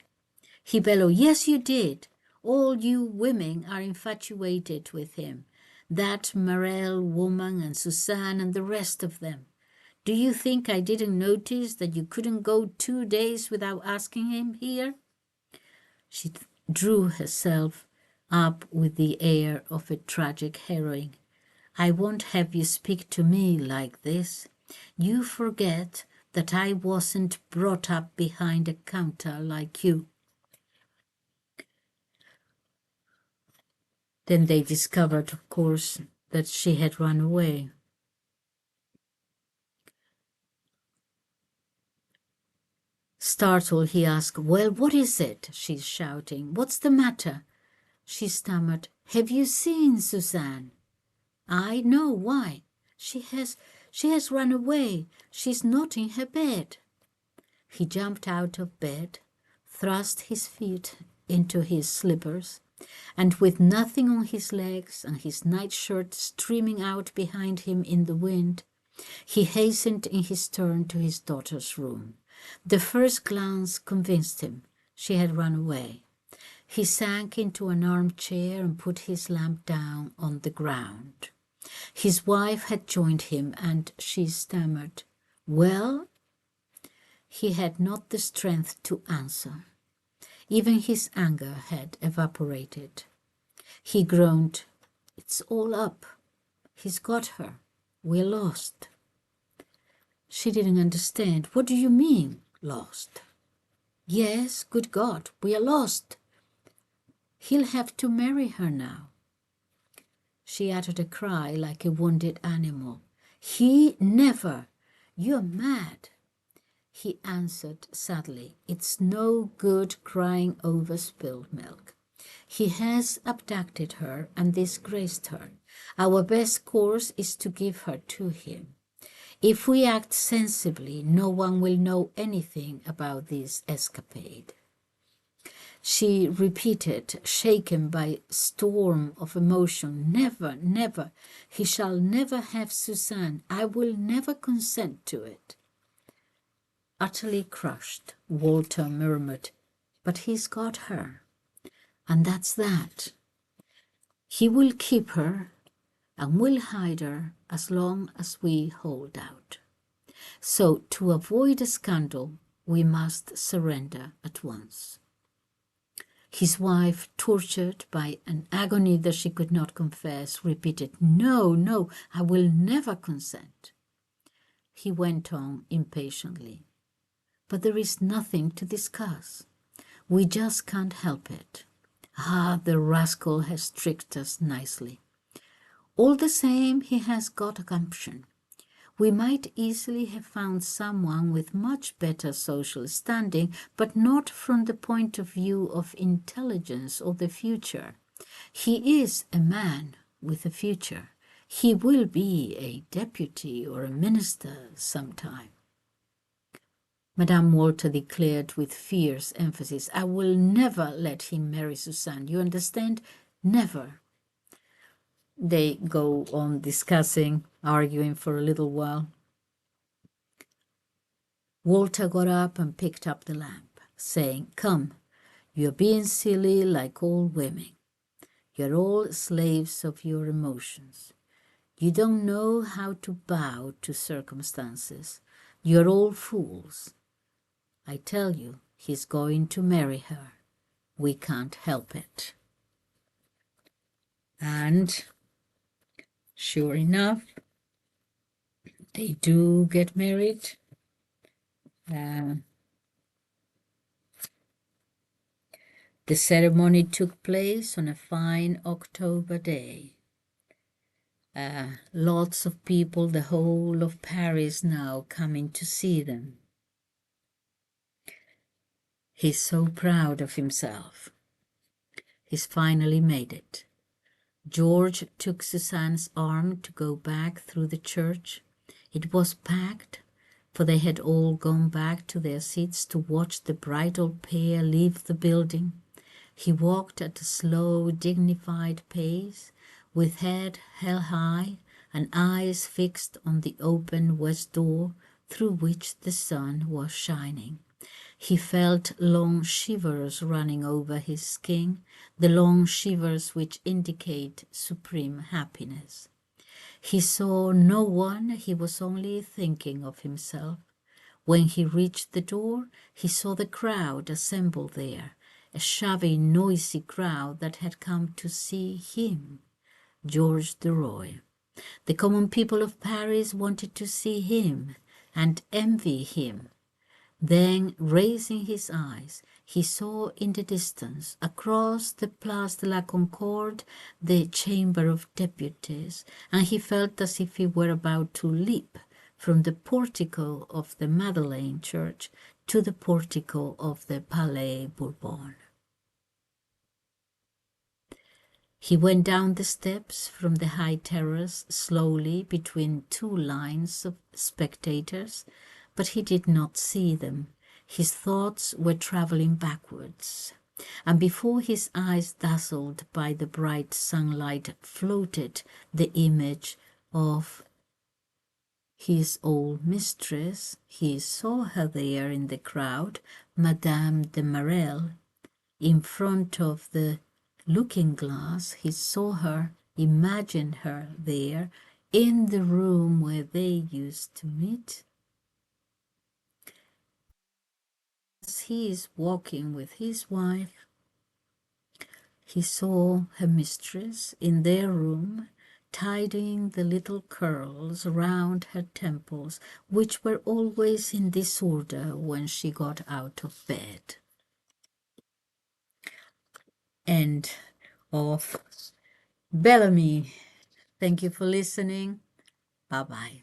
He bellowed, "Yes, you did. All you women are infatuated with him. That Morel woman and Suzanne and the rest of them. Do you think I didn't notice that you couldn't go 2 days without asking him here?" She drew herself up with the air of a tragic heroine. I won't have you speak to me like this. You forget that I wasn't brought up behind a counter like you." Then they discovered, of course, that she had run away. Startled, he asked, "Well, what is it?" She's shouting. "What's the matter?" She stammered, "Have you seen Suzanne?" "I know. Why?" She has run away. She's not in her bed." He jumped out of bed, thrust his feet into his slippers, and with nothing on his legs and his nightshirt streaming out behind him in the wind, he hastened in his turn to his daughter's room. The first glance convinced him she had run away. He sank into an armchair and put his lamp down on the ground. His wife had joined him, and she stammered, "Well?" He had not the strength to answer. Even his anger had evaporated. He groaned, "It's all up. He's got her. We're lost." She didn't understand. "What do you mean, lost?" "Yes, good God, we are lost. He'll have to marry her now." She uttered a cry like a wounded animal. "He never! You're mad." He answered sadly, "It's no good crying over spilled milk. He has abducted her and disgraced her. Our best course is to give her to him. If we act sensibly, no one will know anything about this escapade." She repeated, shaken by a storm of emotion, "Never, never. He shall never have Suzanne. I will never consent to it." Utterly crushed, Walter murmured, "But he's got her, and that's that. He will keep her and will hide her as long as we hold out. So to avoid a scandal, we must surrender at once." His wife, tortured by an agony that she could not confess, repeated, "No, no, I will never consent." He went on impatiently, "But there is nothing to discuss. We just can't help it. Ah, the rascal has tricked us nicely. All the same, he has got a gumption. We might easily have found someone with much better social standing, but not from the point of view of intelligence or the future. He is a man with a future. He will be a deputy or a minister sometime." Madame Walter declared with fierce emphasis, "I will never let him marry Suzanne. You understand? Never." They go on discussing, arguing for a little while. Walter got up and picked up the lamp, saying, "Come, you're being silly like all women. You're all slaves of your emotions. You don't know how to bow to circumstances. You're all fools. I tell you, he's going to marry her. We can't help it." And sure enough, they do get married. The ceremony took place on a fine October day. Lots of people, the whole of Paris now coming to see them. He's so proud of himself. He's finally made it. George took Suzanne's arm to go back through the church. It was packed, for they had all gone back to their seats to watch the bridal pair leave the building. He walked at a slow, dignified pace, with head held high and eyes fixed on the open west door through which the sun was shining. He felt long shivers running over his skin, the long shivers which indicate supreme happiness. He saw no one, he was only thinking of himself. When he reached the door, he saw the crowd assembled there, a shabby, noisy crowd that had come to see him, George de Roy. The common people of Paris wanted to see him and envy him. Then, raising his eyes, he saw in the distance, across the Place de la Concorde, the Chamber of Deputies, and he felt as if he were about to leap from the portico of the Madeleine Church to the portico of the Palais Bourbon. He went down the steps from the high terrace slowly between two lines of spectators, but he did not see them. His thoughts were traveling backwards, and before his eyes, dazzled by the bright sunlight, floated the image of his old mistress. He saw her there in the crowd, Madame de Marelle. In front of the looking-glass, he saw her, imagined her there, in the room where they used to meet. As he is walking with his wife, he saw her mistress in their room, tidying the little curls round her temples, which were always in disorder when she got out of bed. End of Bel Ami. Thank you for listening. Bye-bye.